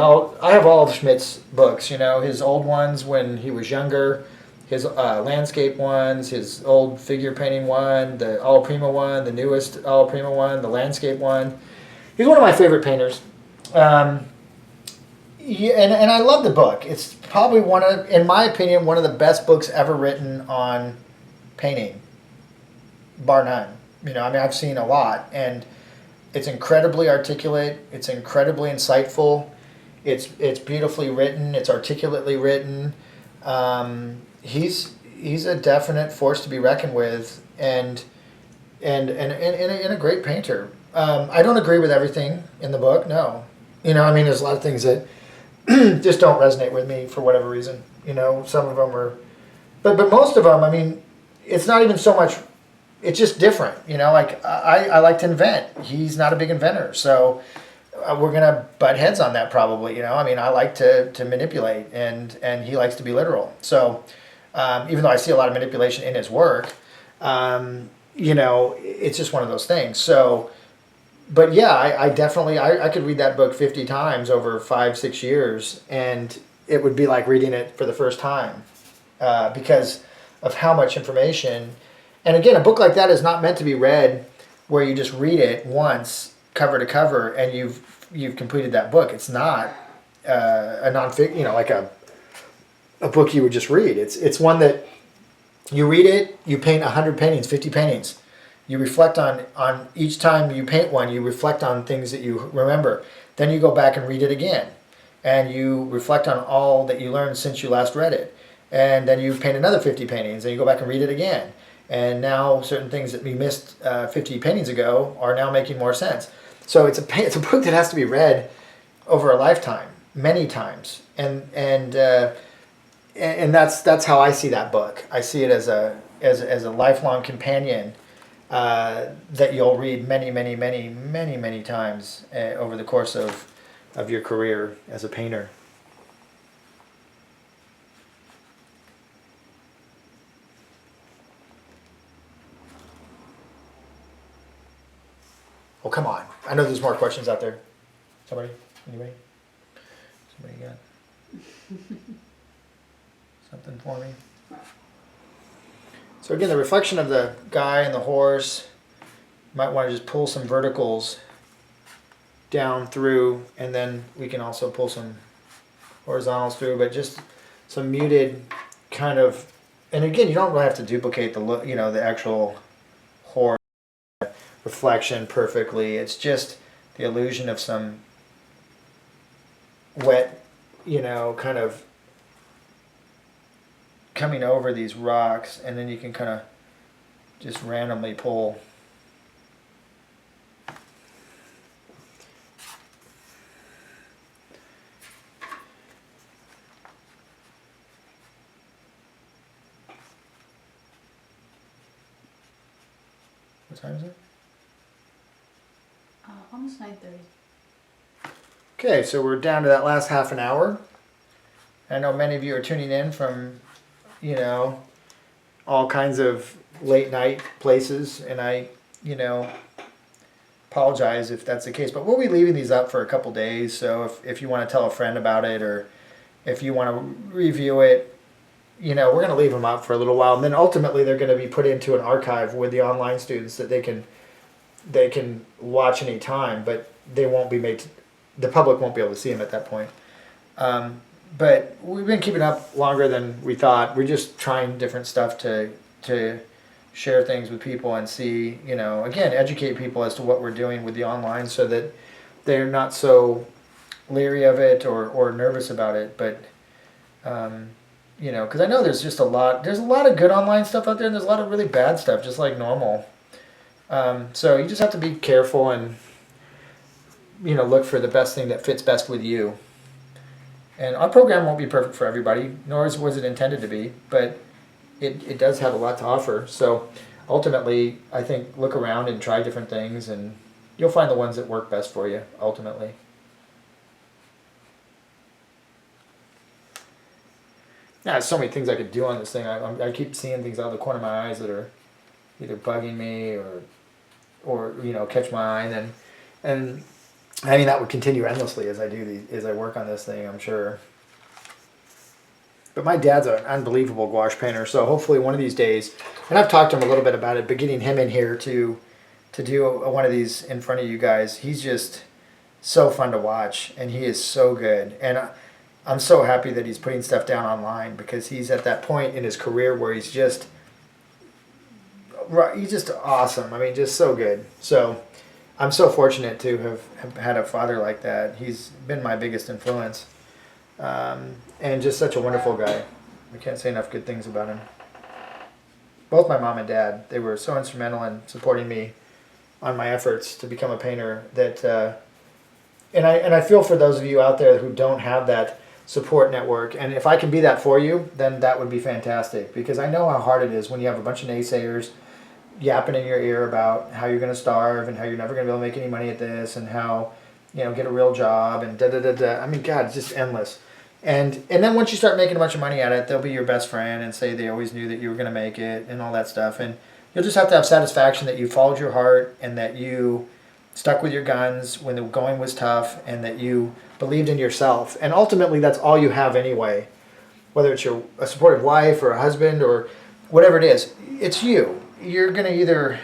I have all of Schmidt's books. His old ones when he was younger, his landscape ones, his old figure painting one, the Alla Prima one, the newest Alla Prima one, the landscape one. He's one of my favorite painters. Yeah, and I love the book. It's probably in my opinion, one of the best books ever written on painting, bar none. I've seen a lot, and it's incredibly articulate. It's incredibly insightful. It's beautifully written. It's articulately written. He's a definite force to be reckoned with, and a great painter. I don't agree with everything in the book. No, there's a lot of things that just don't resonate with me for whatever reason. Some of them are, but most of them, it's not even so much it's just different, you know. Like I like to invent. He's not a big inventor, so we're gonna butt heads on that probably. You know, I mean, I like to manipulate, and he likes to be literal. So even though I see a lot of manipulation in his work, you know, it's just one of those things. So, but yeah, I definitely I could read that book 50 times over 5-6 years, and it would be like reading it for the first time because of how much information. And again, a book like that is not meant to be read where you just read it once, cover to cover, and you've completed that book. It's not a non-fiction, you know, like a book you would just read. It's one that you read it, you paint 100 paintings, 50 paintings. You reflect on each time you paint one, you reflect on things that you remember. Then you go back and read it again. And you reflect on all that you learned since you last read it. And then you paint another 50 paintings, and you go back and read it again. And now certain things that we missed 50 paintings ago are now making more sense. So it's a book that has to be read over a lifetime, many times. And that's how I see that book. I see it as a lifelong companion that you'll read many times over the course of your career as a painter. Oh, come on. I know there's more questions out there. Somebody? Anybody? Somebody got something for me? So again, the reflection of the guy and the horse, you might want to just pull some verticals down through, and then we can also pull some horizontals through, but just some muted kind of, and again, you don't really have to duplicate the look, you know, the actual horse reflection perfectly. It's just the illusion of some wet, you know, kind of coming over these rocks, and then you can kind of just randomly pull. What time is it? Almost 9:30. Okay, so we're down to that last half an hour. I know many of you are tuning in from, you know, all kinds of late night places, and I, you know, apologize if that's the case, but we'll be leaving these up for a couple days. So if you want to tell a friend about it, or if you want to review it, you know, we're going to leave them up for a little while, and then ultimately they're going to be put into an archive with the online students that they can watch any time, but they won't be made the public won't be able to see them at that point. But we've been keeping up longer than we thought. We're just trying different stuff to share things with people and see, you know, again, educate people as to what we're doing with the online, so that they're not so leery of it or nervous about it. But you know, because I know there's a lot of good online stuff out there, and there's a lot of really bad stuff, just like normal. So you just have to be careful and, you know, look for the best thing that fits best with you. And our program won't be perfect for everybody, nor was it intended to be, but it does have a lot to offer. So ultimately, I think look around and try different things, and you'll find the ones that work best for you, ultimately. Yeah, there's so many things I could do on this thing. I keep seeing things out of the corner of my eyes that are either bugging me or you know, catch my eye, and I mean, that would continue endlessly as I work on this thing, I'm sure. But my dad's an unbelievable gouache painter, so hopefully one of these days, and I've talked to him a little bit about it, but getting him in here to do one of these in front of you guys, he's just so fun to watch, and he is so good. And I'm so happy that he's putting stuff down online, because he's at that point in his career where he's just awesome. I mean, just so good. So I'm so fortunate to have had a father like that. He's been my biggest influence, and just such a wonderful guy. I can't say enough good things about him. Both my mom and dad, they were so instrumental in supporting me on my efforts to become a painter. That and I feel for those of you out there who don't have that support network, and if I can be that for you, then that would be fantastic, because I know how hard it is when you have a bunch of naysayers yapping in your ear about how you're going to starve and how you're never going to be able to make any money at this and how, get a real job and da da da da. I mean, God, it's just endless. And then once you start making a bunch of money at it, they'll be your best friend and say they always knew that you were going to make it and all that stuff. And you'll just have to have satisfaction that you followed your heart and that you stuck with your guns when the going was tough and that you believed in yourself. And ultimately, that's all you have anyway. Whether it's a supportive wife or a husband or whatever it is, it's you. You're going to either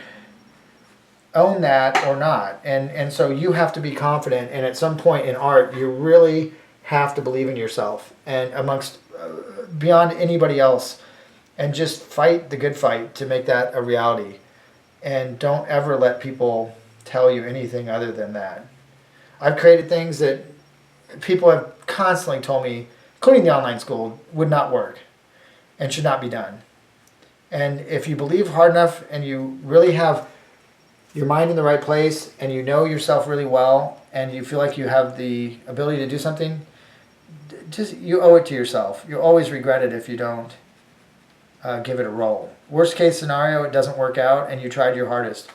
own that or not. And so you have to be confident. And at some point in art, you really have to believe in yourself and amongst beyond anybody else, and just fight the good fight to make that a reality. And don't ever let people tell you anything other than that. I've created things that people have constantly told me, including the online school, would not work and should not be done. And if you believe hard enough and you really have your mind in the right place and you know yourself really well and you feel like you have the ability to do something, just you owe it to yourself. You'll always regret it if you don't give it a roll. Worst case scenario, it doesn't work out and you tried your hardest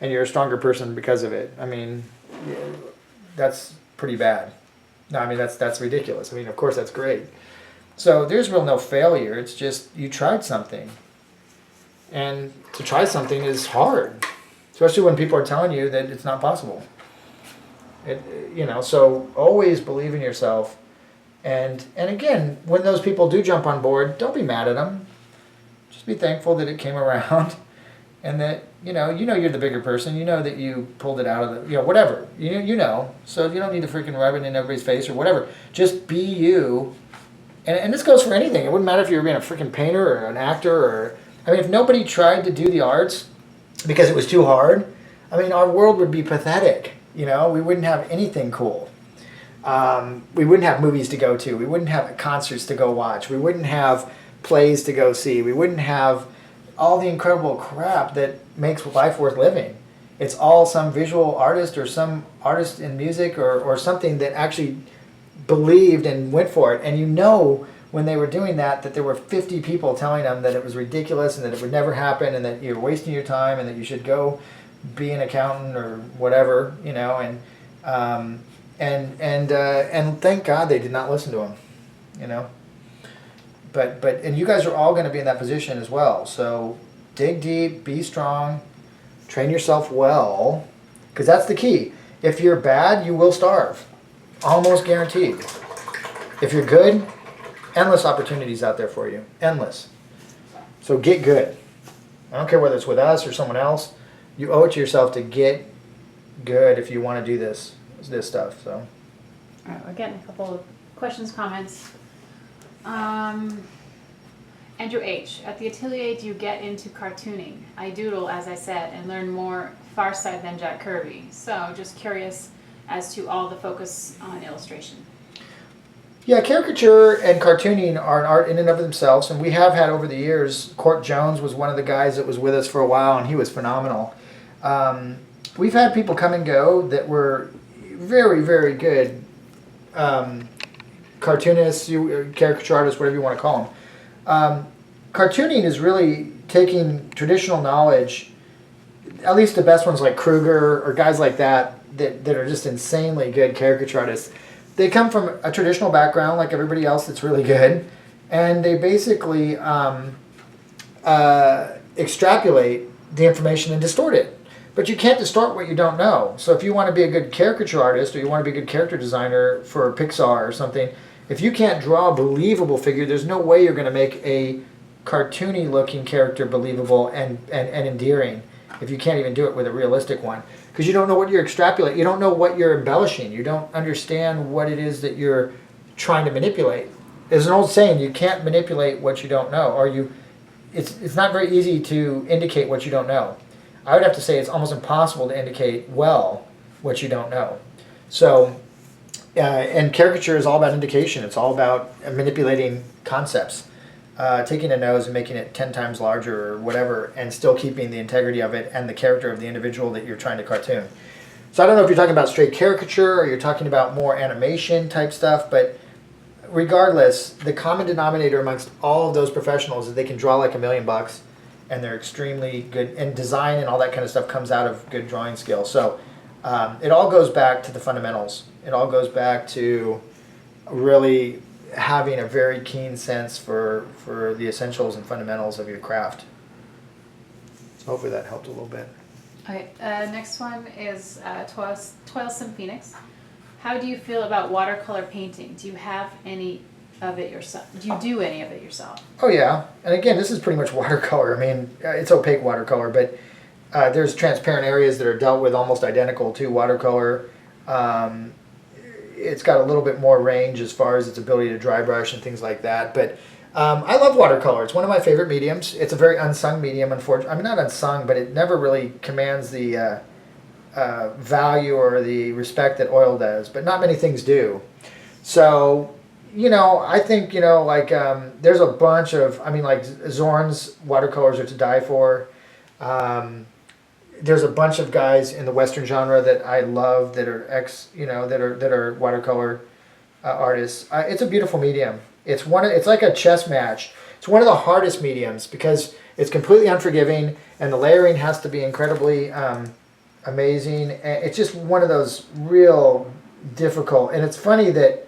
and you're a stronger person because of it. I mean, that's pretty bad. No, I mean, that's ridiculous. I mean, of course, that's great. So there's real no failure. It's just you tried something. And to try something is hard, especially when people are telling you that it's not possible. So always believe in yourself. And again, when those people do jump on board, don't be mad at them. Just be thankful that it came around and that, you know you're the bigger person. You know that you pulled it out of the, whatever. You know. So you don't need to freaking rub it in everybody's face or whatever. Just be you. And this goes for anything. It wouldn't matter if you were being a freaking painter or an actor or... I mean, if nobody tried to do the arts because it was too hard, I mean, our world would be pathetic. We wouldn't have anything cool. We wouldn't have movies to go to. We wouldn't have concerts to go watch. We wouldn't have plays to go see. We wouldn't have all the incredible crap that makes life worth living. It's all some visual artist or some artist in music or something that actually believed and went for it. And when they were doing that there were 50 people telling them that it was ridiculous and that it would never happen and that you're wasting your time and that you should go be an accountant or whatever, and thank God they did not listen to him, But you guys are all going to be in that position as well. So dig deep, be strong, train yourself well, because that's the key. If you're bad, you will starve, almost guaranteed. If you're good, endless opportunities out there for you, endless. So get good. I don't care whether it's with us or someone else. You owe it to yourself to get good if you want to do this stuff. So. All right, we're getting a couple of questions, comments. Andrew H. At the Atelier, do you get into cartooning? I doodle, as I said, and learn more far side than Jack Kirby. So just curious as to all the focus on illustration. Yeah, caricature and cartooning are an art in and of themselves, and we have had over the years. Court Jones was one of the guys that was with us for a while, and he was phenomenal. We've had people come and go that were very, very good cartoonists, caricature artists, whatever you want to call them. Cartooning is really taking traditional knowledge, at least the best ones like Kruger or guys like that are just insanely good caricature artists. They come from a traditional background like everybody else that's really good, and they basically extrapolate the information and distort it. But you can't distort what you don't know. So if you want to be a good caricature artist or you want to be a good character designer for Pixar or something, if you can't draw a believable figure, there's no way you're going to make a cartoony looking character believable and endearing if you can't even do it with a realistic one. Because you don't know what you're extrapolating. You don't know what you're embellishing. You don't understand what it is that you're trying to manipulate. There's an old saying, you can't manipulate what you don't know. It's not very easy to indicate what you don't know. I would have to say it's almost impossible to indicate well what you don't know. So, and caricature is all about indication. It's all about manipulating concepts. Taking a nose and making it 10 times larger or whatever and still keeping the integrity of it and the character of the individual that you're trying to cartoon. So I don't know if you're talking about straight caricature or you're talking about more animation type stuff, but regardless, the common denominator amongst all of those professionals is they can draw like $1 million and they're extremely good. And design and all that kind of stuff comes out of good drawing skill. So it all goes back to the fundamentals. It all goes back to really having a very keen sense for the essentials and fundamentals of your craft. So hopefully that helped a little bit. Okay, next one is Toilsome Phoenix. How do you feel about watercolor painting? Do you have any of it yourself? Do you do any of it yourself? Oh yeah, and again, this is pretty much watercolor. I mean, it's opaque watercolor, but there's transparent areas that are dealt with almost identical to watercolor. It's got a little bit more range as far as its ability to dry brush and things like that. But I love watercolor. It's one of my favorite mediums. It's a very unsung medium, unfortunately. I mean, not unsung, but it never really commands the value or the respect that oil does. But not many things do. So, you know, I think, you know, like there's a bunch of, I mean, like Zorn's watercolors are to die for. There's a bunch of guys in the Western genre that I love that are that are watercolor artists. It's a beautiful medium. It's like a chess match. It's one of the hardest mediums because it's completely unforgiving and the layering has to be incredibly amazing. And it's just one of those real difficult. And it's funny that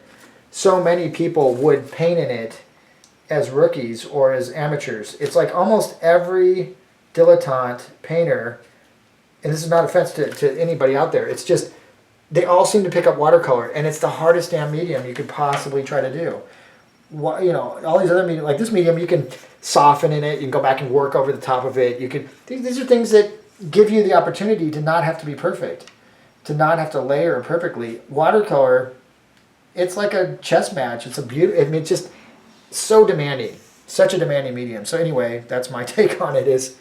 so many people would paint in it as rookies or as amateurs. It's like almost every dilettante painter, and this is not offense to anybody out there, it's just they all seem to pick up watercolor, and it's the hardest damn medium you could possibly try to do. You know, all these other mediums, like this medium, you can soften in it, you can go back and work over the top of it. You could, these are things that give you the opportunity to not have to be perfect, to not have to layer perfectly. Watercolor, it's like a chess match. It's a beautiful, I mean, it's just so demanding, such a demanding medium. So anyway, that's my take on it, is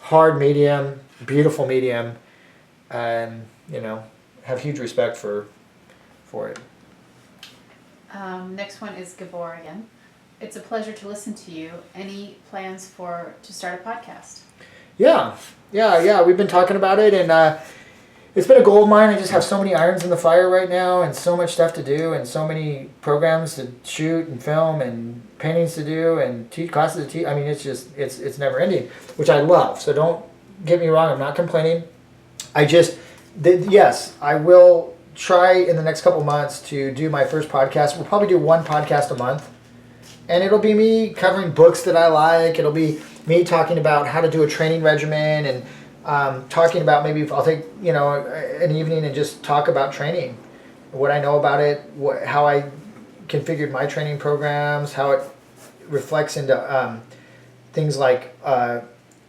hard medium, beautiful medium, and, you know, have huge respect for it. Next one is Gabor again. It's a pleasure to listen to you. Any plans to start a podcast? Yeah. We've been talking about it, and it's been a gold mine. I just have so many irons in the fire right now, and so much stuff to do, and so many programs to shoot and film, and paintings to do, and classes to teach. I mean, it's just it's never ending, which I love. So don't get me wrong. I'm not complaining. Yes, I will try in the next couple months to do my first podcast. We'll probably do one podcast a month. And it'll be me covering books that I like. It'll be me talking about how to do a training regimen, and talking about, maybe I'll take, you know, an evening and just talk about training, what I know about it, how I configured my training programs, how it reflects into things like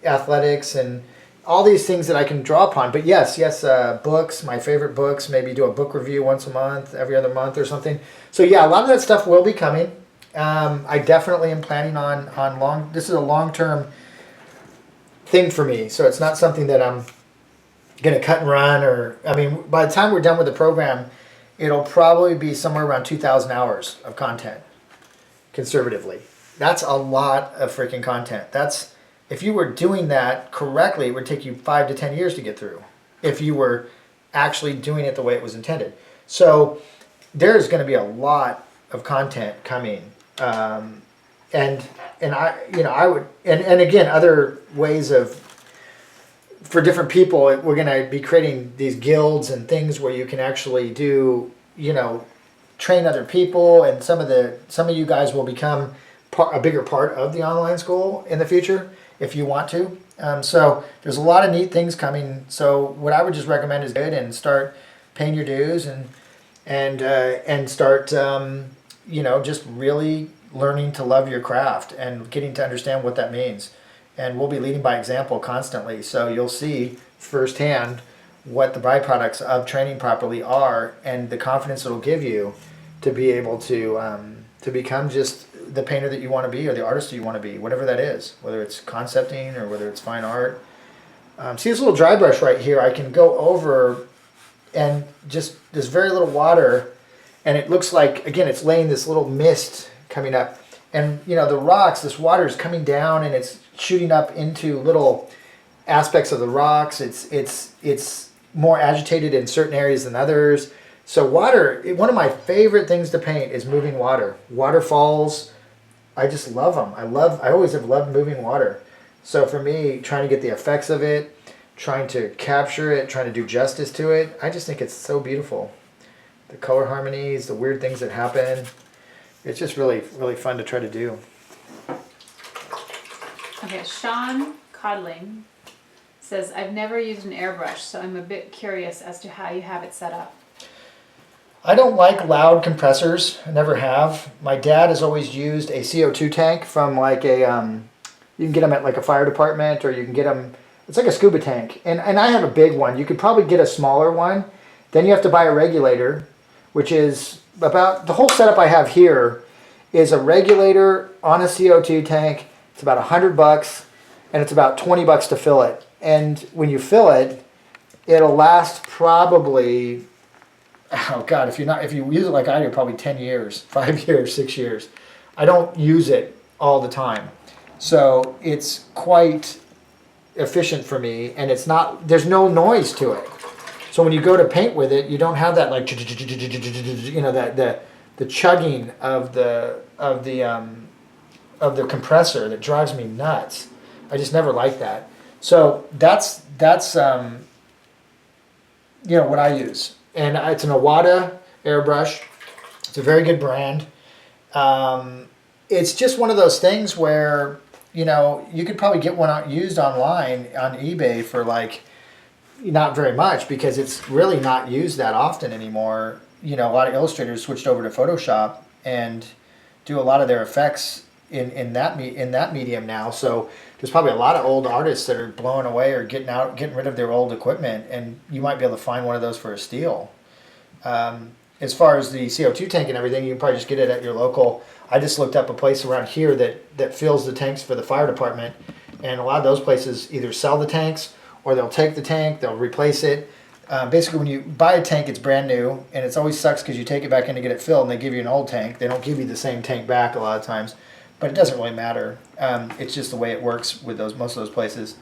athletics and all these things that I can draw upon. But yes, books, my favorite books, maybe do a book review once a month, every other month or something. So yeah, a lot of that stuff will be coming. I definitely am planning on this is a long-term thing for me. So it's not something that I'm going to cut and run, or, I mean, by the time we're done with the program, it'll probably be somewhere around 2,000 hours of content, conservatively. That's a lot of freaking content. If you were doing that correctly, it would take you 5 to 10 years to get through, if you were actually doing it the way it was intended. So there's going to be a lot of content coming, and I, you know, I would, and again, other ways for different people, we're going to be creating these guilds and things where you can actually do, you know, train other people, and some of you guys will become a bigger part of the online school in the future if you want to. So there's a lot of neat things coming. So what I would just recommend is good, and start paying your dues, and start you know, just really learning to love your craft and getting to understand what that means. And we'll be leading by example constantly, so you'll see firsthand what the byproducts of training properly are, and the confidence it'll give you to be able to become just the painter that you want to be, or the artist that you want to be, whatever that is, whether it's concepting or whether it's fine art. See this little dry brush right here? I can go over, and just there's very little water, and it looks like, again, it's laying this little mist coming up. And, you know, the rocks, this water is coming down, and it's shooting up into little aspects of the rocks. It's more agitated in certain areas than others. So water, one of my favorite things to paint is moving water. Waterfalls, I just love them. I always have loved moving water. So for me, trying to get the effects of it, trying to capture it, trying to do justice to it, I just think it's so beautiful. The color harmonies, the weird things that happen. It's just really, really fun to try to do. Okay, Sean Codling says, I've never used an airbrush, so I'm a bit curious as to how you have it set up. I don't like loud compressors. I never have. My dad has always used a CO2 tank from like a, you can get them at like a fire department, or you can get them, it's like a scuba tank. And I have a big one. You could probably get a smaller one. Then you have to buy a regulator, which is about, the whole setup I have here is a regulator on a CO2 tank. It's about $100, and it's about $20 to fill it. And when you fill it, it'll last probably, oh God, if you use it like I do, probably 10 years, 5 years, 6 years. I don't use it all the time. So it's quite efficient for me, and it's not, there's no noise to it. So when you go to paint with it, you don't have that like, you know, that the chugging of the compressor that drives me nuts. I just never liked that. So that's you know, what I use. And it's an Iwata airbrush. It's a very good brand. It's just one of those things where, you know, you could probably get one used online on eBay for like not very much, because it's really not used that often anymore. You know, a lot of illustrators switched over to Photoshop and do a lot of their effects in that medium now. So there's probably a lot of old artists that are blowing away or getting rid of their old equipment, and you might be able to find one of those for a steal. As far as the CO2 tank and everything, you can probably just get it at your local. I just looked up a place around here that fills the tanks for the fire department, and a lot of those places either sell the tanks, or they'll take the tank, they'll replace it. Basically, when you buy a tank, it's brand new, and it always sucks because you take it back in to get it filled, and they give you an old tank. They don't give you the same tank back a lot of times, but it doesn't really matter. It's just the way it works with most of those places.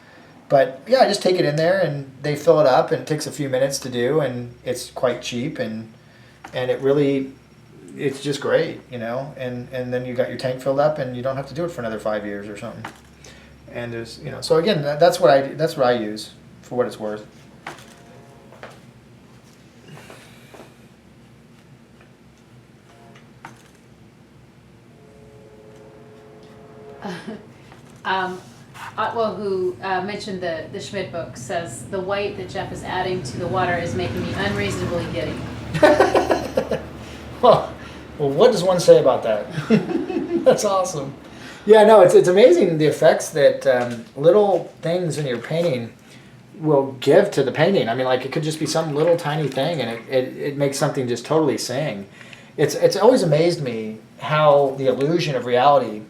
But yeah, I just take it in there, and they fill it up, and it takes a few minutes to do, and it's quite cheap, and it really, it's just great, you know. And then you got your tank filled up, and you don't have to do it for another 5 years or something. And there's, you know, so again, that's what I use for what it's worth. Otwell, who mentioned the Schmidt book, says the white that Jeff is adding to the water is making me unreasonably giddy. well, what does one say about that? That's awesome. Yeah, no, it's amazing the effects that little things in your painting will give to the painting. I mean, like, it could just be some little tiny thing, and it makes something just totally sing. It's always amazed me how the illusion of reality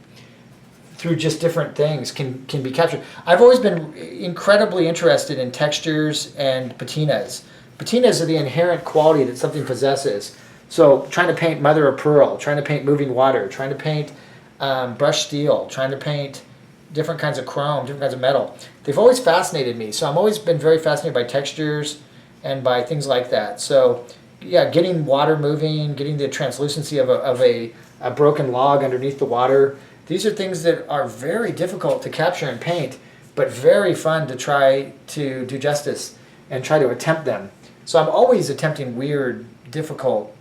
through just different things can be captured. I've always been incredibly interested in textures and patinas. Patinas are the inherent quality that something possesses. So trying to paint mother of pearl, trying to paint moving water, trying to paint brushed steel, trying to paint different kinds of chrome, different kinds of metal. They've always fascinated me. So I've always been very fascinated by textures and by things like that. So yeah, getting water moving, getting the translucency of a broken log underneath the water. These are things that are very difficult to capture and paint, but very fun to try to do justice and try to attempt them. So I'm always attempting weird, difficult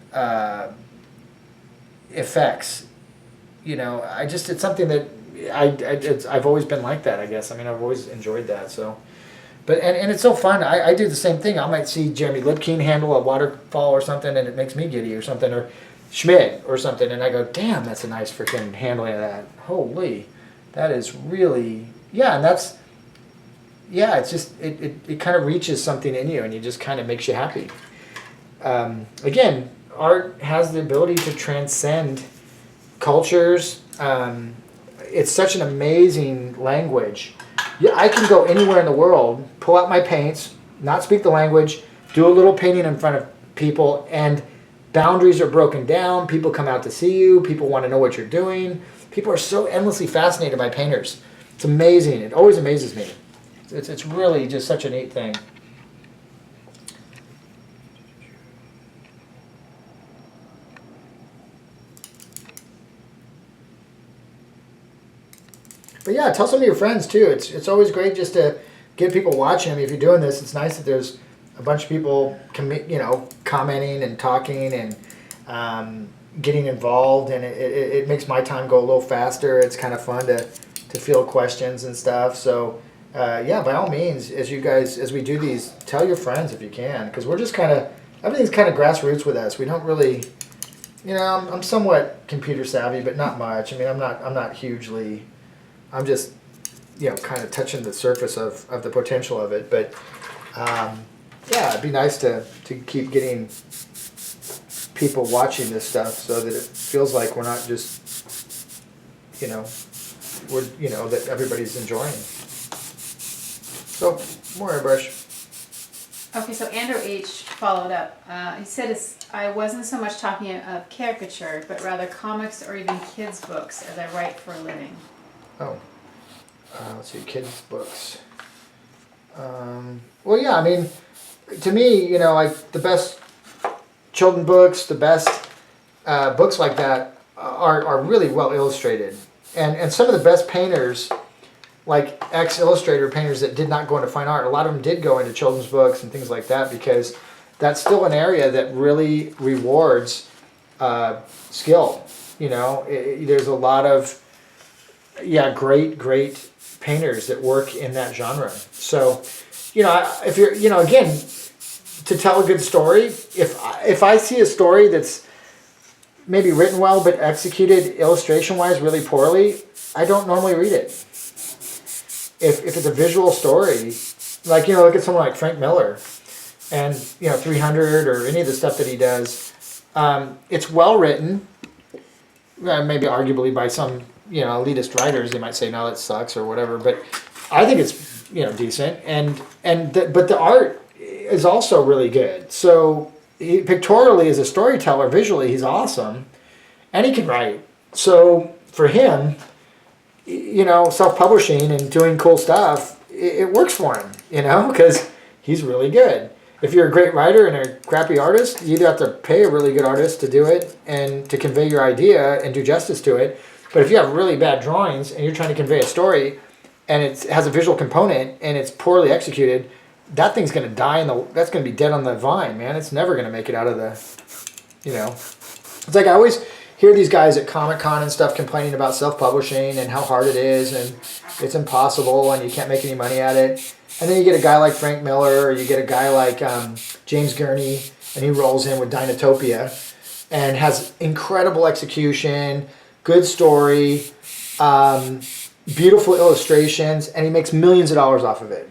effects. You know, it's something that I've always been like that, I guess. I mean, I've always enjoyed that. So, but and it's so fun. I do the same thing. I might see Jeremy Lipkin handle a waterfall or something, and it makes me giddy or something, or Schmidt or something, and I go, damn, that's a nice freaking handling of that. Holy, that is really, yeah, and that's, yeah, it's just, it kind of reaches something in you, and it just kind of makes you happy. Again, art has the ability to transcend cultures. It's such an amazing language. Yeah, I can go anywhere in the world, pull out my paints, not speak the language, do a little painting in front of people, and boundaries are broken down. People come out to see you. People want to know what you're doing. People are so endlessly fascinated by painters. It's amazing. It always amazes me. It's really just such a neat thing. But yeah, tell some of your friends too. It's always great just to get people watching. I mean, if you're doing this, it's nice that there's a bunch of people commenting and talking and getting involved, and it makes my time go a little faster. It's kind of fun to field questions and stuff. So yeah, by all means, as we do these, tell your friends if you can, because we're just everything's kind of grassroots with us. We don't really, I'm somewhat computer savvy, but not much. I mean, I'm not hugely. I'm just kind of touching the surface of the potential of it. But yeah, it'd be nice to keep getting people watching this stuff so that it feels like we're not just, that everybody's enjoying. So, more airbrush. Okay, so Andrew H. followed up. He said, I wasn't so much talking of caricature, but rather comics or even kids' books as I write for a living. Oh. Let's see, kids' books. Well, yeah, I mean, to me, like the best children books, the best books like that are really well illustrated. And some of the best painters, like ex-illustrator painters that did not go into fine art, a lot of them did go into children's books and things like that, because that's still an area that really rewards skill. There's a lot of great painters that work in that genre. So, if you're, again, to tell a good story, if I see a story that's maybe written well but executed illustration-wise really poorly, I don't normally read it. If it's a visual story, like, look at someone like Frank Miller and, 300 or any of the stuff that he does, it's well written, maybe arguably by some, elitist writers. They might say, no, that sucks or whatever, but I think it's, decent. But the art is also really good. So pictorially as a storyteller, visually, he's awesome, and he can write. So for him, self-publishing and doing cool stuff, it works for him, because he's really good. If you're a great writer and a crappy artist, you either have to pay a really good artist to do it and to convey your idea and do justice to it. But if you have really bad drawings and you're trying to convey a story and it has a visual component and it's poorly executed, that thing's going to die that's going to be dead on the vine, man. It's never going to make it out of the, It's like I always hear these guys at Comic-Con and stuff complaining about self-publishing and how hard it is and it's impossible and you can't make any money at it. And then you get a guy like Frank Miller, or you get a guy like James Gurney, and he rolls in with Dinotopia and has incredible execution, good story, beautiful illustrations, and he makes millions of dollars off of it.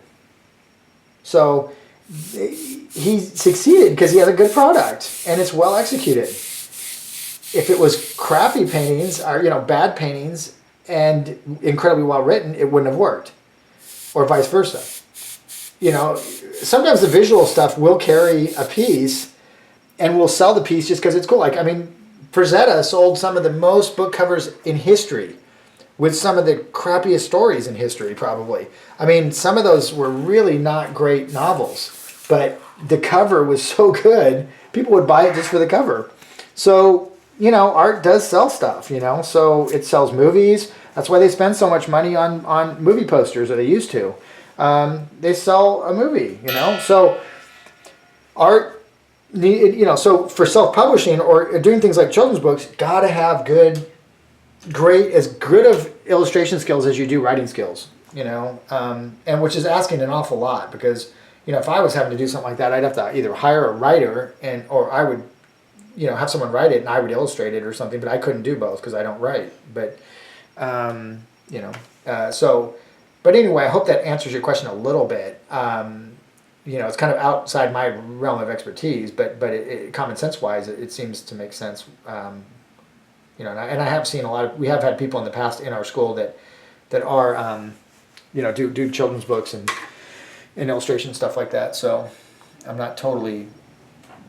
So he succeeded because he had a good product and it's well executed. If it was crappy paintings or bad paintings and incredibly well written, it wouldn't have worked, or vice versa. Sometimes the visual stuff will carry a piece and we'll sell the piece just because it's cool. Like, I mean, Frazetta sold some of the most book covers in history with some of the crappiest stories in history, probably. I mean, some of those were really not great novels, but the cover was so good, people would buy it just for the cover. So, art does sell stuff, so it sells movies. That's why they spend so much money on movie posters, or they used to. They sell a movie, so art, so for self-publishing or doing things like children's books, gotta have as good of illustration skills as you do writing skills, and which is asking an awful lot, because, if I was having to do something like that, I'd have to either hire a writer or I would, have someone write it and I would illustrate it or something, but I couldn't do both because I don't write. But, but anyway, I hope that answers your question a little bit. It's kind of outside my realm of expertise, but common sense wise, it seems to make sense. And I have seen we have had people in the past in our school that are, do children's books and illustration stuff like that. So I'm not totally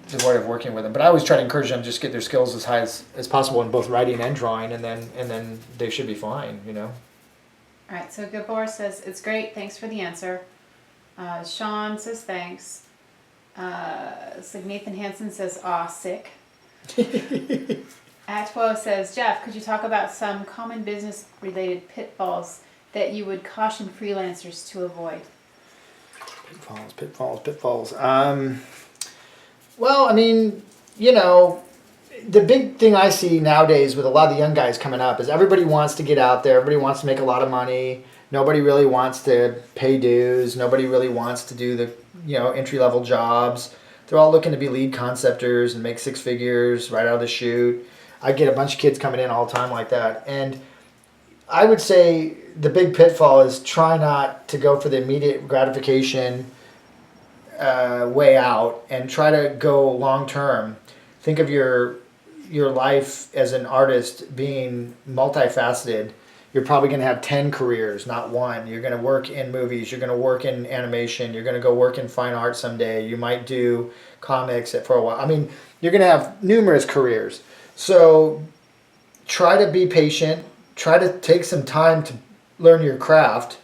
devoid of working with them, but I always try to encourage them to just get their skills as high as possible in both writing and drawing, and then they should be fine, All right, so Gabor says, it's great, thanks for the answer. Sean says thanks. Nathan Hansen says, aw, sick. Atwo says, Jeff, could you talk about some common business-related pitfalls that you would caution freelancers to avoid? Pitfalls. Well, I mean, you know, the big thing I see nowadays with a lot of the young guys coming up is everybody wants to get out there. Everybody wants to make a lot of money. Nobody really wants to pay dues. Nobody really wants to do the, entry-level jobs. They're all looking to be lead conceptors and make six figures right out of the chute. I get a bunch of kids coming in all the time like that. And I would say the big pitfall is try not to go for the immediate gratification way out and try to go long term. Think of your life as an artist being multifaceted. You're probably going to have 10 careers, not one. You're going to work in movies. You're going to work in animation. You're going to go work in fine art someday. You might do comics for a while. I mean, you're going to have numerous careers. So try to be patient. Try to take some time to learn your craft.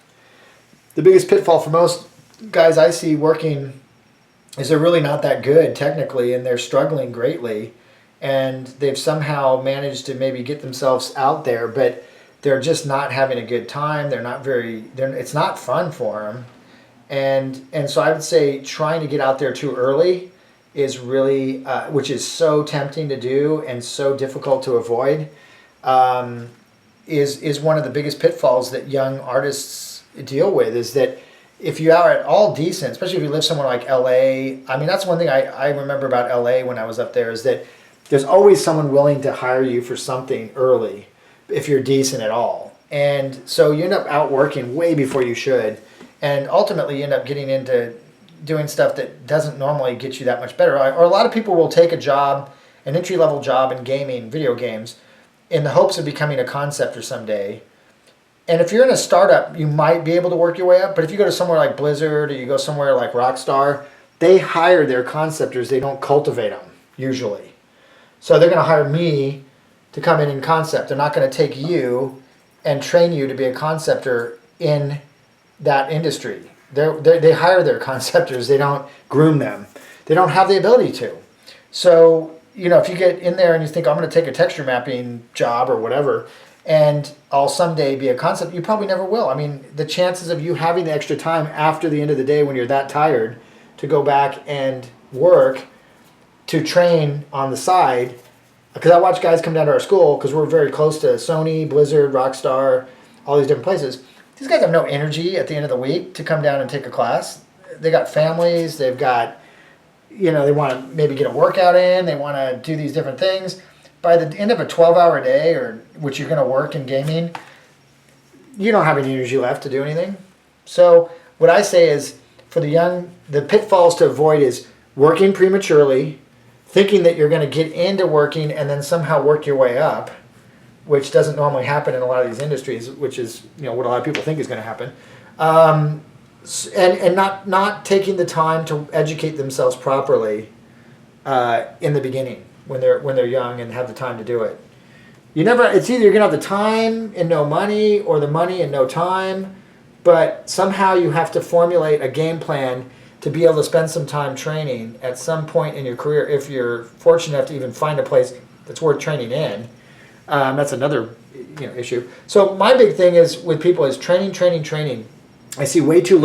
The biggest pitfall for most guys I see working is they're really not that good technically, and they're struggling greatly. And they've somehow managed to maybe get themselves out there, but they're just not having a good time. It's not fun for them. And so I would say trying to get out there too early is really, which is so tempting to do and so difficult to avoid, is one of the biggest pitfalls that young artists deal with, is that if you are at all decent, especially if you live somewhere like LA, I mean, that's one thing I remember about LA when I was up there, is that there's always someone willing to hire you for something early if you're decent at all. And so you end up outworking way before you should. And ultimately you end up getting into doing stuff that doesn't normally get you that much better. Or a lot of people will take a job, an entry-level job in gaming, video games, in the hopes of becoming a conceptor someday. And if you're in a startup, you might be able to work your way up. But if you go to somewhere like Blizzard or you go somewhere like Rockstar, they hire their conceptors. They don't cultivate them, usually. So they're going to hire me to come in and concept. They're not going to take you and train you to be a conceptor in that industry. They hire their conceptors. They don't groom them. They don't have the ability to. So, if you get in there and you think, I'm going to take a texture mapping job or whatever, and I'll someday be a concept, you probably never will. I mean, the chances of you having the extra time after the end of the day when you're that tired to go back and work, to train on the side, because I watch guys come down to our school, because we're very close to Sony, Blizzard, Rockstar, all these different places. These guys have no energy at the end of the week to come down and take a class. They got families, they've got, they want to maybe get a workout in, they want to do these different things. By the end of a 12-hour day, or which you're going to work in gaming, you don't have any energy left to do anything. So what I say is, for the pitfalls to avoid is working prematurely, thinking that you're going to get into working and then somehow work your way up, which doesn't normally happen in a lot of these industries, which is what a lot of people think is going to happen, and not taking the time to educate themselves properly in the beginning when they're young and have the time to do it. It's either you're going to have the time and no money, or the money and no time, but somehow you have to formulate a game plan to be able to spend some time training at some point in your career, if you're fortunate enough to even find a place that's worth training in. That's another issue. So my big thing is with people is training. I see way too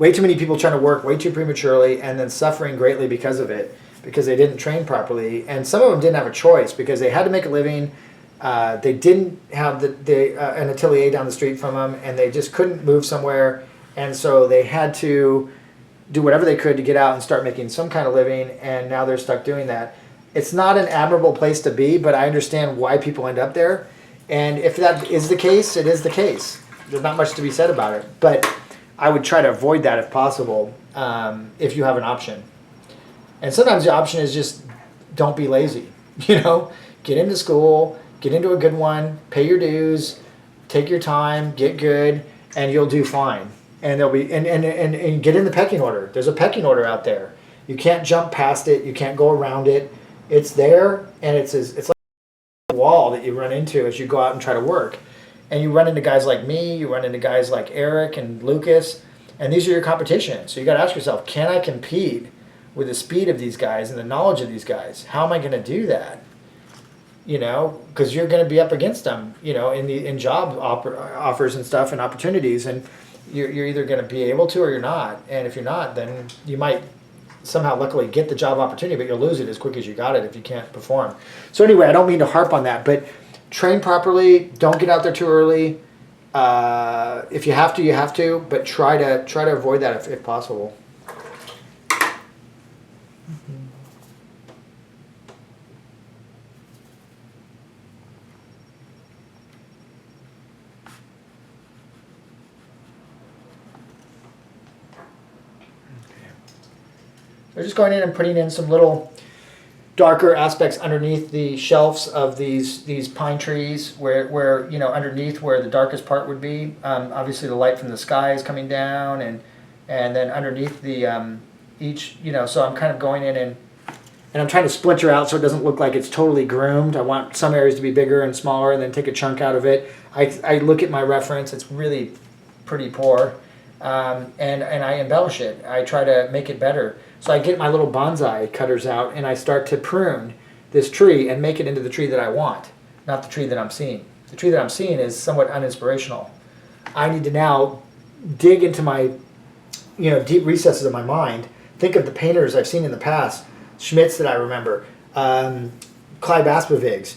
many people trying to work way too prematurely and then suffering greatly because of it, because they didn't train properly. And some of them didn't have a choice because they had to make a living. They didn't have an atelier down the street from them, and they just couldn't move somewhere. And so they had to do whatever they could to get out and start making some kind of living, and now they're stuck doing that. It's not an admirable place to be, but I understand why people end up there. And if that is the case, it is the case. There's not much to be said about it. But I would try to avoid that if possible, if you have an option. And sometimes the option is just don't be lazy. Get into school, get into a good one, pay your dues, take your time, get good, and you'll do fine. And there'll be and get in the pecking order. There's a pecking order out there. You can't jump past it. You can't go around it. It's there, and it's like a wall that you run into as you go out and try to work. And you run into guys like me. You run into guys like Eric and Lucas, and these are your competition. So you got to ask yourself, can I compete with the speed of these guys and the knowledge of these guys? How am I going to do that? you know, because you're going to be up against them, you know, in job offers and stuff and opportunities, and you're either going to be able to or you're not. And if you're not, then you might somehow luckily get the job opportunity, but you'll lose it as quick as you got it if you can't perform. So anyway, I don't mean to harp on that, but train properly. Don't get out there too early. If you have to, you have to, but try to avoid that if possible. We're just going in and putting in some little darker aspects underneath the shelves of these pine trees, where you know, underneath where the darkest part would be. Obviously, the light from the sky is coming down, and then underneath the each, you know. So I'm kind of going in and I'm trying to splinter out so it doesn't look like it's totally groomed. I want some areas to be bigger and smaller, and then take a chunk out of it. I look at my reference; it's really pretty poor, and I embellish it. I try to make it better. So I get my little bonsai cutters out and I start to prune this tree and make it into the tree that I want, not the tree that I'm seeing. The tree that I'm seeing is somewhat uninspirational. I need to now dig into my, you know, deep recesses of my mind, think of the painters I've seen in the past, Schmitz that I remember, Clive Aspovigs,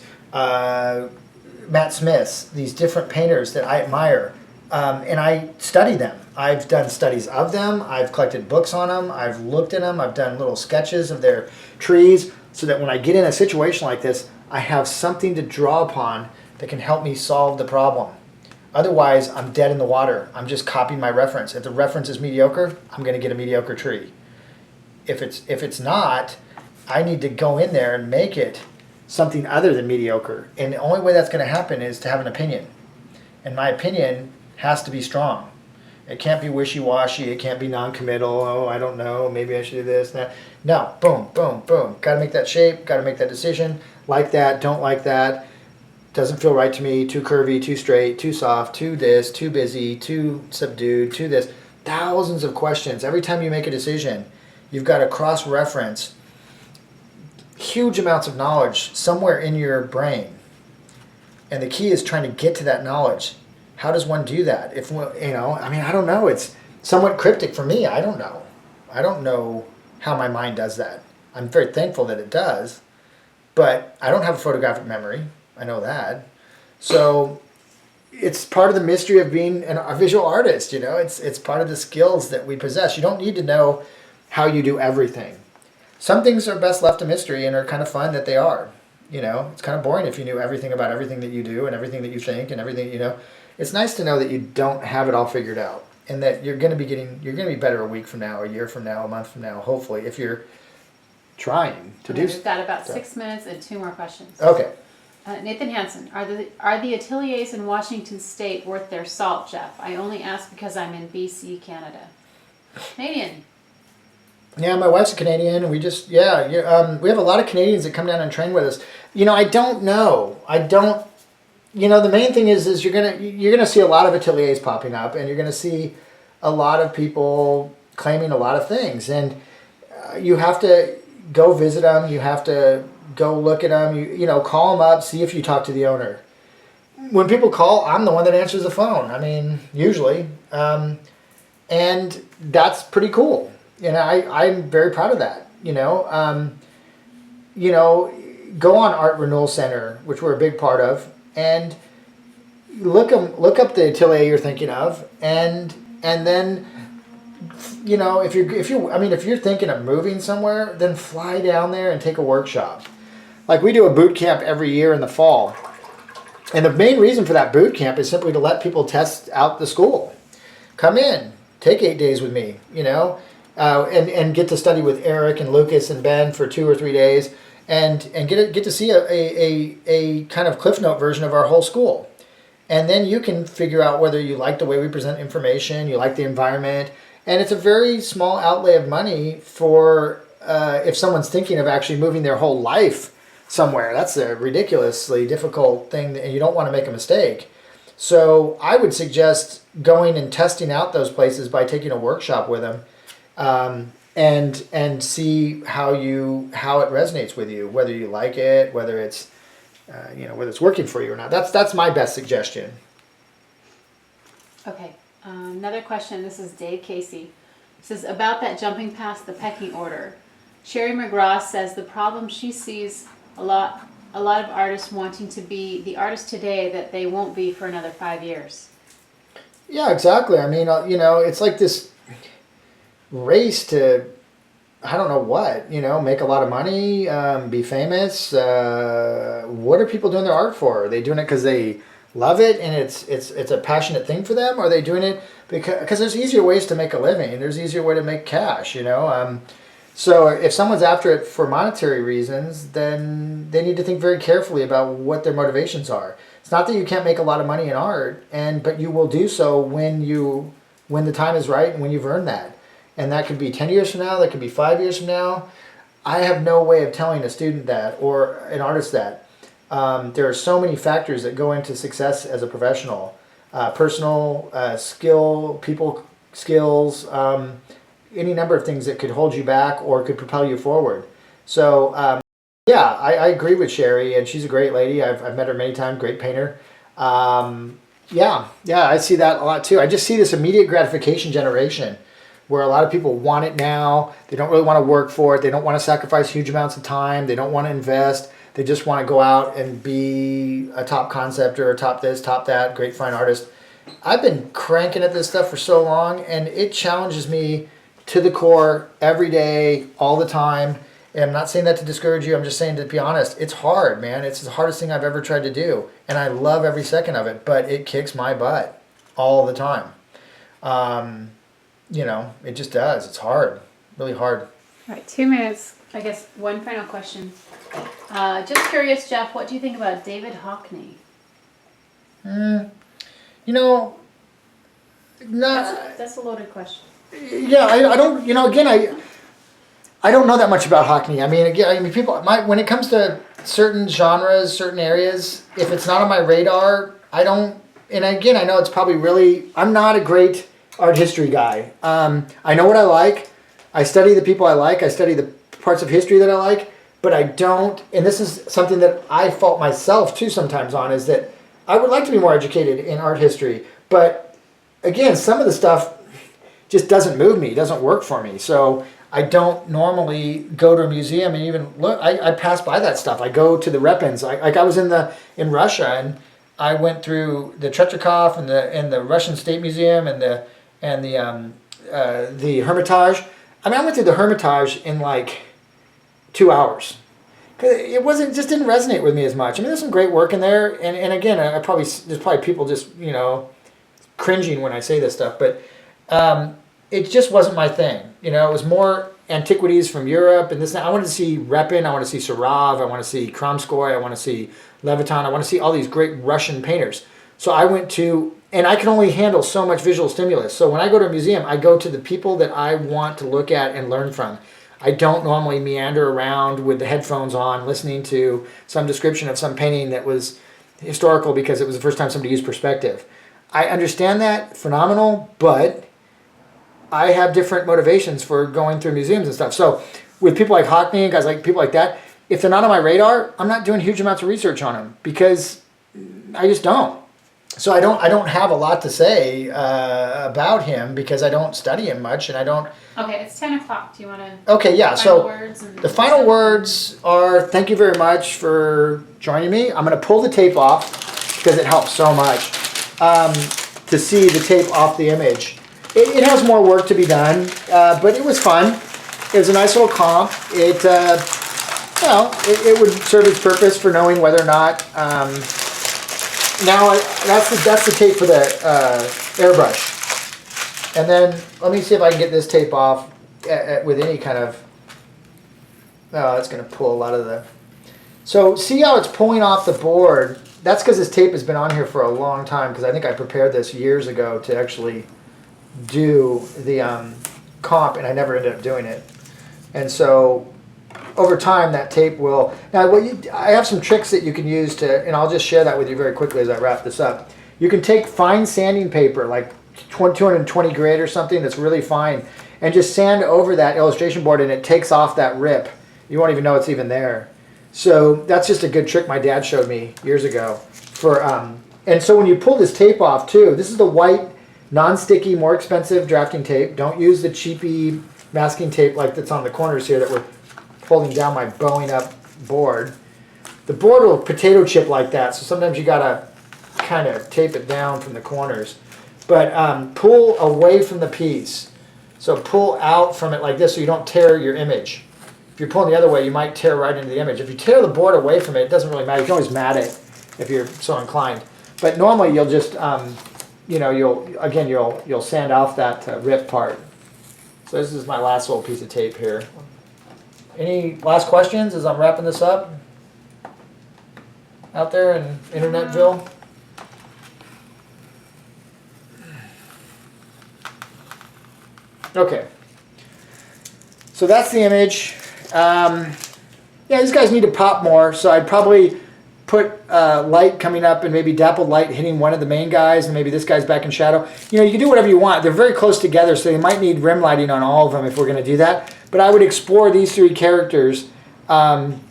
Matt Smiths, these different painters that I admire, and I study them. I've done studies of them, I've collected books on them, I've looked at them, I've done little sketches of their trees, so that when I get in a situation like this, I have something to draw upon that can help me solve the problem. Otherwise, I'm dead in the water. I'm just copying my reference. If the reference is mediocre, I'm going to get a mediocre tree. If it's not, I need to go in there and make it something other than mediocre. And the only way that's going to happen is to have an opinion. And my opinion has to be strong. It can't be wishy-washy. It can't be non-committal. Oh, I don't know. Maybe I should do this, that. No. Boom, boom, boom. Got to make that shape. Got to make that decision. Like that. Don't like that. Doesn't feel right to me. Too curvy, too straight, too soft, too this, too busy, too subdued, too this. Thousands of questions. Every time you make a decision, you've got to cross-reference huge amounts of knowledge somewhere in your brain. And the key is trying to get to that knowledge. How does one do that? If, you know, I mean, I don't know. It's somewhat cryptic for me. I don't know. I don't know how my mind does that. I'm very thankful that it does, but I don't have a photographic memory. I know that. So it's part of the mystery of being a visual artist, you know. It's part of the skills that we possess. You don't need to know how you do everything. Some things are best left a mystery and are kind of fun that they are. You know, it's kind of boring if you knew everything about everything that you do and everything that you think and everything, you know. It's nice to know that you don't have it all figured out and that you're going to be better a week from now, a year from now, a month from now, hopefully, if you're trying to do. We've got about 6 minutes and 2 more questions. Okay. Nathan Hansen, are the ateliers in Washington State worth their salt, Jeff? I only ask because I'm in BC, Canada. Canadian. Yeah, my wife's a Canadian, and we just, we have a lot of Canadians that come down and train with us. You know, I don't know. You know, the main thing is you're gonna see a lot of ateliers popping up, and you're gonna see a lot of people claiming a lot of things, and you have to go visit them. You have to go look at them. You know, call them up, see if you talk to the owner. When people call, I'm the one that answers the phone. I mean, usually, and that's pretty cool. And I'm very proud of that. You know, go on Art Renewal Center, which we're a big part of, and look up the atelier you're thinking of, and then, you know, if you're thinking of moving somewhere, then fly down there and take a workshop. Like we do a boot camp every year in the fall, and the main reason for that boot camp is simply to let people test out the school. Come in, take 8 days with me, you know. And get to study with Eric and Lucas and Ben for 2 or 3 days, and get to see a kind of Cliff Note version of our whole school, and then you can figure out whether you like the way we present information, you like the environment, and it's a very small outlay of money for if someone's thinking of actually moving their whole life somewhere. That's a ridiculously difficult thing, and you don't want to make a mistake. So I would suggest going and testing out those places by taking a workshop with them. And see how it resonates with you, whether you like it, whether it's whether it's working for you or not. That's my best suggestion. Okay, another question. This is Dave Casey. It says about that jumping past the pecking order. Sherry McGraw says the problem she sees a lot of artists wanting to be the artist today that they won't be for another 5 years. Yeah, exactly. I mean, it's like this race to, I don't know what, make a lot of money, be famous. What are people doing their art for? Are they doing it because they love it and it's a passionate thing for them? Or are they doing it because there's easier ways to make a living and there's easier way to make cash, So if someone's after it for monetary reasons, then they need to think very carefully about what their motivations are. It's not that you can't make a lot of money in art, but you will do so when the time is right and when you've earned that. And that could be 10 years from now, that could be 5 years from now. I have no way of telling a student that or an artist that. There are so many factors that go into success as a professional. Personal skill, people skills, any number of things that could hold you back or could propel you forward. So I agree with Sherry, and she's a great lady. I've met her many times, great painter. I see that a lot too. I just see this immediate gratification generation where a lot of people want it now. They don't really want to work for it. They don't want to sacrifice huge amounts of time. They don't want to invest. They just want to go out and be a top conceptor or top this, top that, great fine artist. I've been cranking at this stuff for so long, and it challenges me to the core every day, all the time. And I'm not saying that to discourage you. I'm just saying to be honest. It's hard, man. It's the hardest thing I've ever tried to do. And I love every second of it, but it kicks my butt all the time. It just does. It's hard, really hard. All right, 2 minutes. I guess one final question. Just curious, Jeff, what do you think about David Hockney? That's a loaded question. Yeah, I don't. I don't know that much about Hockney. People. When it comes to certain genres, certain areas, if it's not on my radar, I don't. And again, I know it's probably really. I'm not a great art history guy. I know what I like. I study the people I like. I study the parts of history that I like. But I don't. And this is something that I fault myself too sometimes on, is that I would like to be more educated in art history. But again, some of the stuff just doesn't move me, doesn't work for me. So I don't normally go to a museum and even look. I pass by that stuff. I go to the Repins. I was in Russia, and I went through the Tretyakov and the Russian State Museum and the Hermitage. I went through the Hermitage in like 2 hours. It just didn't resonate with me as much. There's some great work in there, and again, there's probably people just cringing when I say this stuff, but it just wasn't my thing. It was more antiquities from Europe and this. I wanted to see Repin, I want to see Sarov, I want to see Kramskoy, I want to see Leviton, I want to see all these great Russian painters. So I went to, and I can only handle so much visual stimulus. So when I go to a museum, I go to the people that I want to look at and learn from. I don't normally meander around with the headphones on, listening to some description of some painting that was historical because it was the first time somebody used perspective. I understand that, phenomenal, but I have different motivations for going through museums and stuff. So with people like Hockney and guys like people like that, if they're not on my radar, I'm not doing huge amounts of research on them because I just don't. So I don't have a lot to say about him because I don't study him much, and I don't. Okay, it's 10 o'clock. Do you want to? Okay, yeah. So words the final words are thank you very much for joining me. I'm going to pull the tape off because it helps so much to see the tape off the image. It has more work to be done, but it was fun. It was a nice little comp. It would serve its purpose for knowing whether or not. Now that's the tape for the airbrush. And then let me see if I can get this tape off with any kind of. Oh, that's going to pull a lot of the. So see how it's pulling off the board. That's because this tape has been on here for a long time. Because I think I prepared this years ago to actually do the comp, and I never ended up doing it. And so over time, that tape will. Now, I have some tricks that you can use to, and I'll just share that with you very quickly as I wrap this up. You can take fine sanding paper, like 220 grit or something that's really fine, and just sand over that illustration board, and it takes off that rip. You won't even know it's even there. So that's just a good trick my dad showed me years ago. For and so when you pull this tape off too, this is the white, non-sticky, more expensive drafting tape. Don't use the cheapy masking tape like that's on the corners here that we're holding down my bowing up board. The board will potato chip like that, so sometimes you gotta kind of tape it down from the corners. But pull away from the piece. So pull out from it like this so you don't tear your image. If you're pulling the other way, you might tear right into the image. If you tear the board away from it, it doesn't really matter. You can always mat it if you're so inclined. But normally you'll just, you know, you'll sand off that rip part. So this is my last little piece of tape here. Any last questions as I'm wrapping this up? Out there in Internetville? Okay. So that's the image. Yeah, these guys need to pop more, so I'd probably put light coming up and maybe dappled light hitting one of the main guys, and maybe this guy's back in shadow. You know, you can do whatever you want. They're very close together, so they might need rim lighting on all of them if we're going to do that. But I would explore these three characters on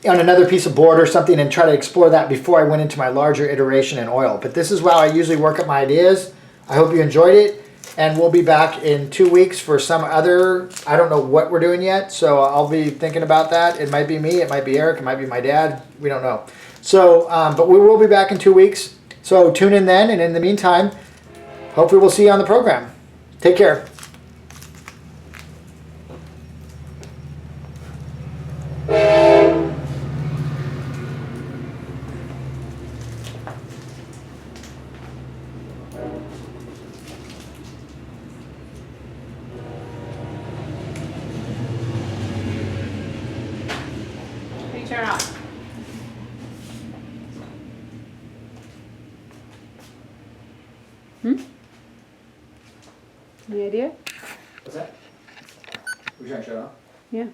another piece of board or something and try to explore that before I went into my larger iteration in oil. But this is how I usually work up my ideas. I hope you enjoyed it. And we'll be back in 2 weeks for some other, I don't know what we're doing yet, so I'll be thinking about that. It might be me, it might be Eric, it might be my dad, we don't know. So, but we will be back in 2 weeks, so tune in then, and in the meantime, hopefully we'll see you on the program. Take care. Turn off. Any idea? What's that? We're trying to shut off? Yeah.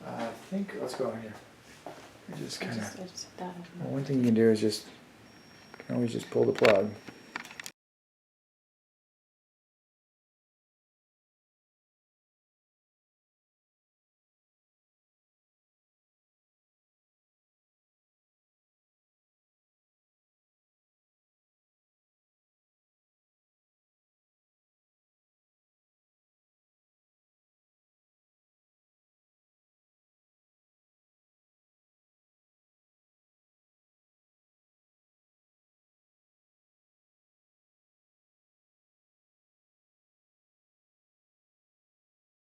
I think, let's go over here. We just kind of, I just hit that. one thing you can do is just, you can always just pull the plug.